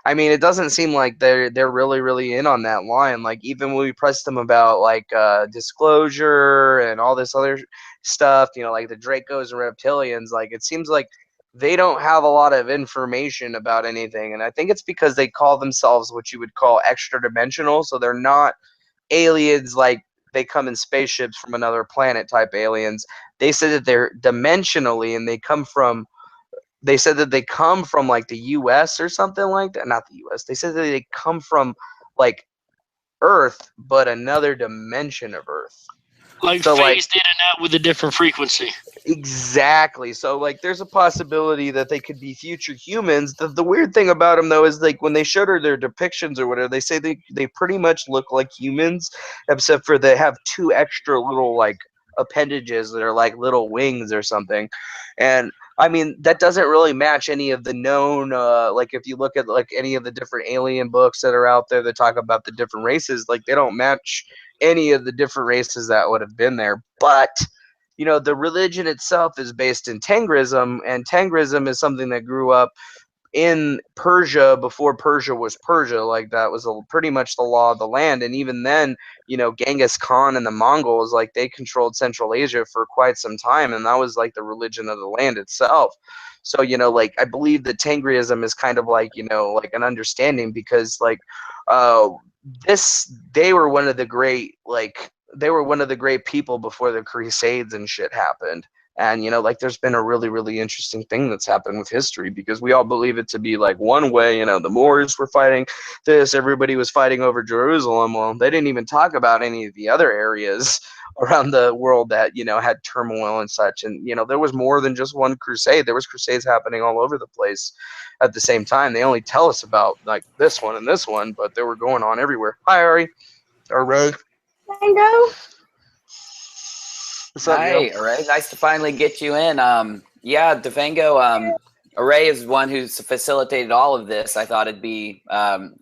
I mean, it doesn't seem like they're really in on that line. Like, even when we pressed them about like disclosure and all this other stuff, you know, like the Dracos and reptilians, like, it seems like they don't have a lot of information about anything. And I think it's because they call themselves what you would call extra dimensional, so they're not aliens like they come in spaceships from another planet type aliens. They said that they're dimensionally, and they said that they come from like the US or something like that. Not the US. They said that they come from like Earth, but another dimension of Earth. Like So, like, phased in and out with a different frequency. exactly. So, like, there's a possibility that they could be future humans. The weird thing about them, though, is like when they showed her their depictions or whatever, they say they pretty much look like humans, except for they have 2 extra little like appendages that are like little wings or something. And I mean, that doesn't really match any of the known, like if you look at like any of the different alien books that are out there that talk about the different races, like they don't match any of the different races that would have been there. But, you know, the religion itself is based in Tengrism, and Tengrism is something that grew up in Persia before Persia was Persia. Like that was pretty much the law of the land. And even then, you know, Genghis Khan and the Mongols, like they controlled Central Asia for quite some time, and that was like the religion of the land itself. So, you know, like I believe that Tengriism is kind of like, you know, like an understanding, because like they were one of the great, like they were one of the great people before the Crusades and shit happened. And, you know, like there's been a really, really interesting thing that's happened with history, because we all believe it to be like one way. You know, the Moors were fighting this, everybody was fighting over Jerusalem. Well, they didn't even talk about any of the other areas around the world that, you know, had turmoil and such. And, you know, there was more than just one crusade. There was crusades happening all over the place at the same time. They only tell us about like this one and this one, but they were going on everywhere. Hi, Ari. Or Ray. Tango? What's up, Hi, yo? Array. Nice to finally get you in. Yeah, Defango, Array is one who's facilitated all of this. I thought it'd be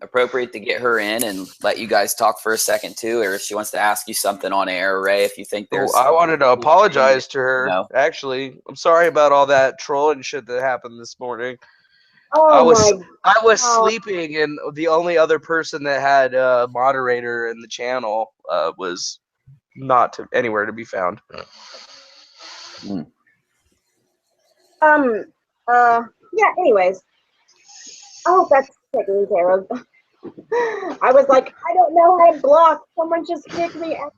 appropriate to get her in and let you guys talk for a second too, or if she wants to ask you something on air, Array, if you think there's... I wanted to apologize to her. No. Actually, I'm sorry about all that trolling shit that happened this morning. Oh I was my God. sleeping, and the only other person that had a moderator in the channel was not anywhere to be found. Yeah, anyways. I hope that's taken care of. I was like, I don't know how to block. Someone just kicked me out.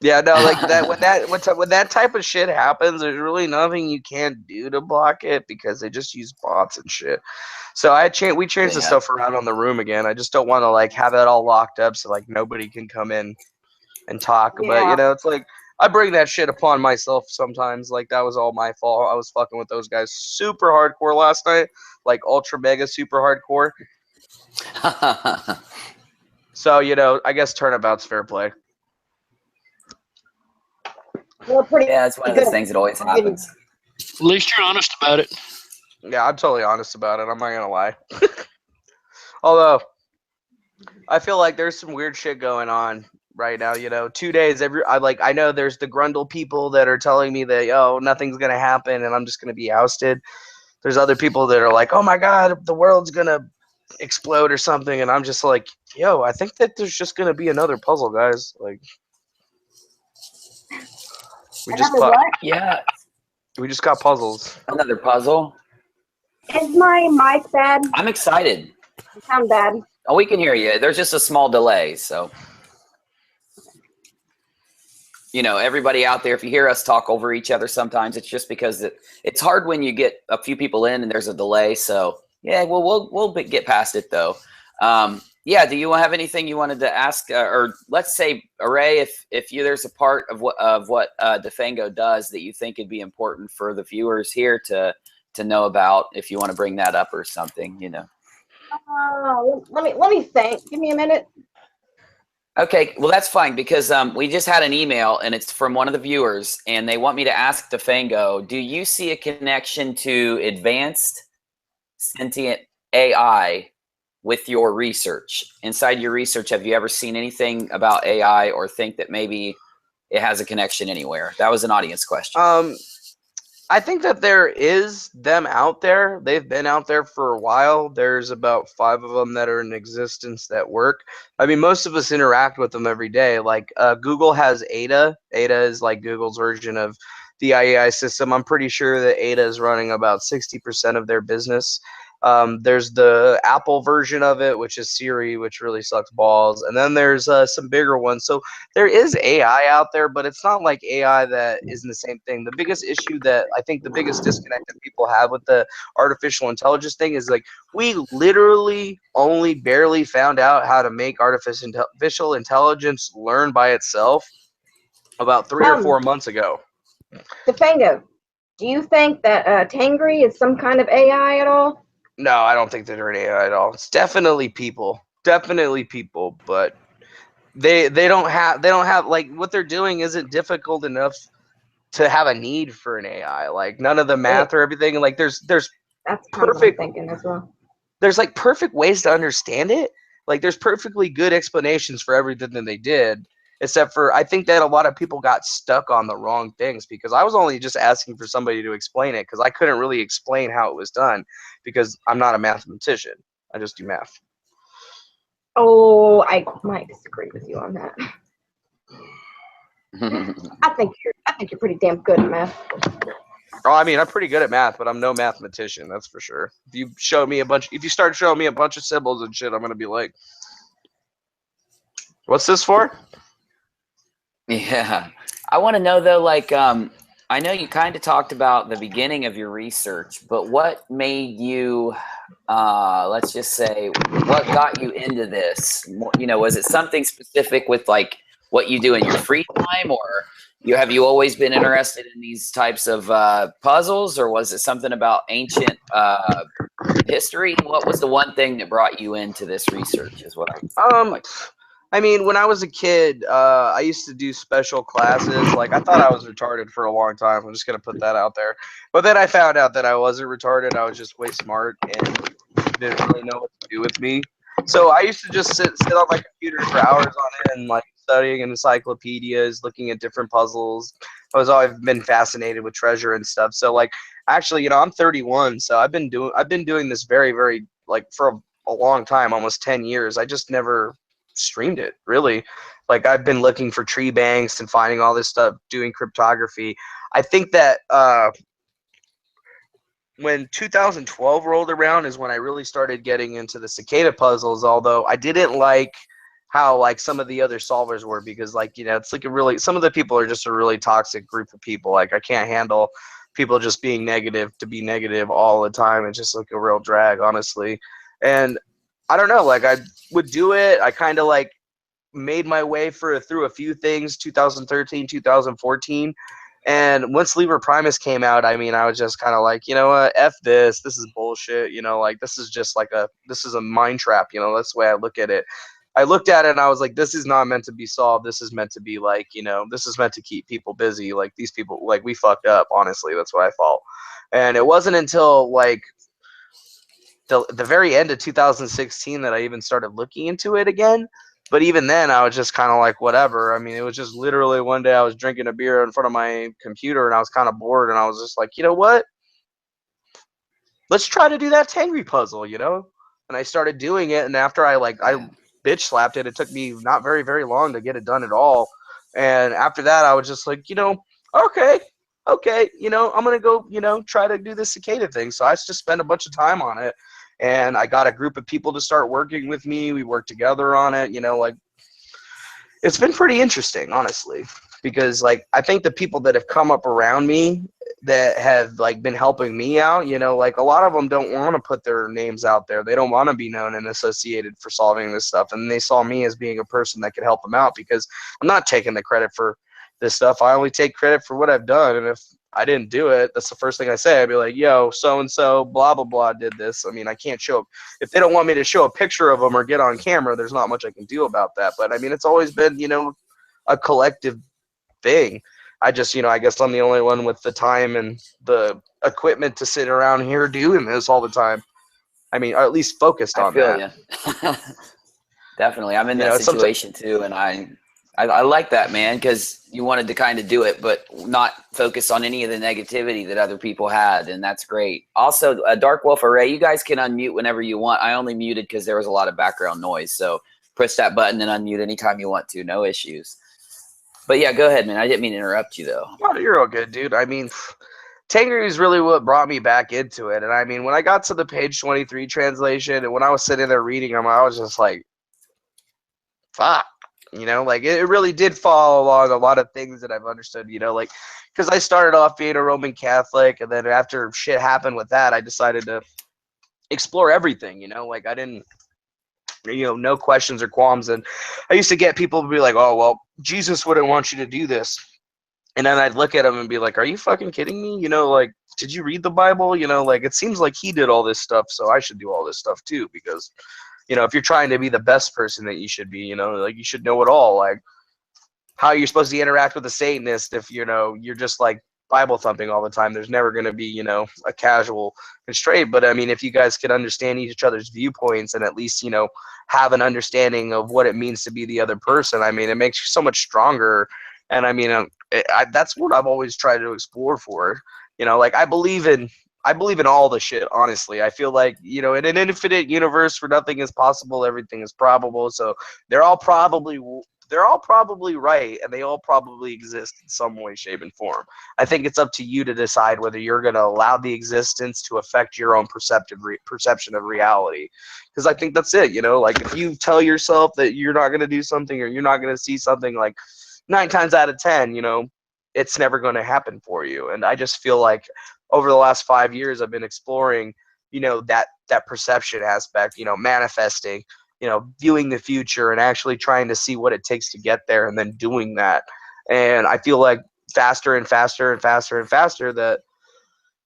Yeah, no, like that when that type of shit happens, there's really nothing you can't do to block it, because they just use bots and shit. So we changed the stuff around on the room again. I just don't want to like have it all locked up so like nobody can come in and talk. Yeah. But you know, it's like I bring that shit upon myself sometimes. Like that was all my fault. I was fucking with those guys super hardcore last night, like ultra mega super hardcore. So, you know, I guess turnabout's fair play. Well, Yeah, it's one of those things that always happens. At least you're honest about it. Yeah, I'm totally honest about it. I'm not gonna lie. Although, I feel like there's some weird shit going on right now. You know, 2 days I know there's the Grundle people that are telling me that nothing's gonna happen and I'm just gonna be ousted. There's other people that are like, oh my god, the world's gonna explode or something, and I'm just like, yo, I think that there's just gonna be another puzzle, guys. Like, we just Yeah, we just got puzzles. another puzzle. Is my mic bad? I'm excited. I sound bad. Oh, we can hear you. There's just a small delay, so... You know, everybody out there, if you hear us talk over each other sometimes, it's just because it's hard when you get a few people in and there's a delay. So, yeah, well, we'll get past it, though. Yeah, do you have anything you wanted to ask? Or let's say, Array, if there's a part of what Defango does that you think would be important for the viewers here to know about, if you want to bring that up or something, you know. Let me think. Give me a minute. Okay, well, that's fine, because we just had an email, and it's from one of the viewers, and they want me to ask Defango, do you see a connection to advanced sentient AI with your research? Inside your research, have you ever seen anything about AI or think that maybe it has a connection anywhere? That was an audience question. I think that there is them out there. They've been out there for a while. There's about 5 of them that are in existence that work. I mean, most of us interact with them every day. Like Google has Ada. Ada is like Google's version of the IAI system. I'm pretty sure that Ada is running about 60% of their business. There's the Apple version of it, which is Siri, which really sucks balls. And then there's some bigger ones. So there is AI out there, but it's not like AI that isn't the same thing. The biggest issue that I think the biggest disconnect that people have with the artificial intelligence thing is like we literally only barely found out how to make artificial intelligence learn by itself about 3 or 4 months ago. Defango, do you think that Tengri is some kind of AI at all? No, I don't think they're an AI at all. It's definitely people, but they don't have like what they're doing isn't difficult enough to have a need for an AI. Like none of the math or everything. Like there's That's kind of what I'm thinking as well. There's like perfect ways to understand it. Like there's perfectly good explanations for everything that they did. Except for, I think that a lot of people got stuck on the wrong things because I was only just asking for somebody to explain it because I couldn't really explain how it was done because I'm not a mathematician. I just do math. Oh, I might disagree with you on that. I think you're pretty damn good at math. Oh, I mean, I'm pretty good at math, but I'm no mathematician. That's for sure. If you start showing me a bunch of symbols and shit, I'm gonna be like, "What's this for?" Yeah, I want to know though, like, I know you kind of talked about the beginning of your research, but what made you, let's just say, what got you into this? You know, was it something specific with like what you do in your free time, or have you always been interested in these types of puzzles, or was it something about ancient history? What was the one thing that brought you into this research? Is what I mean, when I was a kid, I used to do special classes. Like, I thought I was retarded for a long time. I'm just going to put that out there. But then I found out that I wasn't retarded. I was just way smart and didn't really know what to do with me. So I used to just sit on my computer for hours on end, like studying encyclopedias, looking at different puzzles. I've always been fascinated with treasure and stuff. So, like, actually, you know, I'm 31, so I've been doing this very, very, like, for a long time, almost 10 years. I just never streamed it, really. Like, I've been looking for tree banks and finding all this stuff, doing cryptography. I think that when 2012 rolled around is when I really started getting into the Cicada puzzles, although I didn't like how like some of the other solvers were, because like, you know, it's like some of the people are just a really toxic group of people. Like, I can't handle people just being negative to be negative all the time. It's just like a real drag, honestly. And I don't know, like I would do it. I kind of like made my way through a few things, 2013, 2014. And once Liber Primus came out, I mean, I was just kind of like, you know what, F this. This is bullshit. You know, like this is just like this is a mind trap. You know, that's the way I look at it. I looked at it and I was like, this is not meant to be solved. This is meant to be like, you know, this is meant to keep people busy. Like these people, like we fucked up, honestly. That's what I thought. And it wasn't until like the very end of 2016 that I even started looking into it again. But even then, I was just kind of like, whatever. I mean, it was just literally one day I was drinking a beer in front of my computer and I was kind of bored and I was just like, you know what? Let's try to do that Tengri puzzle, you know? And I started doing it, and after I bitch slapped it, it took me not very, very long to get it done at all. And after that, I was just like, you know, okay, you know, I'm going to go, you know, try to do this Cicada thing. So I just spent a bunch of time on it. And I got a group of people to start working with me. We worked together on it, you know, like it's been pretty interesting, honestly, because like I think the people that have come up around me that have like been helping me out, you know, like a lot of them don't want to put their names out there. They don't want to be known and associated for solving this stuff. And they saw me as being a person that could help them out, because I'm not taking the credit for this stuff. I only take credit for what I've done. And if I didn't do it, that's the first thing I say. I'd be like, yo, so-and-so, blah, blah, blah, did this. I mean, I can't show, if they don't want me to show a picture of them or get on camera, there's not much I can do about that. But I mean, it's always been, you know, a collective thing. I just, you know, I guess I'm the only one with the time and the equipment to sit around here doing this all the time. I mean, or at least focused on that. I feel you. Definitely. I'm in that situation too, and I like that, man, because you wanted to kind of do it, but not focus on any of the negativity that other people had, and that's great. Also, Darkwolf Array, you guys can unmute whenever you want. I only muted because there was a lot of background noise, so press that button and unmute anytime you want to. No issues. But yeah, go ahead, man. I didn't mean to interrupt you, though. Oh, you're all good, dude. I mean, Tengri is really what brought me back into it. And I mean, when I got to the page 23 translation, and when I was sitting there reading them, I was just like, fuck. You know, like it really did follow along a lot of things that I've understood, you know, like because I started off being a Roman Catholic, and then after shit happened with that, I decided to explore everything, you know, like I didn't, you know, no questions or qualms. And I used to get people to be like, oh, well, Jesus wouldn't want you to do this. And then I'd look at him and be like, are you fucking kidding me? You know, like, did you read the Bible? You know, like, it seems like he did all this stuff, so I should do all this stuff too, because, you know, if you're trying to be the best person that you should be, you know, like, you should know it all. Like, how you're supposed to interact with a Satanist if, you know, you're just, like, Bible thumping all the time. There's never going to be, you know, a casual constraint. But, I mean, if you guys could understand each other's viewpoints and at least, you know, have an understanding of what it means to be the other person, I mean, it makes you so much stronger. And, I mean, that's what I've always tried to explore for. You know, like I believe in all the shit, honestly. I feel like, you know, in an infinite universe where nothing is possible, everything is probable. So they're all probably right, and they all probably exist in some way, shape, and form. I think it's up to you to decide whether you're going to allow the existence to affect your own perception of reality. Because I think that's it, you know, like if you tell yourself that you're not going to do something or you're not going to see something, like 9 times out of 10, you know, it's never going to happen for you. And I just feel like over the last 5 years, I've been exploring, you know, that perception aspect, you know, manifesting, you know, viewing the future and actually trying to see what it takes to get there and then doing that. And I feel like faster and faster and faster and faster that,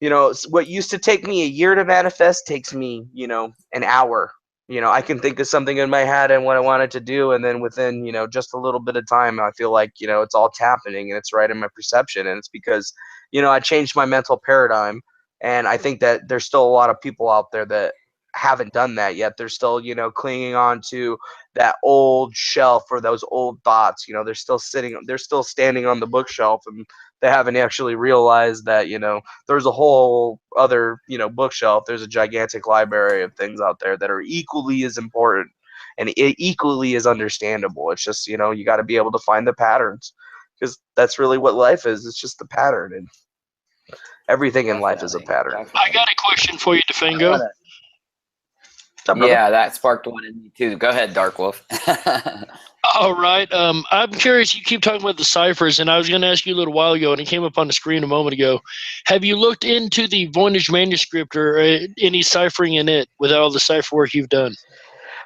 you know, what used to take me a year to manifest takes me, you know, an hour. You know, I can think of something in my head and what I wanted to do, and then within, you know, just a little bit of time, I feel like, you know, it's all happening and it's right in my perception. And it's because, you know, I changed my mental paradigm. And I think that there's still a lot of people out there that haven't done that yet. They're still, you know, clinging on to that old shelf or those old thoughts. You know, they're still standing on the bookshelf, and they haven't actually realized that, you know, there's a whole other, you know, bookshelf. There's a gigantic library of things out there that are equally as important and equally as understandable. It's just, you know, you got to be able to find the patterns, because that's really what life is. It's just the pattern, and everything in life is a pattern. I got a question for you, Defango. Yeah, that sparked one in me too. Go ahead, Darkwolf. All right. I'm curious. You keep talking about the ciphers, and I was going to ask you a little while ago, and it came up on the screen a moment ago. Have you looked into the VOYNICH manuscript or any ciphering in it with all the cipher work you've done?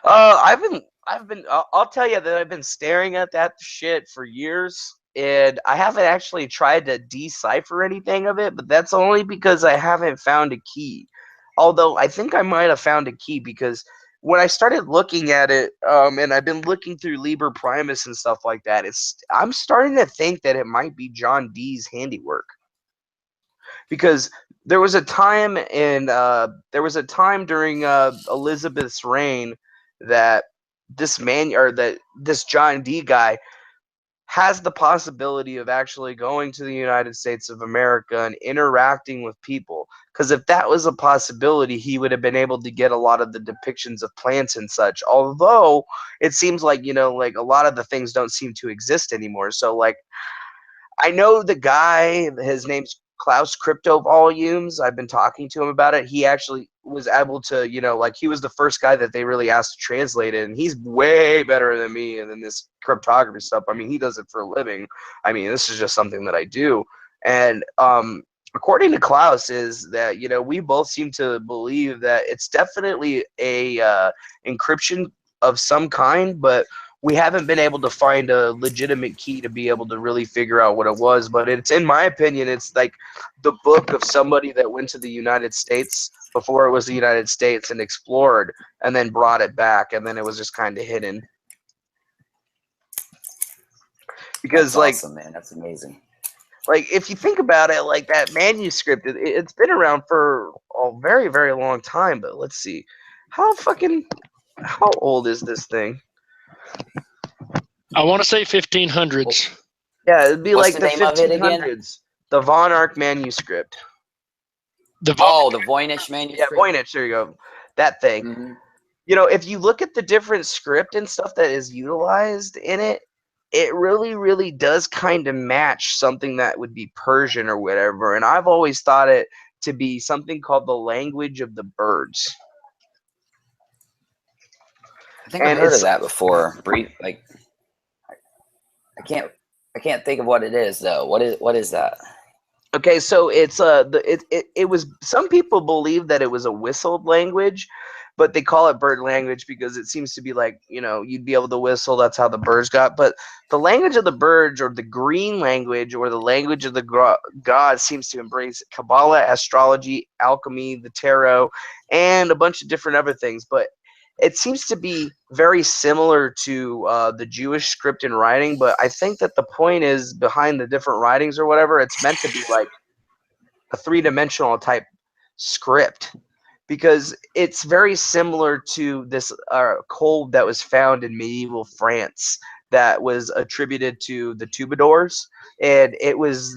I'll tell you that I've been staring at that shit for years, and I haven't actually tried to decipher anything of it, but that's only because I haven't found a key. Although I think I might have found a key, because when I started looking at it, and I've been looking through Liber Primus and stuff like that, I'm starting to think that it might be John Dee's handiwork. Because there was a time during Elizabeth's reign that this John Dee guy has the possibility of actually going to the United States of America and interacting with people. Because if that was a possibility, he would have been able to get a lot of the depictions of plants and such. Although it seems like, you know, like a lot of the things don't seem to exist anymore. So, like, I know the guy, his name's Klaus Crypto Volumes. I've been talking to him about it. He actually was able to, you know, like, he was the first guy that they really asked to translate it, and he's way better than me and in this cryptography stuff. I mean, he does it for a living. I mean, this is just something that I do. And according to Klaus, is that, you know, we both seem to believe that it's definitely a encryption of some kind, but we haven't been able to find a legitimate key to be able to really figure out what it was. But it's, in my opinion, it's like the book of somebody that went to the United States before it was the United States and explored and then brought it back, and then it was just kind of hidden. Because, that's awesome, man. That's amazing. Like, if you think about it, like, that manuscript, it's been around for a very, very long time. But let's see. How old is this thing? I want to say 1500s. Yeah, it'd be What's like the the name of it again? 1500s. The Von Ark manuscript. The VOYNICH manuscript? Yeah, VOYNICH, there you go. That thing. Mm-hmm. You know, if you look at the different script and stuff that is utilized in it, it really, really does kind of match something that would be Persian or whatever. And I've always thought it to be something called the language of the birds. I think I've heard of that before. Like, I can't think of what it is though. What is that? Okay, so it's it was, some people believe that it was a whistled language, but they call it bird language because it seems to be like, you know, you'd be able to whistle. That's how the birds got. But the language of the birds, or the green language, or the language of the gods, seems to embrace Kabbalah, astrology, alchemy, the tarot, and a bunch of different other things. But it seems to be very similar to the Jewish script and writing. But I think that the point is behind the different writings or whatever, it's meant to be like a three-dimensional type script, because it's very similar to this code that was found in medieval France that was attributed to the troubadours, and it was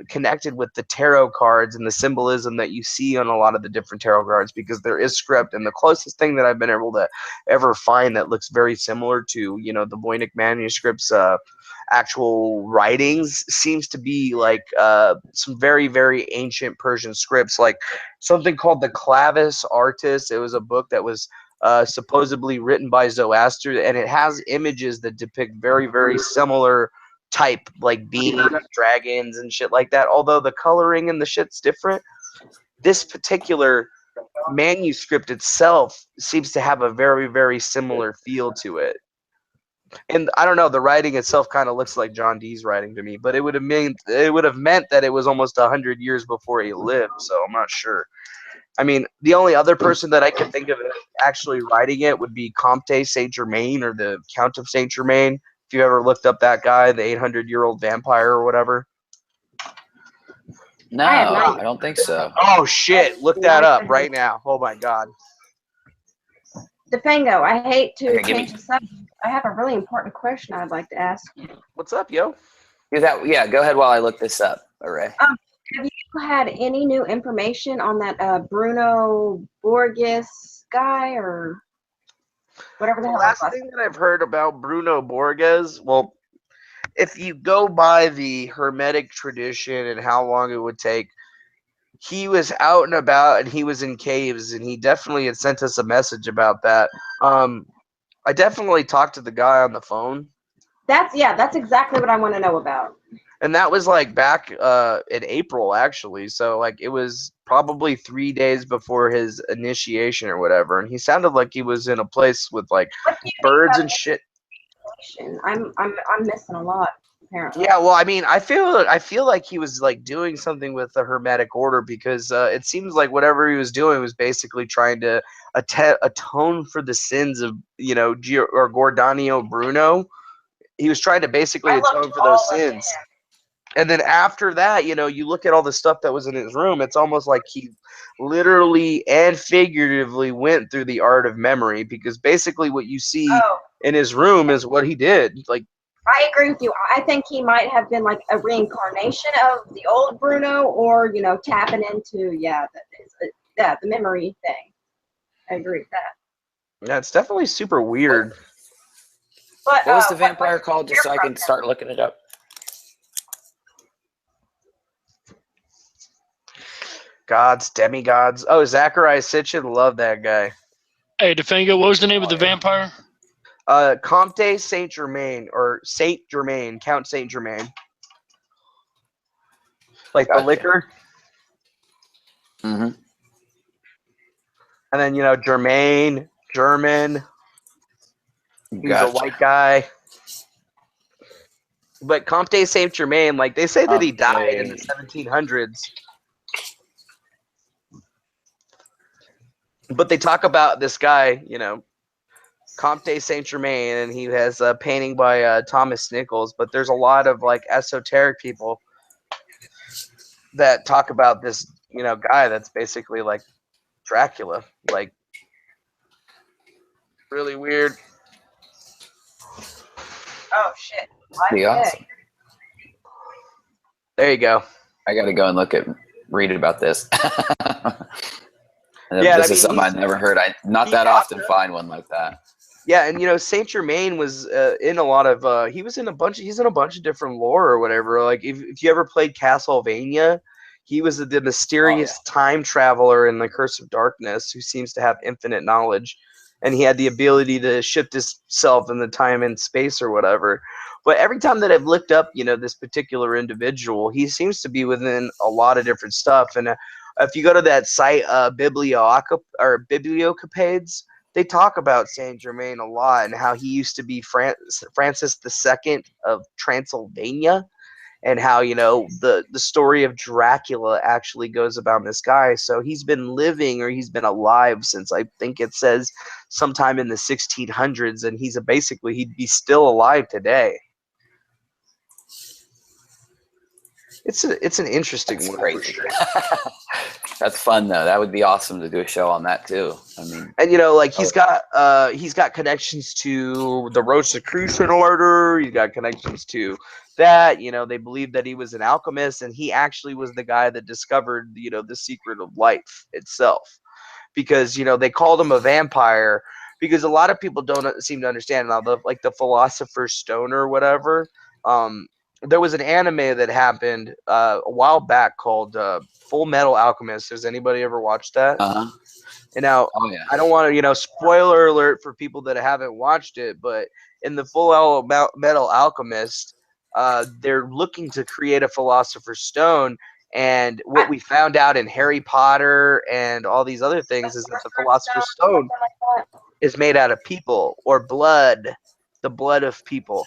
connected with the tarot cards and the symbolism that you see on a lot of the different tarot cards, because there is script. And the closest thing that I've been able to ever find that looks very similar to, you know, the VOYNICH manuscripts actual writings seems to be like some very, very ancient Persian scripts, like something called the Clavis Artis. It was a book that was supposedly written by Zoroaster, and it has images that depict very, very similar type, like beings, dragons, and shit like that. Although the coloring and the shit's different, this particular manuscript itself seems to have a very, very similar feel to it. And I don't know, the writing itself kind of looks like John Dee's writing to me, but it would have meant that it was almost 100 years before he lived, so I'm not sure. I mean, the only other person that I could think of actually writing it would be Comte Saint Germain, or the Count of Saint Germain. If you ever looked up that guy, the 800-year-old vampire or whatever. No, I don't think so. Oh shit! Look that up right now. Oh my god. Defango, I hate to change the subject. I have a really important question I'd like to ask you. What's up, yo? Yeah, go ahead while I look this up, Array. Have you had any new information on that Bruno Borges guy, or whatever the hell? The last thing that I've heard about Bruno Borges, well, if you go by the Hermetic tradition and how long it would take, he was out and about, and he was in caves, and he definitely had sent us a message about that. I definitely talked to the guy on the phone. That's exactly what I want to know about. And that was like back in April, actually. So like it was probably 3 days before his initiation or whatever. And he sounded like he was in a place with like birds and shit. I'm missing a lot, apparently. Yeah, well, I mean, I feel like he was like doing something with the Hermetic Order, because it seems like whatever he was doing was basically trying to atone for the sins of, you know, Giordano Bruno. He was trying to basically atone for those sins. And then after that, you know, you look at all the stuff that was in his room, it's almost like he literally and figuratively went through the art of memory, because basically what you see in his room is what he did. Like, I agree with you. I think he might have been like a reincarnation of the old Bruno, or, you know, tapping into, the memory thing. I agree with that. Yeah, it's definitely super weird. But, what was the vampire called, just so I can start looking it up? Gods, demigods. Oh, Zachariah Sitchin, love that guy. Hey, Defango, what was the name of the vampire? Comte Saint Germain, or Saint Germain, Count Saint Germain. Like the liquor. Mm-hmm. And then, you know, Germain, German. He's a white guy. But Comte Saint Germain, like, they say that he died in the 1700s. But they talk about this guy, you know, Comte Saint Germain, and he has a painting by Thomas Nichols. But there's a lot of like esoteric people that talk about this, you know, guy that's basically like Dracula, like really weird. Oh shit! Pretty awesome. There you go. I got to go and read about this. Yeah, this is something I've never heard. I not that often find one like that. Yeah, and you know, Saint Germain was in a lot of he's in a bunch of different lore or whatever. Like if you ever played Castlevania, he was the mysterious time traveler in the Curse of Darkness who seems to have infinite knowledge, and he had the ability to shift himself in the time and space or whatever. But every time that I've looked up, you know, this particular individual, he seems to be within a lot of different stuff. And if you go to that site, Bibliocapades, they talk about Saint Germain a lot and how he used to be Francis II of Transylvania, and how, you know, the story of Dracula actually goes about this guy. So he's been living, or he's been alive since, I think it says, sometime in the 1600s, and he'd be still alive today. It's an interesting one. Crazy. For sure. That's fun though. That would be awesome to do a show on that too. I mean, and you know, like he's got connections to the Rosicrucian order. He's got connections to that. You know, they believe that he was an alchemist, and he actually was the guy that discovered, you know, the secret of life itself. Because, you know, they called him a vampire because a lot of people don't seem to understand now. The Philosopher's Stone or whatever. There was an anime that happened a while back called Full Metal Alchemist. Has anybody ever watched that? Uh-huh. And now, I don't want to, you know, spoiler alert for people that haven't watched it, but in the Full Metal Alchemist, they're looking to create a Philosopher's Stone. And what we found out in Harry Potter and all these other things is that the Philosopher's Stone is made out of people, or blood, the blood of people.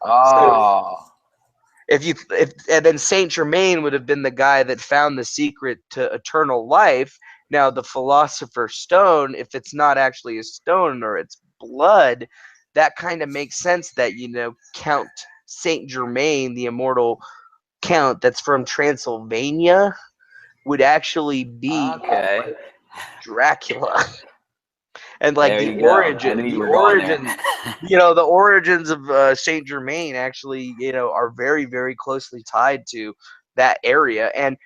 Oh. So, and then Saint Germain would have been the guy that found the secret to eternal life. Now, the Philosopher's Stone, if it's not actually a stone or it's blood, that kind of makes sense that, you know, Count Saint Germain, the immortal count that's from Transylvania, would actually be Dracula. And like the origins, you know, the origins of Saint Germain actually, you know, are very, very closely tied to that area. And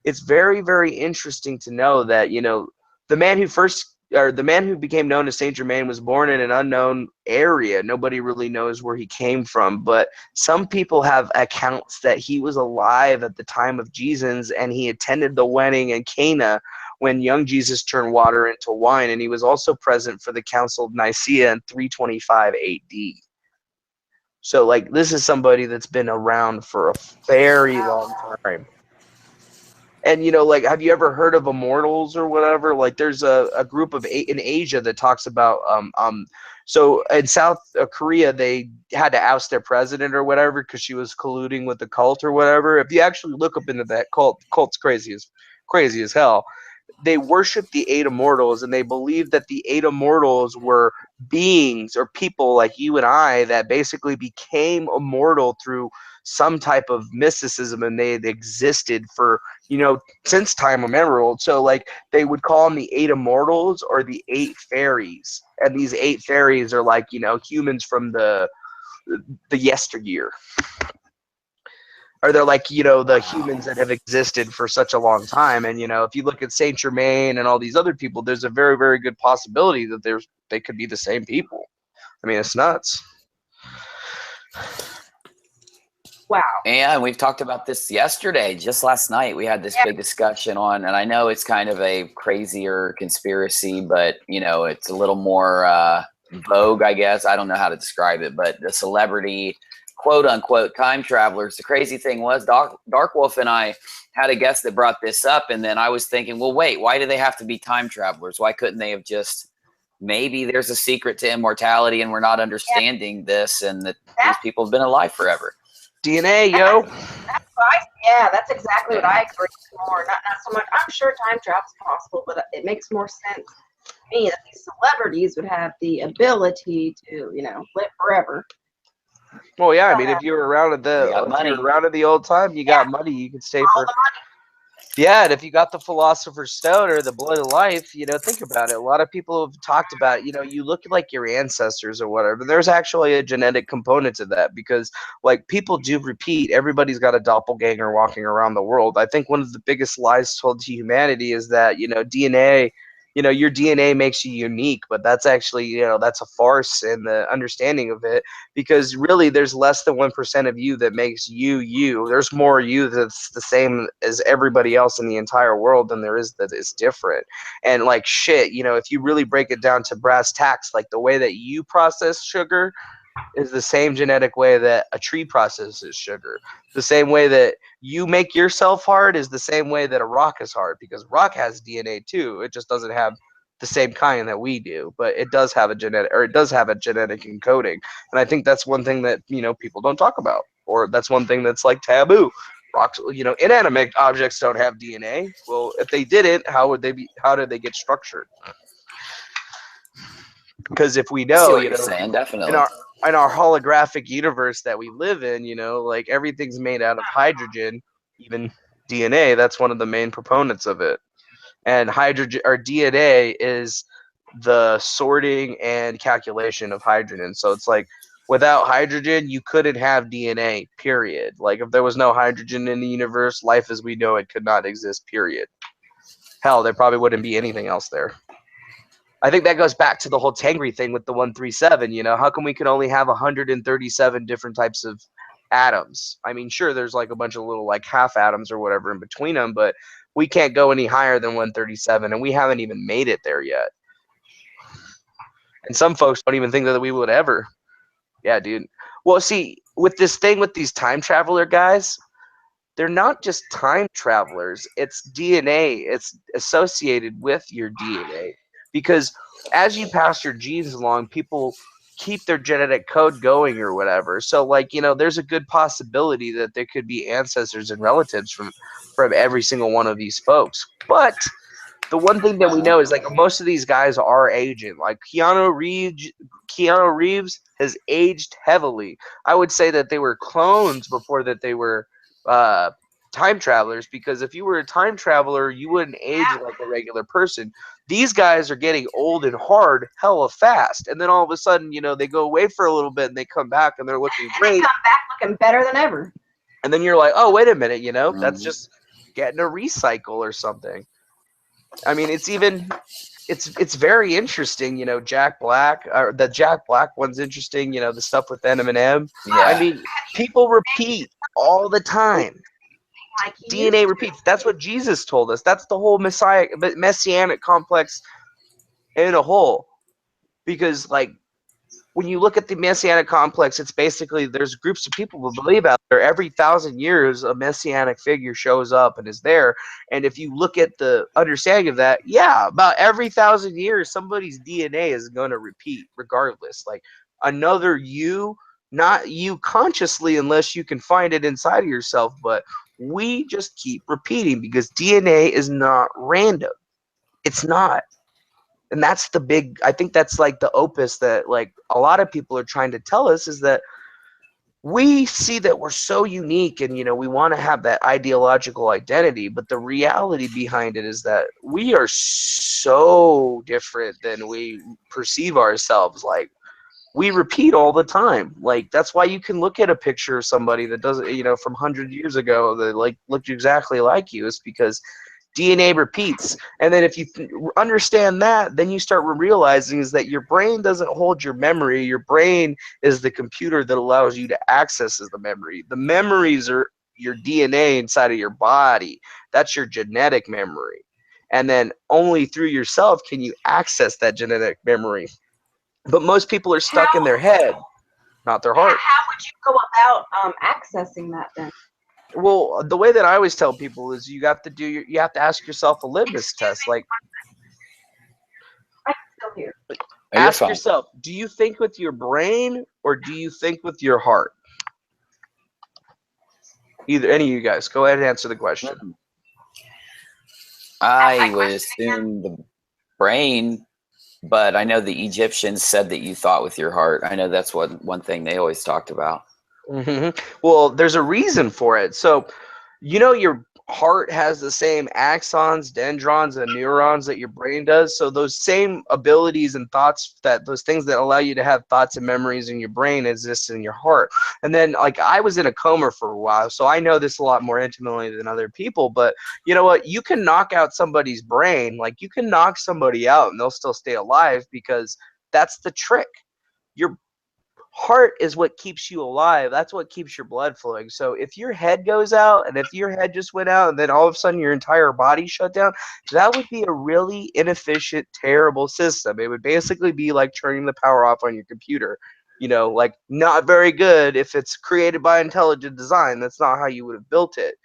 it's very, very interesting to know that, you know, the man who became known as Saint Germain was born in an unknown area. Nobody really knows where he came from, but some people have accounts that he was alive at the time of Jesus, and he attended the wedding in Cana when young Jesus turned water into wine, and he was also present for the Council of Nicaea in 325 AD. So, like, this is somebody that's been around for a very long time. And, you know, like, have you ever heard of immortals or whatever? Like, there's a group in Asia that talks about, so in South Korea, they had to oust their president or whatever because she was colluding with the cult or whatever. If you actually look up into that cult's crazy as hell. They worship the 8 immortals, and they believe that the 8 immortals were beings or people like you and I that basically became immortal through some type of mysticism, and they had existed for, you know, since time immemorial. So, like, they would call them the 8 immortals or the 8 fairies, and these 8 fairies are like, you know, humans from the yesteryear. Or they're like, you know, the humans that have existed for such a long time. And, you know, if you look at Saint Germain and all these other people, there's a very, very good possibility that they could be the same people. I mean, it's nuts. Wow. And we've talked about this yesterday, just last night. We had this big discussion on, and I know it's kind of a crazier conspiracy, but, you know, it's a little more vogue, I guess. I don't know how to describe it, but the celebrity quote unquote time travelers. The crazy thing was Darkwolf and I had a guest that brought this up, and then I was thinking, well, wait, why do they have to be time travelers? Why couldn't they have just, maybe there's a secret to immortality and we're not understanding this, and that these people have been alive forever? DNA, yo. That's exactly what I agree more. Not so much. I'm sure time travel's possible, but it makes more sense to me that these celebrities would have the ability to, you know, live forever. Well, yeah, I mean, if you were around at the old time, you got money, you could stay for. Yeah, and if you got the Philosopher's Stone or the Blood of Life, you know, think about it. A lot of people have talked about, you know, you look like your ancestors or whatever. There's actually a genetic component to that because, like, people do repeat. Everybody's got a doppelganger walking around the world. I think one of the biggest lies told to humanity is that, you know, DNA, you know, your DNA makes you unique, but that's actually, you know, that's a farce in the understanding of it, because really there's less than 1% of you that makes you you. There's more you that's the same as everybody else in the entire world than there is that is different. And like shit, you know, if you really break it down to brass tacks, like the way that you process sugar is the same genetic way that a tree processes sugar. The same way that you make yourself hard is the same way that a rock is hard, because rock has DNA too. It just doesn't have the same kind that we do, but it does have a genetic, or it does have a genetic encoding. And I think that's one thing that, you know, people don't talk about, or that's one thing that's like taboo. Rocks, you know, inanimate objects don't have DNA. Well, if they didn't, how did they get structured? Because if we I see know, what you you're know, saying, in definitely. our holographic universe that we live in, you know, like everything's made out of hydrogen, even DNA. That's one of the main proponents of it. And hydrogen, or DNA, is the sorting and calculation of hydrogen. So it's like, without hydrogen, you couldn't have DNA, period. Like if there was no hydrogen in the universe, life as we know it could not exist, period. Hell, there probably wouldn't be anything else there. I think that goes back to the whole Tengri thing with the 137. You know, how come we can only have 137 different types of atoms? I mean, sure, there's like a bunch of little like half atoms or whatever in between them, but we can't go any higher than 137, and we haven't even made it there yet. And some folks don't even think that we would ever. Yeah, dude. Well, see, with this thing with these time traveler guys, they're not just time travelers. It's DNA. It's associated with your DNA. Because as you pass your genes along, people keep their genetic code going or whatever. So, like, you know, there's a good possibility that there could be ancestors and relatives from every single one of these folks. But the one thing that we know is, like, most of these guys are aging. Like Keanu Reeves has aged heavily. I would say that they were clones before that they were time travelers, because if you were a time traveler, you wouldn't age like a regular person. These guys are getting old and hard hella fast, and then all of a sudden, you know, they go away for a little bit and they come back and they're looking great. They come back looking better than ever. And then you're like, oh, wait a minute, you know, that's just getting a recycle or something. I mean, it's very interesting, you know. Jack Black, or the Jack Black one's interesting, you know, the stuff with Eminem. Yeah. I mean, people repeat all the time. Like DNA repeats. That's what Jesus told us. That's the whole messianic complex in a whole. Because, like, when you look at the messianic complex, it's basically, there's groups of people who believe out there every 1,000 years a messianic figure shows up and is there. And if you look at the understanding of that, yeah, about every 1,000 years somebody's DNA is going to repeat regardless. Like another you, not you consciously unless you can find it inside of yourself, but we just keep repeating because DNA is not random. It's not. And that's the big, I think that's like the opus that like a lot of people are trying to tell us, is that we see that we're so unique and, you know, we want to have that ideological identity, but the reality behind it is that we are so different than we perceive ourselves. Like, we repeat all the time. Like, that's why you can look at a picture of somebody that doesn't, you know, from 100 years ago that like looked exactly like you. It's because DNA repeats. And then if you understand that, then you start realizing is that your brain doesn't hold your memory. Your brain is the computer that allows you to access the memory. The memories are your DNA inside of your body. That's your genetic memory. And then only through yourself can you access that genetic memory. But most people are stuck in their head, not their heart. How would you go about accessing that then? Well, the way that I always tell people is you have to ask yourself a litmus test. Like, I'm still here. ask yourself, do you think with your brain or do you think with your heart? Either any of you guys, go ahead and answer the question. I would assume the brain, but I know the Egyptians said that you thought with your heart. I know that's one thing they always talked about. Mm-hmm. Well, there's a reason for it. So, you know, your heart has the same axons, dendrons, and neurons that your brain does. So those same abilities and thoughts, that those things that allow you to have thoughts and memories in your brain exist in your heart. And then, like, I was in a coma for a while, so I know this a lot more intimately than other people. But you know what? You can knock out somebody's brain. Like, you can knock somebody out and they'll still stay alive, because that's the trick. Your heart is what keeps you alive. That's what keeps your blood flowing. So if your head goes out, and if your head just went out and then all of a sudden your entire body shut down, that would be a really inefficient, terrible system. It would basically be like turning the power off on your computer. You know, like, not very good if it's created by intelligent design. That's not how you would have built it.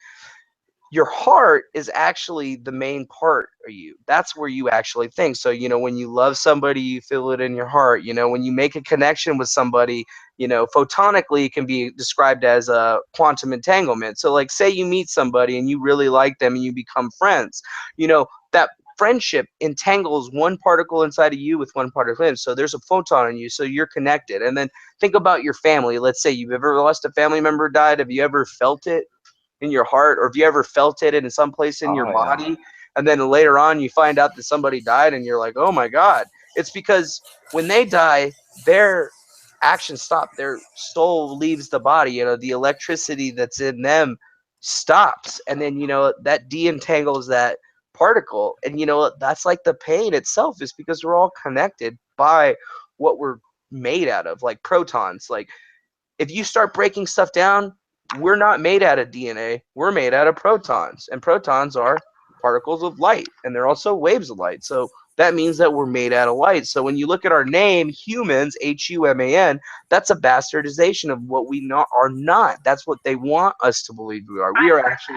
Your heart is actually the main part of you. That's where you actually think. So, you know, when you love somebody, you feel it in your heart. You know, when you make a connection with somebody, you know, photonically, it can be described as a quantum entanglement. So, like, say you meet somebody and you really like them and you become friends, you know, that friendship entangles one particle inside of you with one particle in. So there's a photon in you, so you're connected. And then think about your family. Let's say you've ever lost a family member, died. Have you ever felt it in your heart, or have you ever felt it in some place in your body? And then later on you find out that somebody died and you're like, oh my God. It's because when they die, their actions stop, their soul leaves the body, you know, the electricity that's in them stops, and then, you know, that de-entangles that particle. And you know, that's like the pain itself, is because we're all connected by what we're made out of, like protons. Like, if you start breaking stuff down, we're not made out of DNA. We're made out of protons. And protons are particles of light. And they're also waves of light. So that means that we're made out of light. So when you look at our name, humans, Human, that's a bastardization of what we are not. That's what they want us to believe we are. We are actually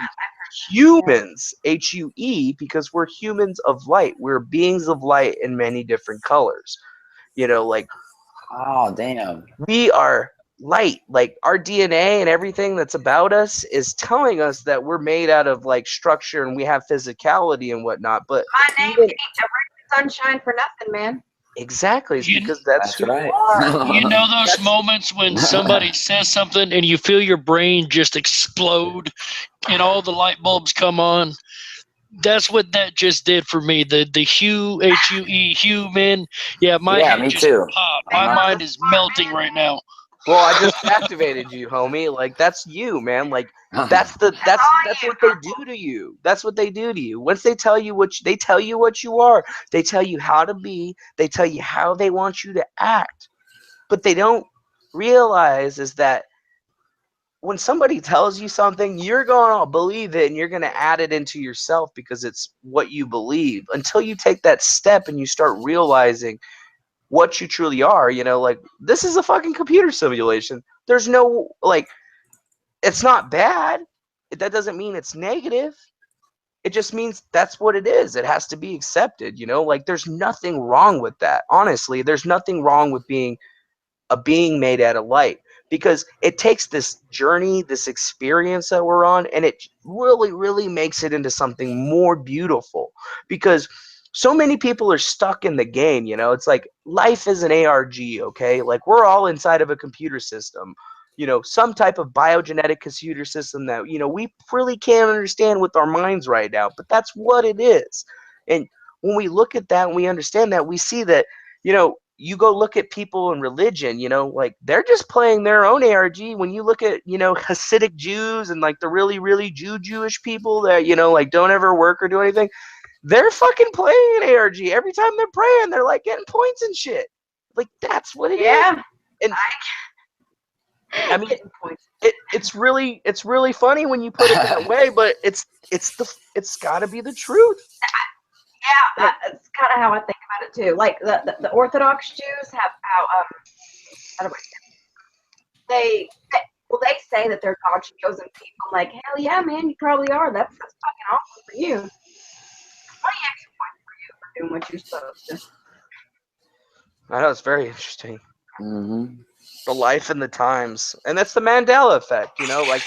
humans, Hue, because we're humans of light. We're beings of light in many different colors. You know, like, oh, damn. We are light. Like, our DNA and everything that's about us is telling us that we're made out of, like, structure, and we have physicality and whatnot. But my name ain't Sunshine for nothing, man. Exactly, it's because that's right. You know those moments when somebody says something and you feel your brain just explode and all the light bulbs come on? That's what that just did for me. The Hue, Hue, human. Yeah, my head me just too. popped. My mind is melting right now. Well, I just activated you, homie. Like, that's you, man. Like, that's what they do to you. That's what they do to you. Once they tell you they tell you what you are. They tell you how to be. They tell you how they want you to act. But they don't realize is that when somebody tells you something, you're going to believe it, and you're going to add it into yourself because it's what you believe, until you take that step and you start realizing what you truly are. You know, like, this is a fucking computer simulation. There's no, like, it's not bad. That doesn't mean it's negative. It just means that's what it is. It has to be accepted, you know? Like, there's nothing wrong with that. Honestly, there's nothing wrong with being a being made out of light, because it takes this journey, this experience that we're on, and it really, really makes it into something more beautiful. Because so many people are stuck in the game, you know? It's like, life is an ARG, okay? Like, we're all inside of a computer system, you know, some type of biogenetic computer system that, you know, we really can't understand with our minds right now, but that's what it is. And when we look at that and we understand that, we see that, you know, you go look at people in religion, you know, like, they're just playing their own ARG. When you look at, you know, Hasidic Jews and, like, the really, really Jewish people that, you know, like, don't ever work or do anything, they're fucking playing an ARG. Every time they're praying, they're, like, getting points and shit. Like, that's what it is. And I mean, it's really funny when you put it that way, but it's got to be the truth. Yeah, that's kind of how I think about it too. Like, the Orthodox Jews have how do I say? They say that they're God's chosen people. I'm like, hell yeah, man, you probably are. That's fucking awesome for you. 20 extra points for you for doing what you're supposed to. I know, it's very interesting. Mm-hmm. The life and the times, and that's the Mandela effect. You know, like,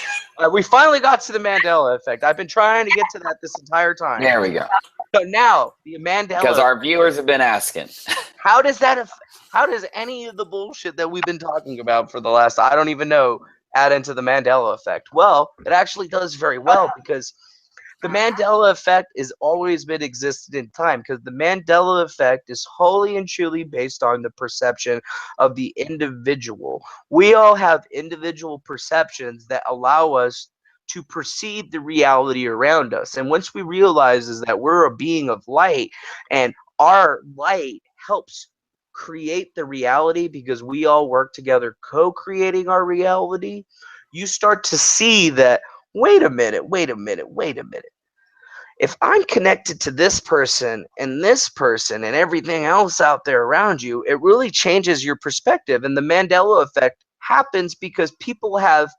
we finally got to the Mandela effect. I've been trying to get to that this entire time. There we go. So now the Mandela, because our viewers have been asking, how does any of the bullshit that we've been talking about for the last, I don't even know, add into the Mandela effect? Well, it actually does very well, because The Mandela effect has always been existed in time because the Mandela effect is wholly and truly based on the perception of the individual. We all have individual perceptions that allow us to perceive the reality around us. And once we realize is that we're a being of light and our light helps create the reality because we all work together co-creating our reality, you start to see that, wait a minute. If I'm connected to this person and everything else out there around you, it really changes your perspective. And the Mandela effect happens because people have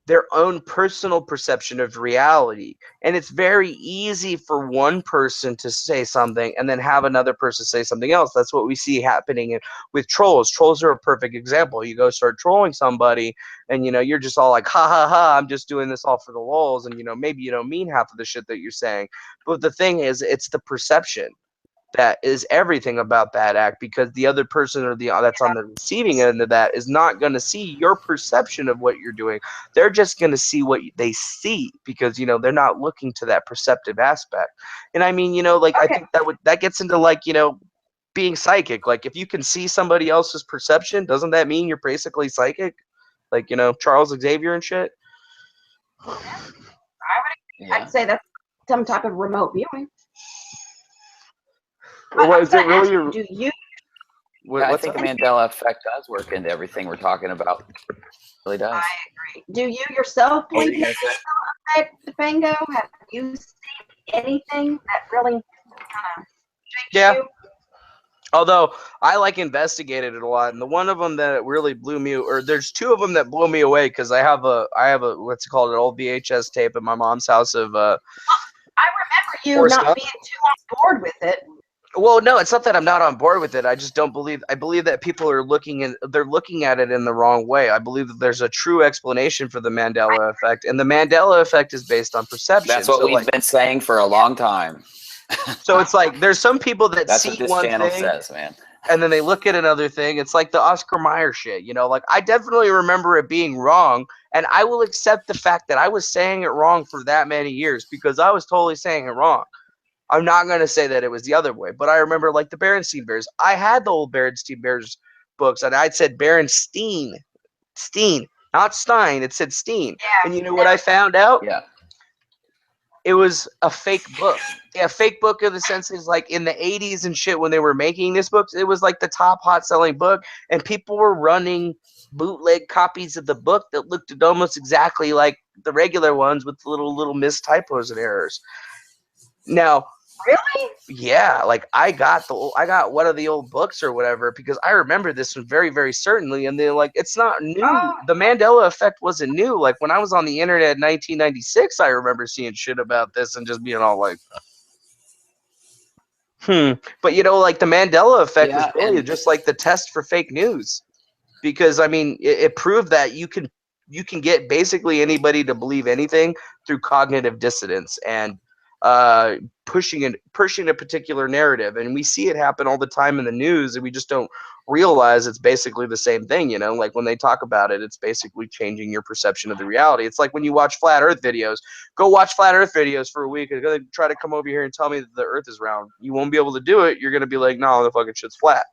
their own personal perception of reality. And it's very easy for one person to say something and then have another person say something else. That's what we see happening with trolls. Trolls are a perfect example. You go start trolling somebody and, you're just all like, ha, ha, ha, I'm just doing this all for the lulz. And, maybe you don't mean half of the shit that you're saying. But the thing is, it's the perception that is everything about that act, because the other person or that's on the receiving end of that is not going to see your perception of what you're doing. They're just going to see what they see because, they're not looking to that perceptive aspect. And I mean, like, I think that gets into like, being psychic. Like if you can see somebody else's perception, doesn't that mean you're basically psychic? Like, Charles Xavier and shit. I'd say that's some type of remote viewing. Well, is it really do you? I think the Mandela effect does work into everything we're talking about. It really does. I agree. Do you yourself believe in the Mandela effect, Defango? Have you seen anything that really kind of shakes you? Although I investigated it a lot, and the one of them that really blew me, or there's two of them that blew me away because I have a what's it called, an old VHS tape at my mom's house of. I remember you not being too on board with it. Well, no, it's not that I'm not on board with it. I just don't believe. I believe that people are looking at it in the wrong way. I believe that there's a true explanation for the Mandela effect, and the Mandela effect is based on perception. That's what we've been saying for a long time. So it's like there's some people that That's see what this one channel thing, says, man. and then they look at another thing. It's like the Oscar Mayer shit, Like I definitely remember it being wrong, and I will accept the fact that I was saying it wrong for that many years because I was totally saying it wrong. I'm not going to say that it was the other way, but I remember like the Berenstein Bears. I had the old Berenstein Bears books, and I'd said Berenstein, not Stein. It said Steen. Yeah, and you know what I found out? Yeah. It was a fake book. Yeah, fake book in the sense is like in the 80s and shit when they were making this book, it was like the top hot selling book, and people were running bootleg copies of the book that looked almost exactly like the regular ones with little missed typos and errors. Now, really? Yeah, like I got one of the old books or whatever because I remember this one very, very certainly. And they're like, it's not new. The Mandela effect wasn't new. Like when I was on the internet in 1996, I remember seeing shit about this and just being all like, But like the Mandela effect was really just like the test for fake news, because I mean it proved that you can get basically anybody to believe anything through cognitive dissonance and pushing a particular narrative. And we see it happen all the time in the news, and we just don't realize it's basically the same thing. Like when they talk about it, it's basically changing your perception of the reality. It's like when you watch flat earth videos. Go watch flat earth videos for a week and go try to come over here and tell me that the earth is round. You won't be able to do it. You're going to be like, no, the fucking shit's flat.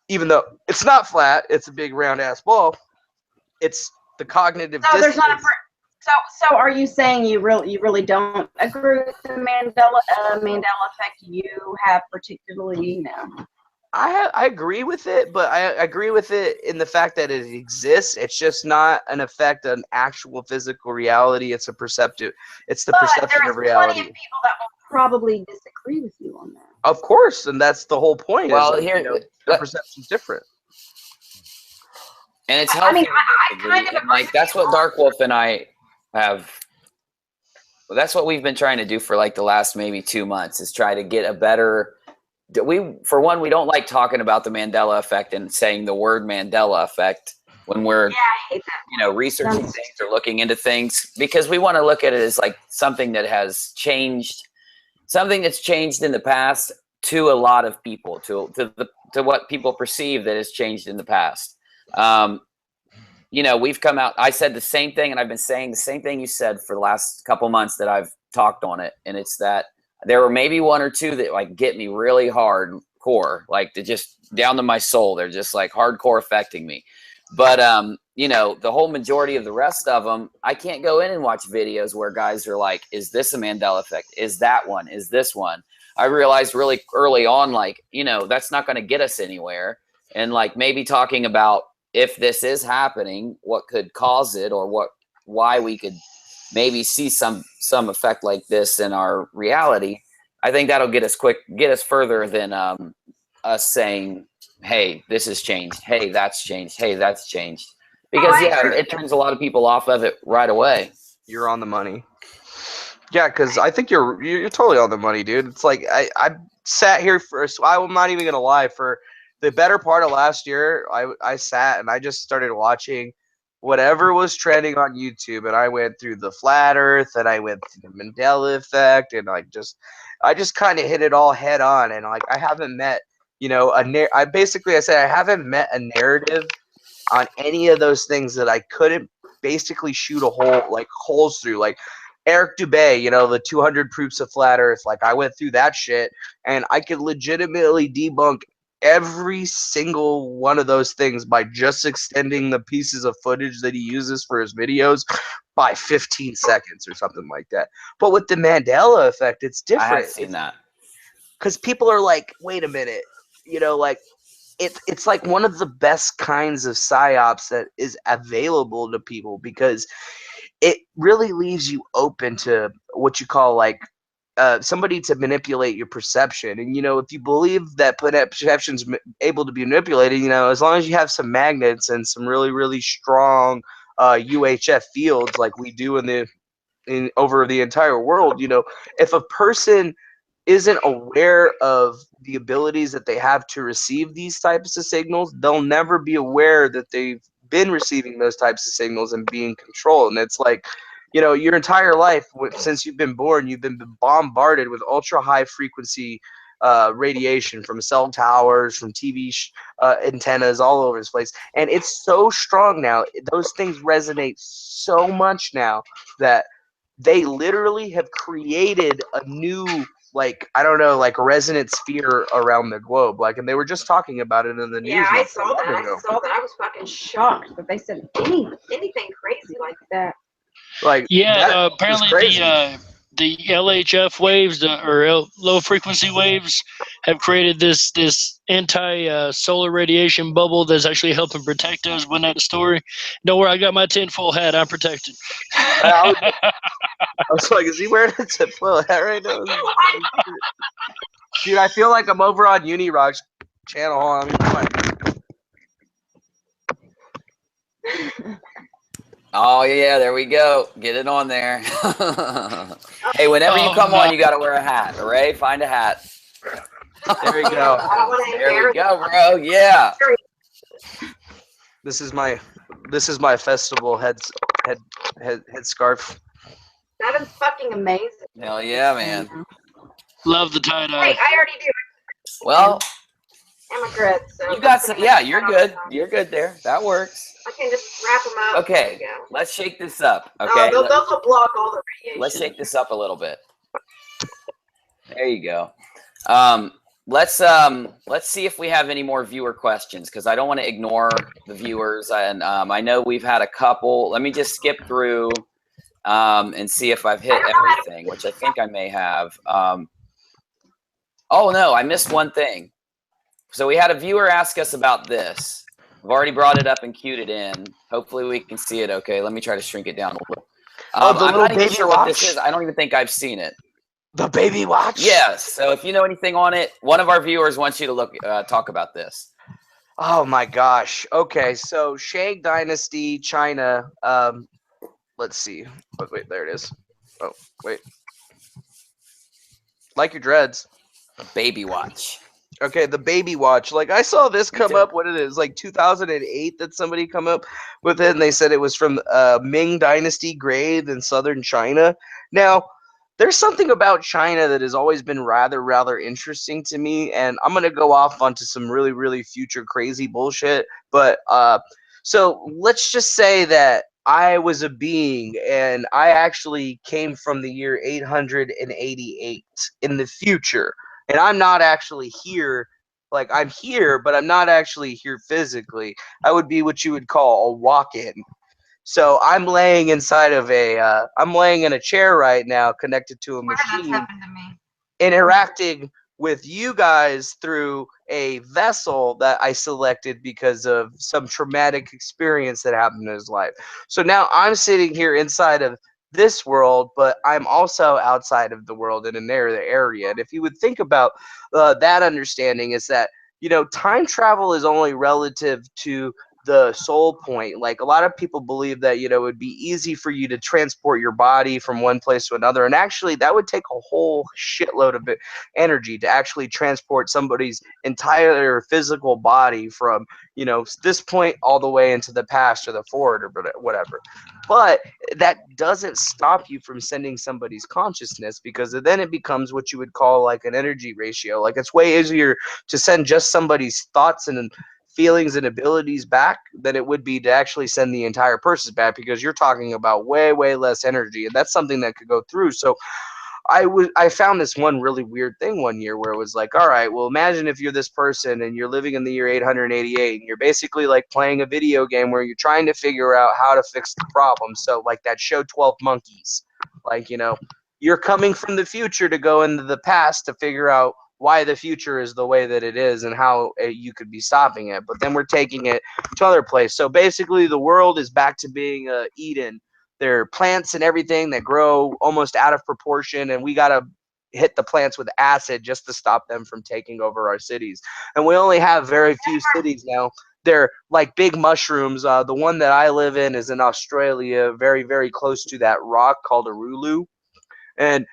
Even though it's not flat, it's a big round ass ball. It's the cognitive dissonance. There's not So are you saying you really don't agree with the Mandela effect? You have particularly no. I agree with it, but I agree with it in the fact that it exists. It's just not an effect on actual physical reality. It's the perception of reality. There's plenty of people that will probably disagree with you on that. Of course, and that's the whole point. Well, the perception's different. And it's healthy. That's what Darkwolf and I have. Well, that's what we've been trying to do for like the last maybe 2 months, is try to get a better. We don't like talking about the Mandela effect and saying the word Mandela effect when we're researching things or looking into things, because we want to look at it as like something that has changed, something that's changed in the past to a lot of people, to what people perceive that has changed in the past. you know, we've come out. I said the same thing, and I've been saying the same thing you said for the last couple months that I've talked on it, and it's that there were maybe one or two that like get me really hardcore, like to just down to my soul. They're just like hardcore affecting me. But you know, the whole majority of the rest of them, I can't go in and watch videos where guys are like, "Is this a Mandela effect? Is that one? Is this one?" I realized really early on, like, you know, that's not going to get us anywhere. And like maybe talking about if this is happening, what could cause it, or why we could maybe see some effect like this in our reality. I think that'll get us further than us saying, "Hey, this has changed. Hey, that's changed. Hey, that's changed." Because it turns a lot of people off of it right away. You're on the money. Yeah, because I think you're totally on the money, dude. It's like I sat here I'm not even gonna lie, for the better part of last year, I sat and I just started watching whatever was trending on YouTube, and I went through the flat Earth, and I went through the Mandela effect, and I just kind of hit it all head on, and like I haven't met, you know, I said I haven't met a narrative on any of those things that I couldn't basically shoot holes through, like Eric Dubay, you know, the 200 proofs of flat Earth. Like I went through that shit, and I could legitimately debunk every single one of those things by just extending the pieces of footage that he uses for his videos by 15 seconds or something like that. But with the Mandela effect, it's different. I have seen that. Because people are like, wait a minute, you know, like it's like one of the best kinds of psyops that is available to people, because it really leaves you open to what you call like somebody to manipulate your perception. And, you know, if you believe that perception's able to be manipulated, you know, as long as you have some magnets and some really, really strong UHF fields like we do in over the entire world, you know, if a person isn't aware of the abilities that they have to receive these types of signals, they'll never be aware that they've been receiving those types of signals and be in control. And it's like, you know, your entire life, since you've been born, you've been bombarded with ultra high frequency radiation from cell towers, from TV antennas all over this place. And it's so strong now. Those things resonate so much now that they literally have created a new, like, I don't know, like resonant sphere around the globe. Like, and they were just talking about it in the news. Yeah, I saw that. I was fucking shocked that they said anything crazy like that. Like, yeah, apparently the LHF waves, low frequency waves, have created this anti solar radiation bubble that's actually helping protect us. Wasn't that the story? Don't worry, I got my tinfoil hat. I'm protected. I was like, is he wearing a tinfoil hat right now? Dude, I feel like I'm over on Unirock's channel. Hold on, Oh yeah, there we go. Get it on there. Hey, whenever you come on, you gotta wear a hat. Array, find a hat. There you go. There we go, bro. Yeah. This is my festival head scarf. That is fucking amazing. Hell yeah, man. Love the tie dye. Wait, I already do. Well, immigrant. So you got some. Yeah, you're good. You're good there. That works. I can just wrap them up. Okay, let's shake this up. Okay, those will block all the radiation. Let's shake this up a little bit. There you go. Let's see if we have any more viewer questions, because I don't want to ignore the viewers. And I know we've had a couple. Let me just skip through and see if I've hit everything, which I think I may have. Oh no, I missed one thing. So we had a viewer ask us about this. I've already brought it up and queued it in. Hopefully we can see it okay. Let me try to shrink it down a little. I'm not even sure what this is. I don't even think I've seen it. The baby watch? Yes. So if you know anything on it, one of our viewers wants you to talk about this. Oh my gosh. Okay, so Shang Dynasty, China. Let's see. Oh, wait, there it is. Oh, wait. Like your dreads. A baby watch. Okay, the baby watch. Like, I saw this come up. What it is, like 2008 that somebody come up with it, and they said it was from Ming Dynasty grave in southern China. Now, there's something about China that has always been rather interesting to me, and I'm gonna go off onto some really future crazy bullshit. But So let's just say that I was a being and I actually came from the year 888 in the future. And I'm not actually here. Like, I'm here, but I'm not actually here physically. I would be what you would call a walk-in. So I'm laying inside of I'm laying in a chair right now connected to a machine. That's happened to me. Interacting with you guys through a vessel that I selected because of some traumatic experience that happened in his life. So now I'm sitting here inside of this world, but I'm also outside of the world in another area. And if you would think about that understanding, is that, you know, time travel is only relative to the soul point. Like, a lot of people believe that, you know, it would be easy for you to transport your body from one place to another, and actually that would take a whole shitload of energy to actually transport somebody's entire physical body from, you know, this point all the way into the past or the forward or whatever. But that doesn't stop you from sending somebody's consciousness, because then it becomes what you would call like an energy ratio. Like, it's way easier to send just somebody's thoughts and feelings and abilities back than it would be to actually send the entire person back, because you're talking about way less energy, and that's something that could go through. So I found this one really weird thing one year where it was like, all right, well, imagine if you're this person and you're living in the year 888 and you're basically like playing a video game where you're trying to figure out how to fix the problem. So like that show 12 Monkeys, like, you know, you're coming from the future to go into the past to figure out why the future is the way that it is and how you could be stopping it. But then we're taking it to other place. So basically the world is back to being Eden. There are plants and everything that grow almost out of proportion, and we got to hit the plants with acid just to stop them from taking over our cities. And we only have very few cities now. They're like big mushrooms. The one that I live in is in Australia, very close to that rock called Arulu. And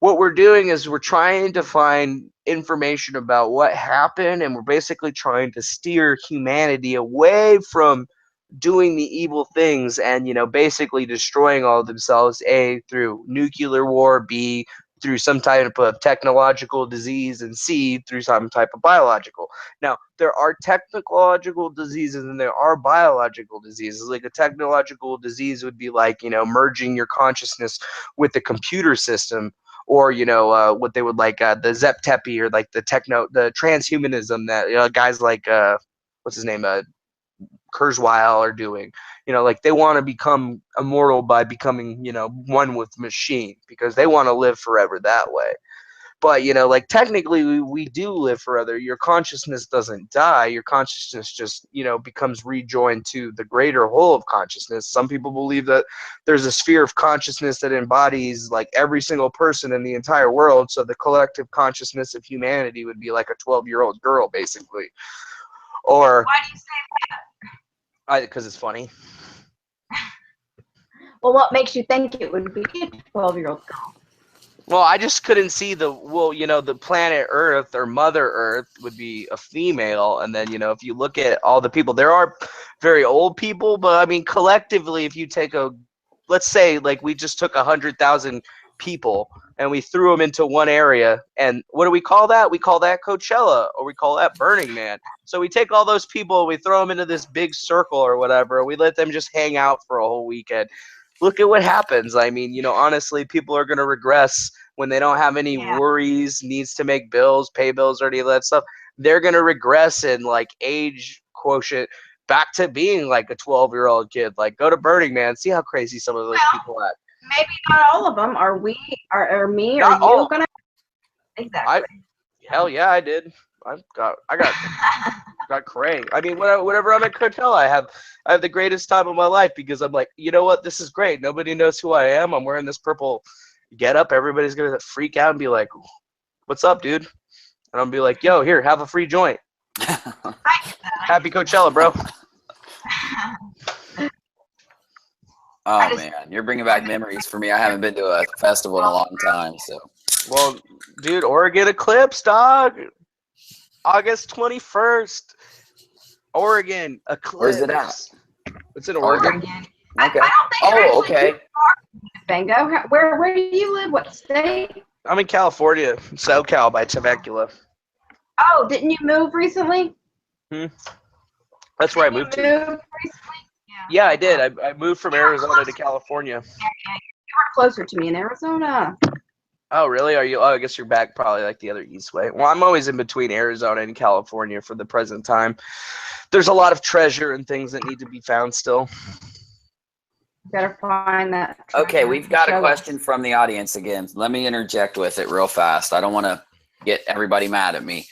what we're doing is we're trying to find information about what happened, and we're basically trying to steer humanity away from doing the evil things and, you know, basically destroying all of themselves, A, through nuclear war, B, through some type of technological disease, and C, through some type of biological. Now, there are technological diseases and there are biological diseases. Like a technological disease would be like, you know, merging your consciousness with the computer system, or, you know, what they would like the Zep-Tepi, or like the transhumanism that, you know, guys like what's his name, Kurzweil are doing. You know, like they want to become immortal by becoming, you know, one with machine, because they want to live forever that way. But, you know, like technically we do live forever. Your consciousness doesn't die. Your consciousness just, you know, becomes rejoined to the greater whole of consciousness. Some people believe that there's a sphere of consciousness that embodies like every single person in the entire world. So the collective consciousness of humanity would be like a 12-year-old girl, basically. Or Why do you say that? because it's funny. Well, what makes you think it would be a 12-year-old girl? Well, I just couldn't see you know, the planet Earth or Mother Earth would be a female. And then, you know, if you look at all the people, there are very old people, but I mean, collectively, if you take let's say like we just took 100,000 people and we threw them into one area, and what do we call that? We call that Coachella, or we call that Burning Man. So we take all those people, we throw them into this big circle or whatever, we let them just hang out for a whole weekend. Look at what happens. I mean, you know, honestly, people are going to regress when they don't have any worries, needs to make bills, pay bills, or any of that stuff. They're going to regress in like age quotient back to being like a 12-year-old kid. Like, go to Burning Man, see how crazy some of those people act. Maybe not all of them. Are we? Are me? Not Are you all. gonna? Exactly. Hell yeah, I did. I got cray. I mean, whenever I'm at Coachella, I have the greatest time of my life, because I'm like, you know what, this is great. Nobody knows who I am. I'm wearing this purple get up. Everybody's gonna freak out and be like, "What's up, dude?" And I'll be like, "Yo, here, have a free joint." Happy Coachella, bro. Oh man, you're bringing back memories for me. I haven't been to a festival in a long time, so. Well, dude, Oregon Eclipse, dog. August 21st. Oregon Eclipse. Where's it at? It's in Oregon. Oregon. Okay. Oh, okay. Defango. Where do you live? What state? I'm in California, SoCal by Temecula. Oh, didn't you move recently? That's where I moved to. Yeah, I did. I moved from Arizona to California. You were closer to me in Arizona. Oh, really? Are you? Oh, I guess you're back probably like the other east way. Well, I'm always in between Arizona and California for the present time. There's a lot of treasure and things that need to be found still. Better find that. Okay, we've got a Show question us. from the audience again. Let me interject with it real fast. I don't want to get everybody mad at me.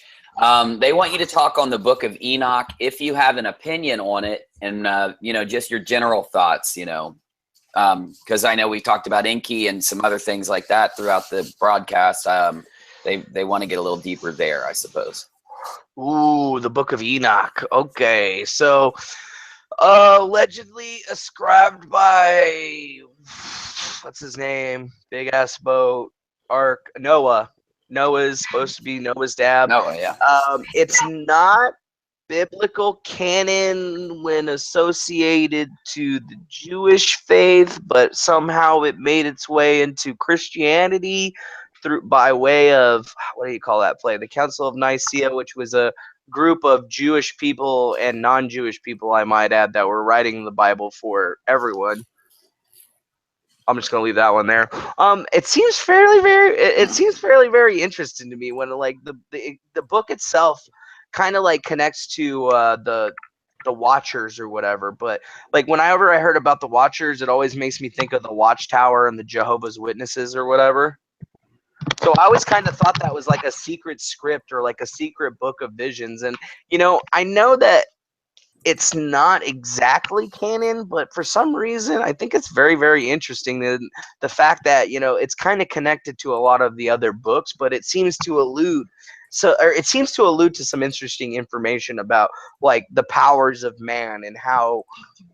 They want you to talk on the Book of Enoch if you have an opinion on it, and you know, just your general thoughts. You know, because I know we talked about Inky and some other things like that throughout the broadcast. They want to get a little deeper there, I suppose. Ooh, the Book of Enoch. Okay, so allegedly ascribed by what's his name? Big ass boat. Ark. Noah. Noah's supposed to be Noah's dad. Noah, yeah. It's not biblical canon when associated to the Jewish faith, but somehow it made its way into Christianity by way of, what do you call that play? The Council of Nicaea, which was a group of Jewish people and non-Jewish people, I might add, that were writing the Bible for everyone. I'm just gonna leave that one there. It seems fairly very interesting to me when like the book itself kind of like connects to the Watchers or whatever. But like whenever I heard about the Watchers, it always makes me think of the Watchtower and the Jehovah's Witnesses or whatever. So I always kind of thought that was like a secret script or like a secret book of visions. And you know, I know that it's not exactly canon, but for some reason, I think it's very, very interesting that the fact that, you know, it's kind of connected to a lot of the other books, but it seems to allude to some interesting information about like the powers of man and how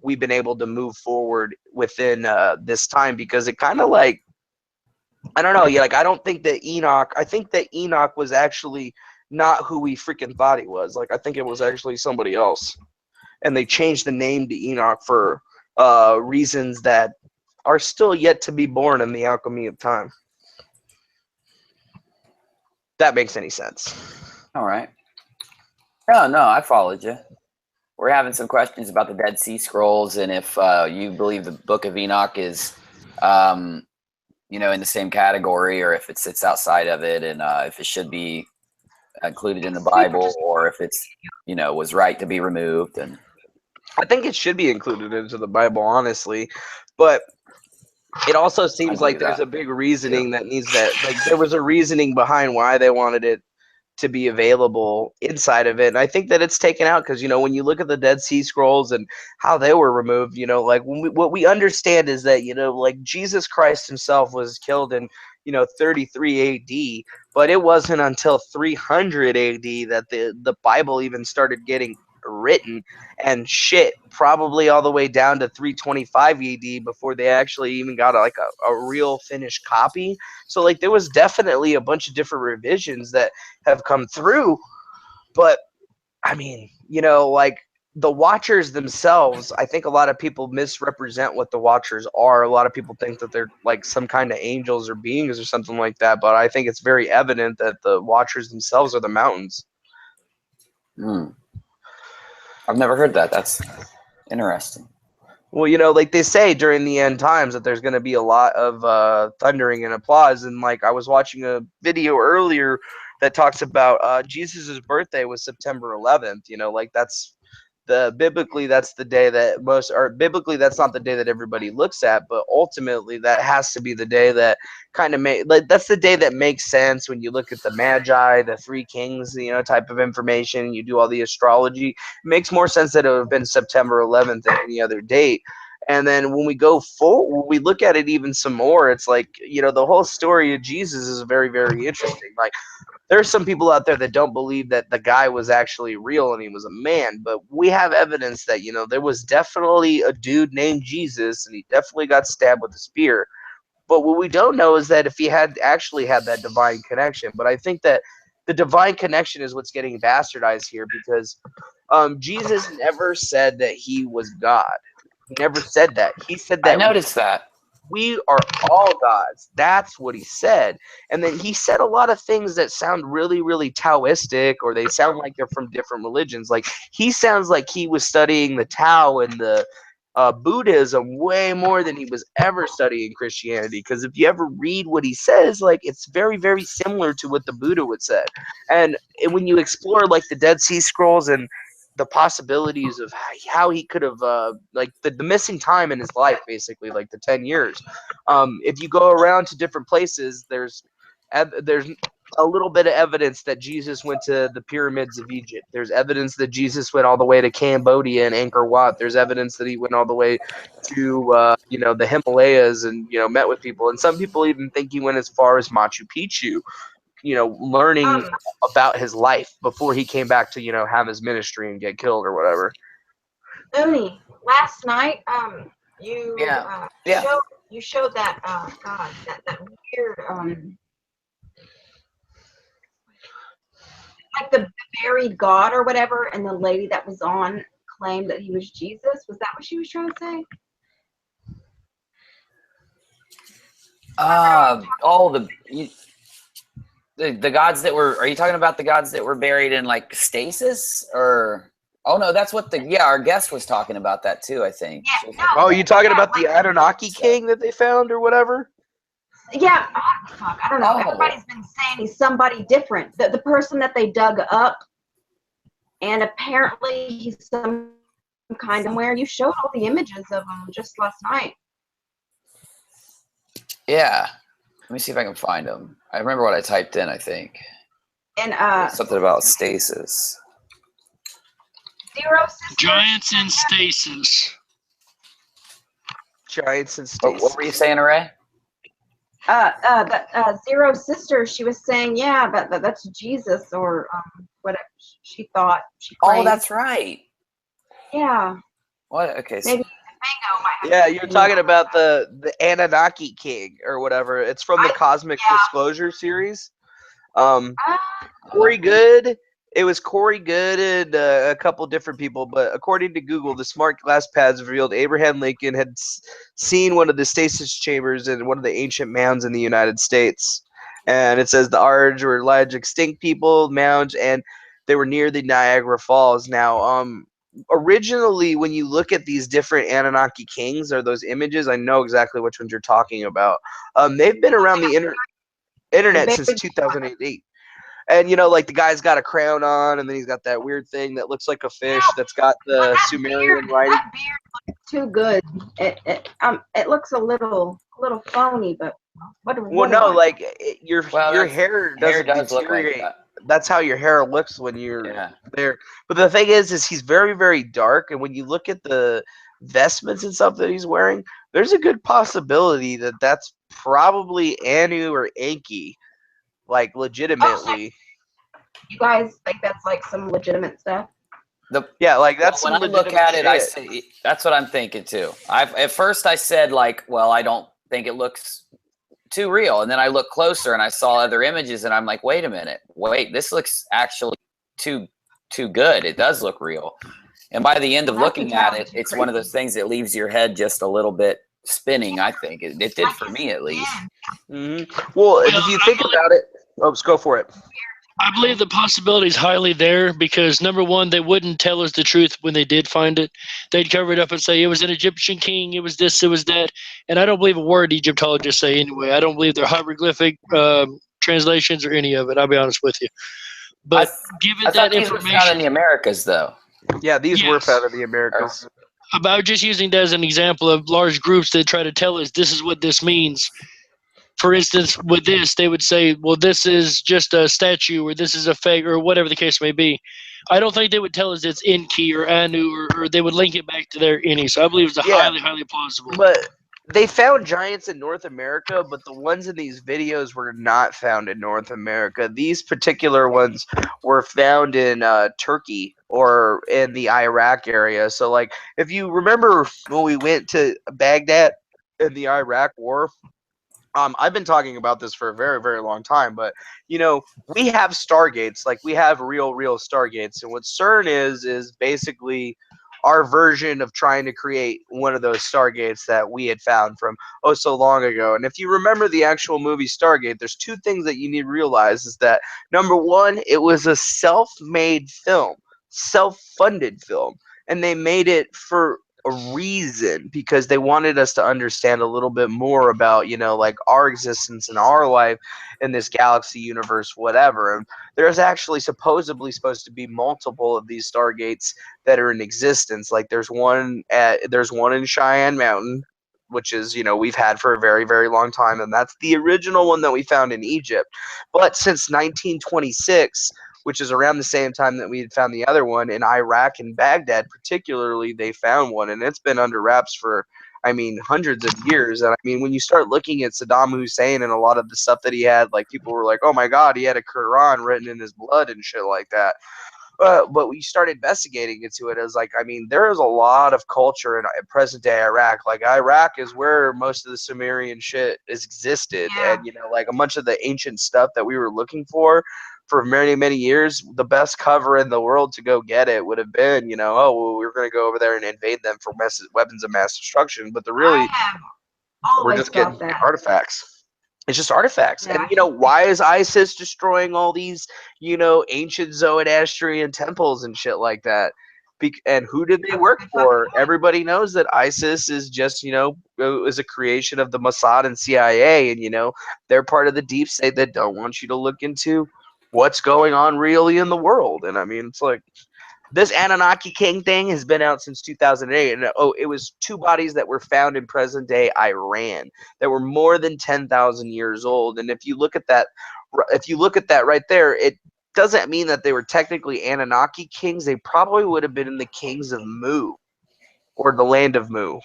we've been able to move forward within this time, because it kind of like, I don't know, yeah, like I think that Enoch was actually not who we freaking thought he was. Like I think it was actually somebody else. And they changed the name to Enoch for reasons that are still yet to be born in the alchemy of time. That makes any sense. All right. Oh, no, I followed you. We're having some questions about the Dead Sea Scrolls and if you believe the Book of Enoch is, you know, in the same category, or if it sits outside of it, and if it should be included in the Bible, or if it's, you know, was right to be removed. And I think it should be included into the Bible, honestly, but it also seems like there's a big reasoning that needs that. Like there was a reasoning behind why they wanted it to be available inside of it, and I think that it's taken out because, you know, when you look at the Dead Sea Scrolls and how they were removed, you know, like what we understand is that, you know, like Jesus Christ himself was killed in, you know, 33 AD, but it wasn't until 300 AD that the Bible even started getting written, and shit, probably all the way down to 325 AD before they actually even got a real finished copy. So like there was definitely a bunch of different revisions that have come through, but I mean, you know, like the Watchers themselves, I think a lot of people misrepresent what the Watchers are. A lot of people think that they're like some kind of angels or beings or something like that, but I think it's very evident that the Watchers themselves are the mountains. I've never heard that. That's interesting. Well, you know, like they say during the end times that there's going to be a lot of thundering and applause. And like I was watching a video earlier that talks about Jesus's birthday was September 11th. You know, like that's biblically that's the day that biblically that's not the day that everybody looks at, but ultimately that has to be the day that kind of that's the day that makes sense when you look at the Magi, the three kings, you know, type of information. You do all the astrology, it makes more sense that it would have been September 11th than any other date. And then when we go forward, when we look at it even some more, it's like, you know, the whole story of Jesus is very, very interesting. Like there's some people out there that don't believe that the guy was actually real and he was a man, but we have evidence that, you know, there was definitely a dude named Jesus and he definitely got stabbed with a spear. But what we don't know is that if he had actually had that divine connection. But I think that the divine connection is what's getting bastardized here, because Jesus never said that he was God. He never said that. He said that I noticed that. We are all gods. That's what he said. And then he said a lot of things that sound really, really Taoistic, or they sound like they're from different religions. Like, he sounds like he was studying the Tao and the Buddhism way more than he was ever studying Christianity. Because if you ever read what he says, like, it's very, very similar to what the Buddha would say. And when you explore, like, the Dead Sea Scrolls and the possibilities of how he could have, like, the missing time in his life, basically, like the 10 years. If you go around to different places, there's a little bit of evidence that Jesus went to the pyramids of Egypt. There's evidence that Jesus went all the way to Cambodia and Angkor Wat. There's evidence that he went all the way to, the Himalayas and, met with people. And some people even think he went as far as Machu Picchu, learning about his life before he came back to, have his ministry and get killed or whatever. Uni, last night, you showed that that weird like the buried god or whatever, and the lady that was on claimed that he was Jesus. Was that what she was trying to say? The gods that were, are you talking about the gods that were buried in like stasis, or oh no, that's what our guest was talking about that too, I think. Yeah, you talking about the Anunnaki king that they found or whatever? Yeah, fuck, I don't know. Everybody's been saying he's somebody different. The person that they dug up, and apparently he's some kind of where you showed all the images of him just last night. Yeah. Let me see if I can find them. I remember what I typed in, I think. And something about stasis. Zero Sisters. Giants in stasis. Giants in stasis. What were you saying, Array? Zero Sister, she was saying, yeah, that's Jesus, or whatever she thought. She claimed. Oh, that's right. Yeah. What? Okay. So maybe Defango might have. Yeah, you're talking about the Anunnaki king or whatever. It's from the Cosmic Disclosure series. Corey Good. It was Corey Good and a couple different people, but according to Google, the smart glass pads revealed Abraham Lincoln had seen one of the stasis chambers in one of the ancient mounds in the United States. And it says the Arge were large extinct people mounds, and they were near the Niagara Falls. Now, originally, when you look at these different Anunnaki kings or those images, I know exactly which ones you're talking about. They've been around the internet since 2008. And, like, the guy's got a crown on, and then he's got that weird thing that looks like a fish that's got the Sumerian writing. That beard looks too good. It looks a little phony, but your hair doesn't deteriorate. Like that's how your hair looks when you're there. But the thing is he's very, very dark, and when you look at the vestments and stuff that he's wearing, there's a good possibility that that's probably Anu or Enki. Like, legitimately. You guys think that's like some legitimate stuff? That's when I look at it, I say that's what I'm thinking too. At first I said, like, well, I don't think it looks too real, and then I looked closer and I saw other images, and I'm like, wait a minute, this looks actually too good. It does look real. And by the end of looking at it, it's one of those things that leaves your head just a little bit spinning. I think it did for me, at least. Mm-hmm. Well, if you think about it, let's go for it. I believe the possibility is highly there because, number one, they wouldn't tell us the truth when they did find it. They'd cover it up and say it was an Egyptian king, it was this, it was that. And I don't believe a word Egyptologists say anyway. I don't believe they're hieroglyphic translations or any of it. I'll be honest with you. But given that information, found in the Americas, though. Yeah, these were found in the Americas. About just using that as an example of large groups that try to tell us this is what this means. For instance, with this, they would say, well, this is just a statue, or this is a fake, or whatever the case may be. I don't think they would tell us it's Enki or Anu, or they would link it back to their Eni. So I believe it's highly, highly plausible. But they found giants in North America, but the ones in these videos were not found in North America. These particular ones were found in Turkey or in the Iraq area. So, like, if you remember when we went to Baghdad in the Iraq War, I've been talking about this for a very, very long time, but, we have stargates. Like, we have real stargates. And what CERN is basically our version of trying to create one of those Stargates that we had found from so long ago. And if you remember the actual movie Stargate, there's two things that you need to realize is that, number one, it was a self-made film, self-funded film, and they made it for a reason, because they wanted us to understand a little bit more about, like our existence and our life in this galaxy, universe, whatever. And there's actually supposedly supposed to be multiple of these Stargates that are in existence. Like there's one in Cheyenne Mountain, which is, we've had for a very, very long time, and that's the original one that we found in Egypt. But since 1926, which is around the same time that we had found the other one in Iraq and Baghdad, particularly, they found one, and it's been under wraps for, hundreds of years. And when you start looking at Saddam Hussein and a lot of the stuff that he had, like, people were like, oh my God, he had a Quran written in his blood and shit like that. But we started investigating into it as like, there is a lot of culture in present day Iraq. Like Iraq is where most of the Sumerian shit is existed. Yeah. And, like a bunch of the ancient stuff that we were looking for many, many years, the best cover in the world to go get it would have been, we're going to go over there and invade them for weapons of mass destruction. But I have we're always just getting thought that. artifacts. It's just artifacts. Yeah. And, why is ISIS destroying all these, ancient Zoroastrian temples and shit like that? And who did they work for? Everybody knows that ISIS is just, is a creation of the Mossad and CIA. And, they're part of the deep state that don't want you to look into what's going on really in the world. And, it's like, this Anunnaki King thing has been out since 2008, and it was two bodies that were found in present-day Iran that were more than 10,000 years old. And if you look at that right there, it doesn't mean that they were technically Anunnaki kings. They probably would have been the kings of Mu, or the land of Mu.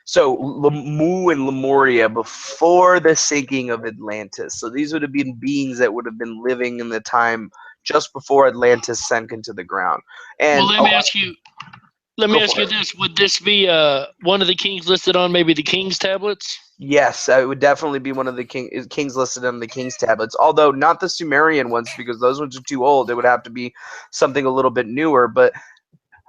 So Mu and Lemuria before the sinking of Atlantis. So these would have been beings that would have been living in the time just before Atlantis sank into the ground. And well, let me ask you this: would this be one of the kings listed on maybe the king's tablets? Yes, it would definitely be one of the kings listed on the king's tablets. Although not the Sumerian ones, because those ones are too old. It would have to be something a little bit newer. But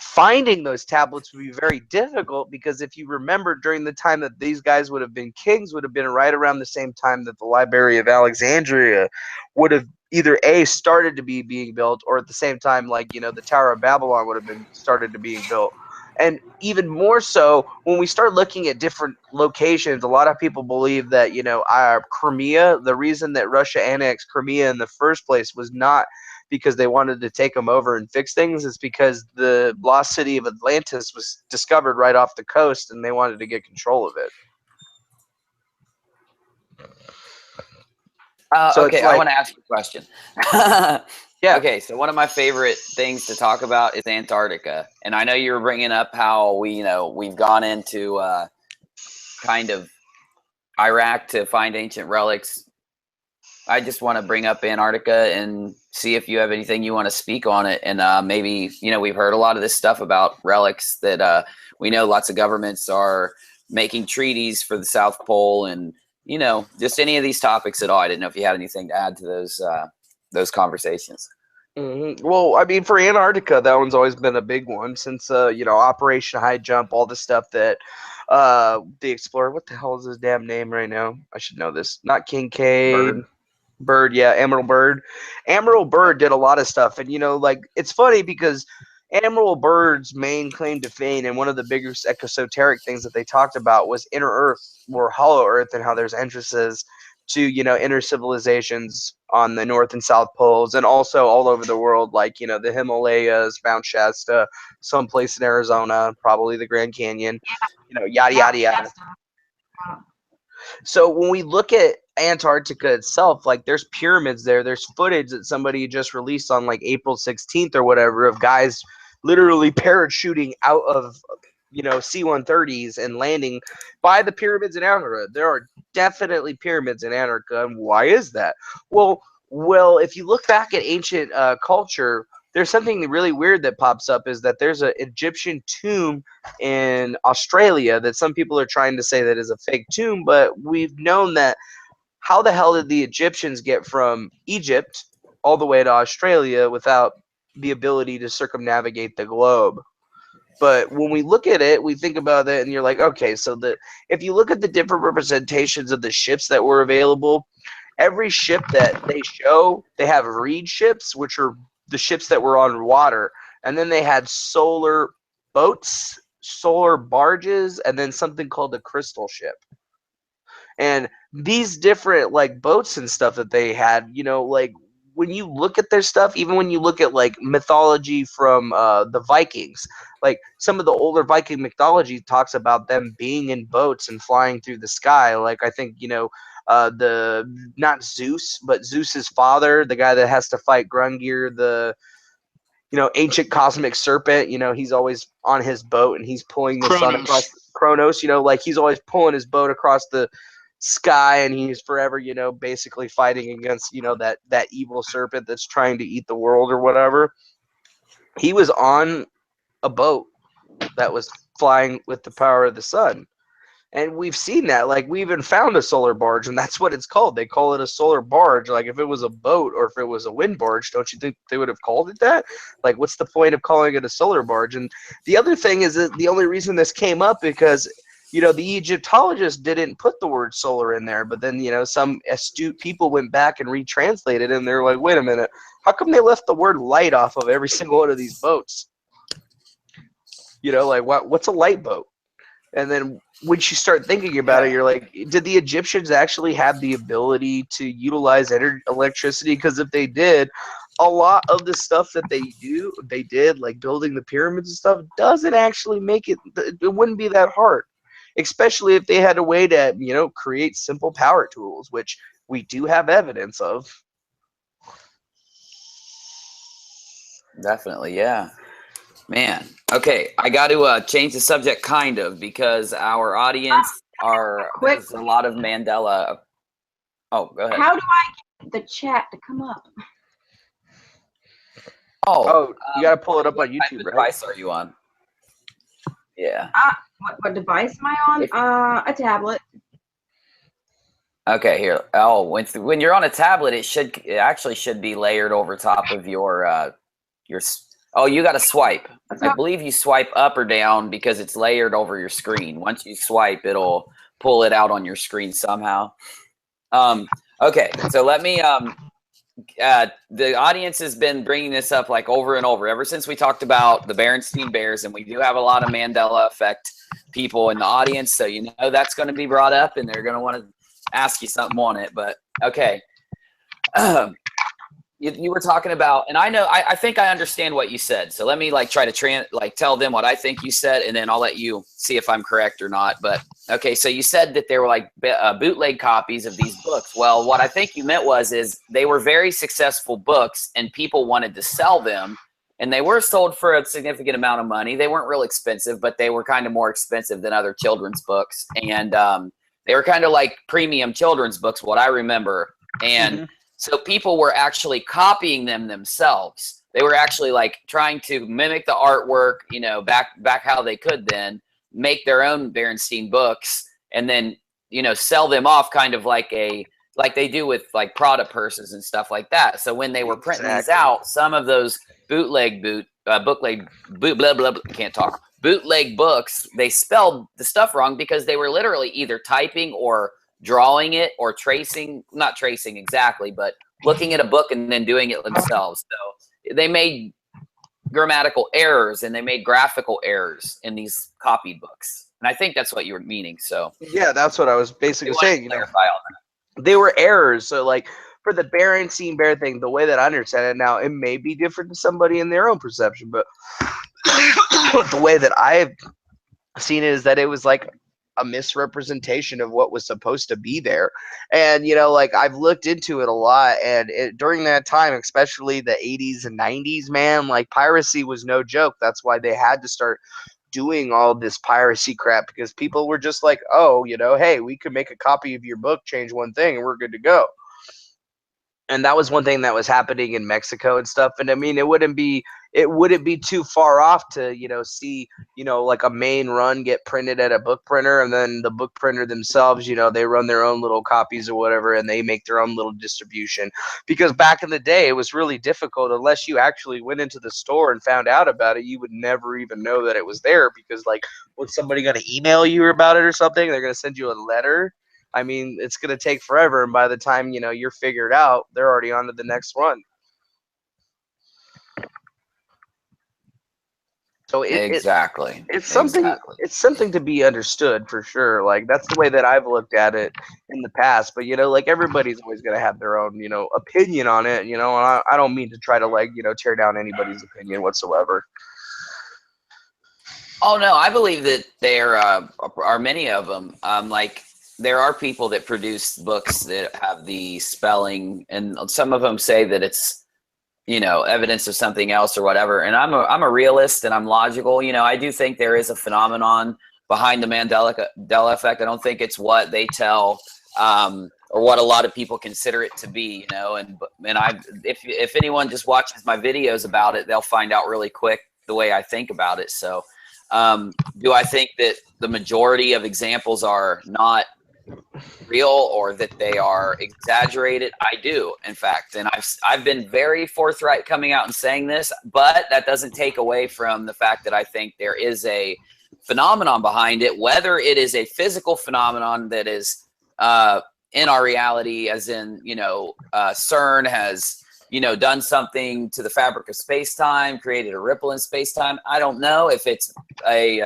finding those tablets would be very difficult, because if you remember, during the time that these guys would have been kings would have been right around the same time that the Library of Alexandria would have either started to be being built, or at the same time, like, the Tower of Babylon would have been started to being built. And even more so, when we start looking at different locations, a lot of people believe that, Crimea, the reason that Russia annexed Crimea in the first place was not because they wanted to take them over and fix things. It's because the lost city of Atlantis was discovered right off the coast, and they wanted to get control of it. So okay, I want to ask you a question. Yeah. Okay, so one of my favorite things to talk about is Antarctica, and I know you were bringing up how we've gone into kind of Iraq to find ancient relics. I just want to bring up Antarctica and see if you have anything you want to speak on it. And maybe, we've heard a lot of this stuff about relics that we know lots of governments are making treaties for the South Pole, and, just any of these topics at all. I didn't know if you had anything to add to those conversations. Mm-hmm. Well, for Antarctica, that one's always been a big one since, Operation High Jump, all the stuff that the Explorer, what the hell is his damn name right now? I should know this. Not Kincaid. Bird, yeah, Admiral Byrd. Admiral Byrd did a lot of stuff, and it's funny because Admiral Byrd's main claim to fame, and one of the biggest esoteric things that they talked about, was inner Earth or hollow Earth, and how there's entrances to inner civilizations on the North and South poles, and also all over the world, like the Himalayas, Mount Shasta, someplace in Arizona, probably the Grand Canyon, yada yada yada. So when we look at Antarctica itself, like, there's pyramids there. There's footage that somebody just released on like April 16th or whatever of guys literally parachuting out of C-130s and landing by the pyramids in Antarctica. There are definitely pyramids in Antarctica, and why is that? Well, if you look back at ancient culture, there's something really weird that pops up, is that there's an Egyptian tomb in Australia that some people are trying to say that is a fake tomb, but we've known that. How the hell did the Egyptians get from Egypt all the way to Australia without the ability to circumnavigate the globe? But when we look at it, we think about it, and you're like, okay, so if you look at the different representations of the ships that were available, every ship that they show, they have reed ships, which are the ships that were on water, and then they had solar boats, solar barges, and then something called a crystal ship. And these different like boats and stuff that they had, you know, like when you look at their stuff, even when you look at like mythology from the Vikings, like some of the older Viking mythology talks about them being in boats and flying through the sky. Like I think, you know, the not Zeus, but Zeus's father, the guy that has to fight Grungir, the ancient cosmic serpent, he's always on his boat and he's pulling the sun across Kronos, like he's always pulling his boat across the sky and he's forever, basically fighting against, that evil serpent that's trying to eat the world or whatever. He was on a boat that was flying with the power of the sun. And we've seen that. Like, we even found a solar barge, and that's what it's called. They call it a solar barge. Like, if it was a boat or if it was a wind barge, don't you think they would have called it that? Like, what's the point of calling it a solar barge? And the other thing is that the only reason this came up because, the Egyptologists didn't put the word solar in there. But then, some astute people went back and retranslated it, and they're like, wait a minute. How come they left the word light off of every single one of these boats? Like, what's a light boat? And then once you start thinking about it, you're like, did the Egyptians actually have the ability to utilize electricity? Because if they did, a lot of the stuff that they did, like building the pyramids and stuff, doesn't actually make it. It wouldn't be that hard, especially if they had a way to, create simple power tools, which we do have evidence of. Definitely, yeah. Man, okay, I got to change the subject kind of because our audience there's a lot of Mandela. Oh, go ahead. How do I get the chat to come up? Oh, you got to pull it up on YouTube, right? What device are you on? Yeah. What device am I on? A tablet. Okay, here. Oh, when you're on a tablet, it actually should be layered over top of your. Oh, you got to swipe. I believe you swipe up or down because it's layered over your screen. Once you swipe, it'll pull it out on your screen somehow. Okay, so let me. The audience has been bringing this up like over and over ever since we talked about the Berenstein Bears, and we do have a lot of Mandela effect people in the audience, so that's going to be brought up, and they're going to want to ask you something on it. But okay. You were talking about, and I think I understand what you said. So let me try to tell them what I think you said, and then I'll let you see if I'm correct or not. But okay, so you said that there were bootleg copies of these books. Well, what I think you meant is they were very successful books, and people wanted to sell them, and they were sold for a significant amount of money. They weren't real expensive, but they were kind of more expensive than other children's books, and they were kind of like premium children's books, what I remember, and. So people were actually copying them themselves. They were actually trying to mimic the artwork, back how they could then make their own Berenstein books and then, sell them off kind of like they do with Prada purses and stuff like that. So when they were printing these out, some of those bootleg books, they spelled the stuff wrong because they were literally either typing or drawing it or not tracing exactly, but looking at a book and then doing it themselves. So they made grammatical errors and they made graphical errors in these copied books. And I think that's what you were meaning. So yeah, that's what I was basically saying. They were errors. So for the Berenstein Bear thing, the way that I understand it now, it may be different to somebody in their own perception, but the way that I've seen it is that it was a misrepresentation of what was supposed to be there. And I've looked into it a lot, and during that time, especially the 80s and 90s, man, piracy was no joke. That's why they had to start doing all this piracy crap, because people were just like, oh, hey, we could make a copy of your book, change one thing, and we're good to go. And that was one thing that was happening in Mexico and stuff. And I mean, it wouldn't be too far off to, you know, see, you know, like a main run get printed at a book printer, and then the book printer themselves, you know, they run their own little copies or whatever, and they make their own little distribution. Because back in the day, it was really difficult. Unless you actually went into the store and found out about it, you would never even know that it was there, because like, what's somebody going to email you about it or something? They're going to send you a letter. I mean, it's going to take forever, and by the time, you know, you're figured out, they're already on to the next run. So exactly. It's something to be understood for sure. Like, that's the way that I've looked at it in the past. But, you know, like, everybody's always going to have their own, you know, opinion on it, you know, and I don't mean to try to, like, you know, tear down anybody's opinion whatsoever. Oh, no, I believe that there are many of them. Like, there are people that produce books that have the spelling, and some of them say that it's, you know, evidence of something else or whatever. And I'm a realist, and I'm logical. You know, I do think there is a phenomenon behind the Mandela effect. I don't think it's what they tell or what a lot of people consider it to be, you know. And if anyone just watches my videos about it, they'll find out really quick the way I think about it. So do I think that the majority of examples are not real or that they are exaggerated? I do, in fact, and I've been very forthright coming out and saying this, but that doesn't take away from the fact that I think there is a phenomenon behind it, whether it is a physical phenomenon that is in our reality, as in, you know, CERN has, you know, done something to the fabric of space-time, created a ripple in space-time. I don't know if it's a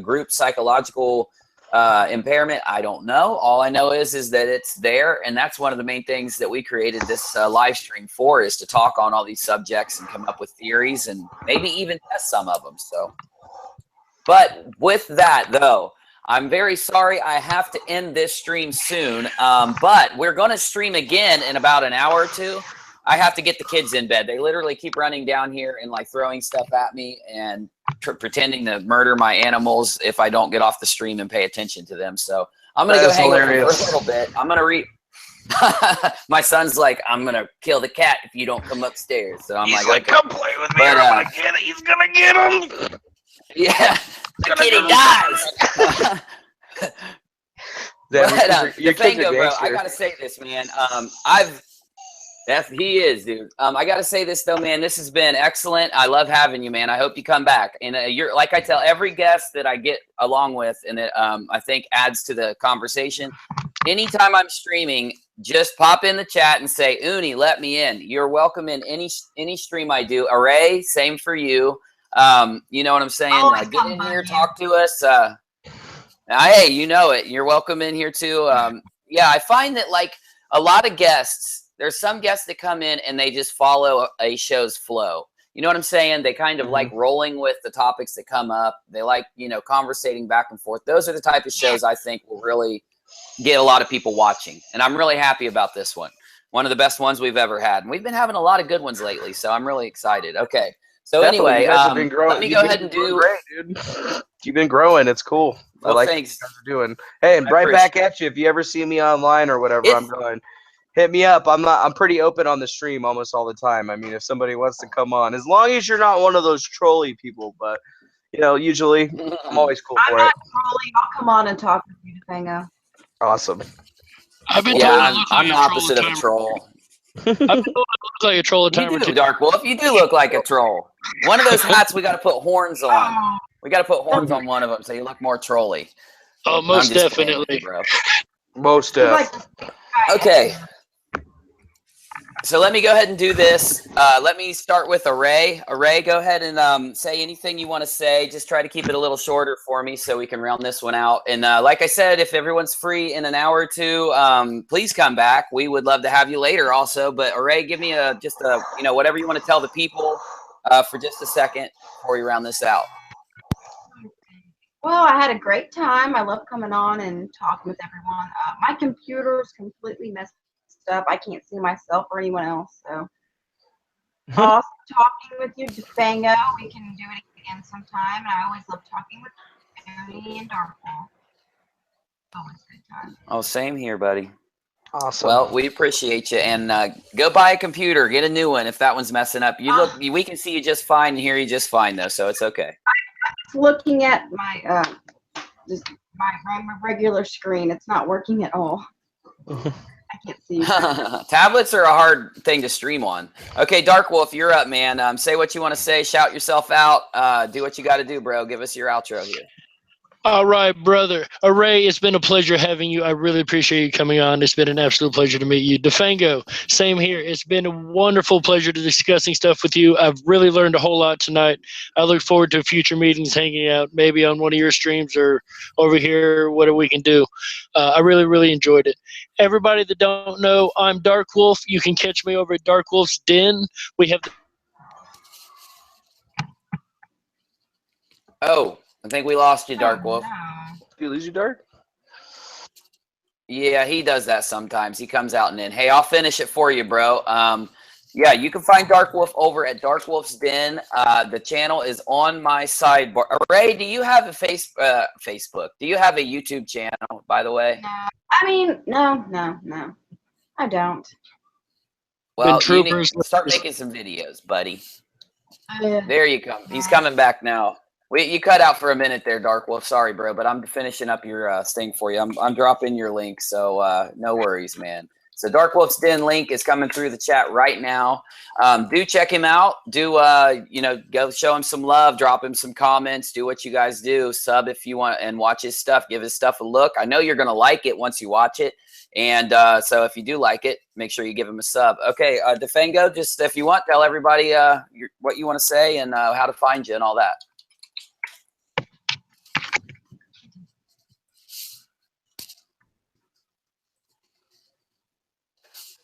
group psychological impairment. I don't know. All I know is that it's there, and that's one of the main things that we created this live stream for, is to talk on all these subjects and come up with theories and maybe even test some of them. So, but with that though, I'm very sorry I have to end this stream soon, but we're going to stream again in about an hour or two. I have to get the kids in bed. They literally keep running down here and like throwing stuff at me and pretending to murder my animals if I don't get off the stream and pay attention to them. So I'm going to go hang with them for a little bit. I'm going to read. My son's like, I'm going to kill the cat if you don't come upstairs. So I'm like, okay. Come play with me. I'm gonna get it. He's going to get him. Yeah. The kitty dies. Defango, bro, I got to say this, man. He is, dude. I got to say this, though, man. This has been excellent. I love having you, man. I hope you come back. And you're, like I tell every guest that I get along with, and that I think adds to the conversation. Anytime I'm streaming, just pop in the chat and say, Uni, let me in. You're welcome in any stream I do. Array, same for you. You know what I'm saying? Get in here, talk to us. Hey, you know it. You're welcome in here, too. Yeah, I find that, like, a lot of guests, there's some guests that come in and they just follow a show's flow. You know what I'm saying? They kind of like rolling with the topics that come up. They like, you know, conversating back and forth. Those are the type of shows I think will really get a lot of people watching. And I'm really happy about this one. One of the best ones we've ever had. And we've been having a lot of good ones lately, so I'm really excited. Okay. So anyway, let me go ahead and do... Great, dude. You've been growing. It's cool. Well, I like thanks. what you guys are doing. Hey, and right back at you. If you ever see me online or whatever, I'm going... Hit me up. I'm pretty open on the stream almost all the time. I mean, if somebody wants to come on, as long as you're not one of those trolly people, but you know, usually I'm always cool for it. I'm not trolling. I'll come on and talk with you, Defango. Awesome. I've been told I look I'm like the opposite of a troll. I've been told I look like a troll a time You or do, two. Darkwolf. You do look like a troll. One of those hats we got to put horns on. We got to put horns on one of them so you look more trolly. Oh, most definitely. Bro. Most Okay. So let me go ahead and do this. Let me start with Array. Array, go ahead and say anything you want to say. Just try to keep it a little shorter for me so we can round this one out. And like I said, if everyone's free in an hour or two, please come back. We would love to have you later also. But Array, give me just a, you know, whatever you want to tell the people for just a second before we round this out. Well, I had a great time. I love coming on and talking with everyone. My computer is completely messed up. I can't see myself or anyone else. So, awesome talking with you, Defango. We can do it again sometime. And I always love talking with Tony and Darkwolf. Always a good time. Oh, same here, buddy. Awesome. Well, we appreciate you, and go buy a computer, get a new one if that one's messing up. We can see you just fine and hear you just fine though, so it's okay. Looking at my just my regular screen, it's not working at all. I can't see. Tablets are a hard thing to stream on. Okay, Darkwolf, you're up, man. Say what you want to say. Shout yourself out. Do what you got to do, bro. Give us your outro here. All right, brother. Array, it's been a pleasure having you. I really appreciate you coming on. It's been an absolute pleasure to meet you. Defango, same here. It's been a wonderful pleasure to discussing stuff with you. I've really learned a whole lot tonight. I look forward to future meetings, hanging out, maybe on one of your streams or over here, whatever we can do. I really, really enjoyed it. Everybody that don't know, I'm Darkwolf. You can catch me over at Darkwolf's Den. We have Oh, I think we lost you, Darkwolf. Did you lose your Dark? Yeah, he does that sometimes. He comes out and in. Hey, I'll finish it for you, bro. Yeah, you can find Darkwolf over at Darkwolf's Den. The channel is on my sidebar. Ray, do you have a Facebook? Do you have a YouTube channel, by the way? No. I mean, no. I don't. Well, you need to start making some videos, buddy. There you come. He's coming back now. You cut out for a minute there, Darkwolf. Sorry, bro, but I'm finishing up your thing for you. I'm dropping your link, so no worries, man. So Darkwolf's Den link is coming through the chat right now. Do check him out. Do go show him some love. Drop him some comments. Do what you guys do. Sub if you want and watch his stuff. Give his stuff a look. I know you're gonna like it once you watch it. And so if you do like it, make sure you give him a sub. Okay, Defango, just if you want, tell everybody what you want to say and how to find you and all that.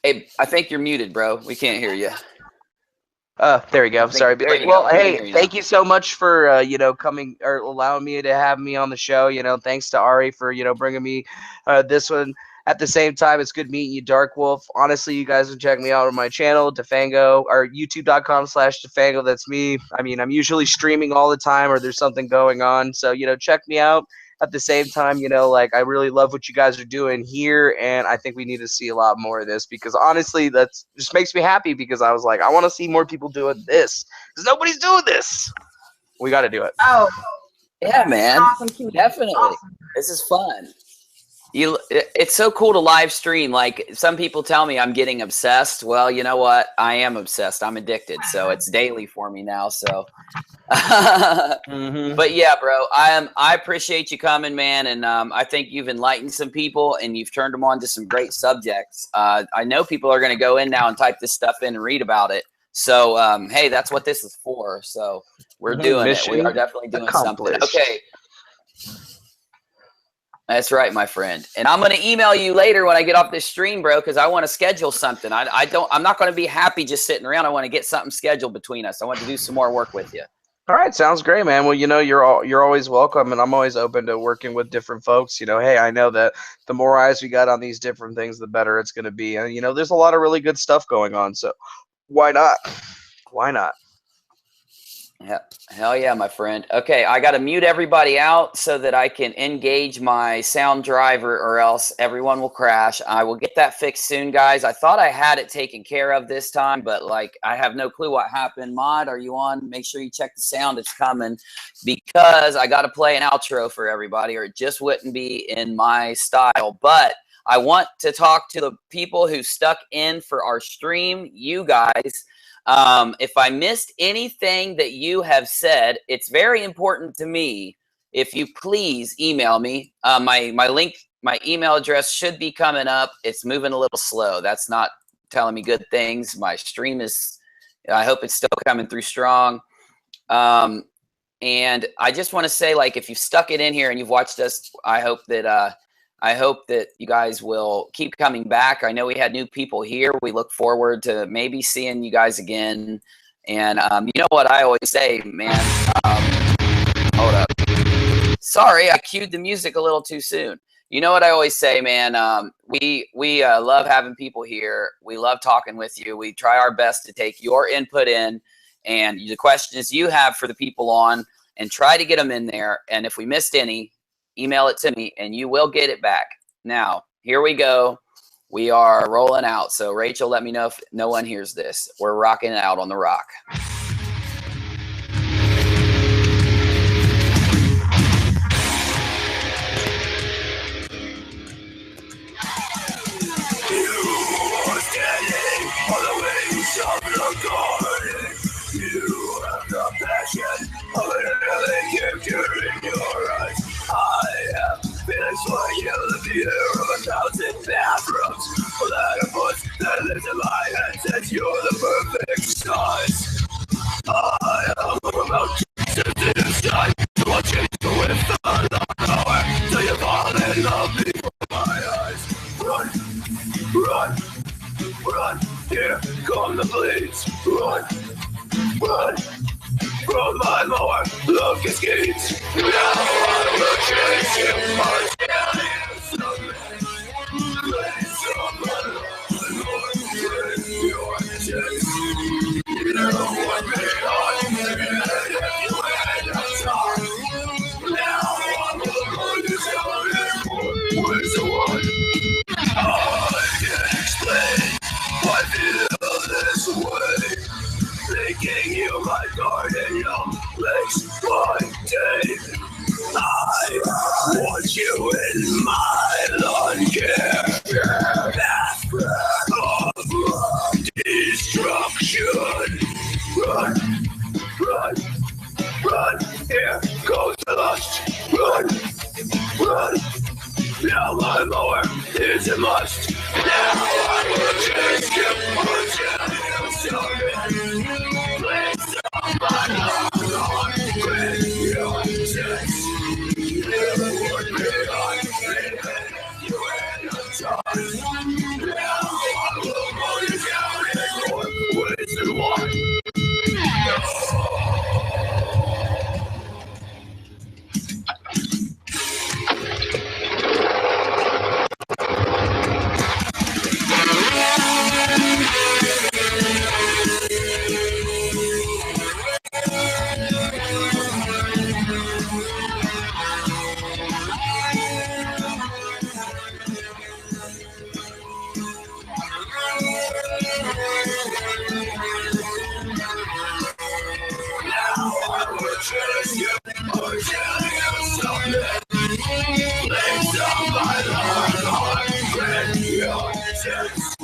Hey, I think you're muted, bro. We can't hear you. There we go. Sorry. Well, hey, thank you so much for coming or allowing me to have me on the show. Thanks to Ari for bringing me this one. At the same time, it's good meeting you, Darkwolf. Honestly, you guys can check me out on my channel, Defango, or youtube.com/Defango. That's me. I mean, I'm usually streaming all the time or there's something going on. So, check me out. At the same time, I really love what you guys are doing here, and I think we need to see a lot more of this because honestly, that just makes me happy because I was like, I want to see more people doing this because nobody's doing this. We got to do it. Oh, yeah, man. Awesome. Definitely. Awesome. This is fun. It's so cool to live stream. Like some people tell me I'm getting obsessed. Well, you know what? I am obsessed. I'm addicted. So it's daily for me now. So, but yeah, bro, I appreciate you coming, man. And I think you've enlightened some people and you've turned them on to some great subjects. I know people are going to go in now and type this stuff in and read about it. So, hey, that's what this is for. So we're doing it. We are definitely doing something. Okay. That's right, my friend. And I'm going to email you later when I get off this stream, bro, because I want to schedule something. I'm not going to be happy just sitting around. I want to get something scheduled between us. I want to do some more work with you. All right, sounds great, man. Well, you're always welcome, and I'm always open to working with different folks. Hey, I know that the more eyes we got on these different things, the better it's going to be. And there's a lot of really good stuff going on, so why not? Why not? Yeah, hell yeah, my friend. Okay, I got to mute everybody out so that I can engage my sound driver or else everyone will crash. I will get that fixed soon, guys. I thought I had it taken care of this time, but I have no clue what happened. Mod, are you on? Make sure you check the sound. It's coming because I got to play an outro for everybody or it just wouldn't be in my style. But I want to talk to the people who stuck in for our stream, you guys. If I missed anything that you have said, it's very important to me. If you please email me, my email address should be coming up. It's moving a little slow. That's not telling me good things. My stream is, I hope it's still coming through strong. And I just want to say, if you've stuck it in here and you've watched us, I hope that you guys will keep coming back. I know we had new people here. We look forward to maybe seeing you guys again. And you know what I always say, man? Hold up. Sorry, I cued the music a little too soon. You know what I always say, man? We love having people here. We love talking with you. We try our best to take your input in and the questions you have for the people on and try to get them in there. And if we missed any, email it to me and you will get it back. Now, here we go. We are rolling out. So Rachel, let me know if no one hears this. We're rocking out on the rock. On the wings of the garden, you have the passion of an early character in your eyes. I have feelings for you, the fear of 1,000 bathrooms. Platypus that lives in my head says you're the perfect size. I am about sensitive time to watch you with the power till you fall in love before my eyes. Run, run. Run, here come the blades. Run, run, from my more locust gates. Now I will chase you until you submit. Blades of my Lord, bring your chase. You want me on, and if you ain't a star. Now I will run to tell you where's the one. I can't explain. I feel this way, thinking you might garden your legs one day. I want you in my lawn care path of destruction. Run, run, run, here goes the lust. Run, run. Now my more is a must. Now I will chase you until you starve. Place on my love, with your sex. You would be on, even if you had a choice. Now I will mow you down and your ways and one. Chase you until you submit. Place on my heart with your chest.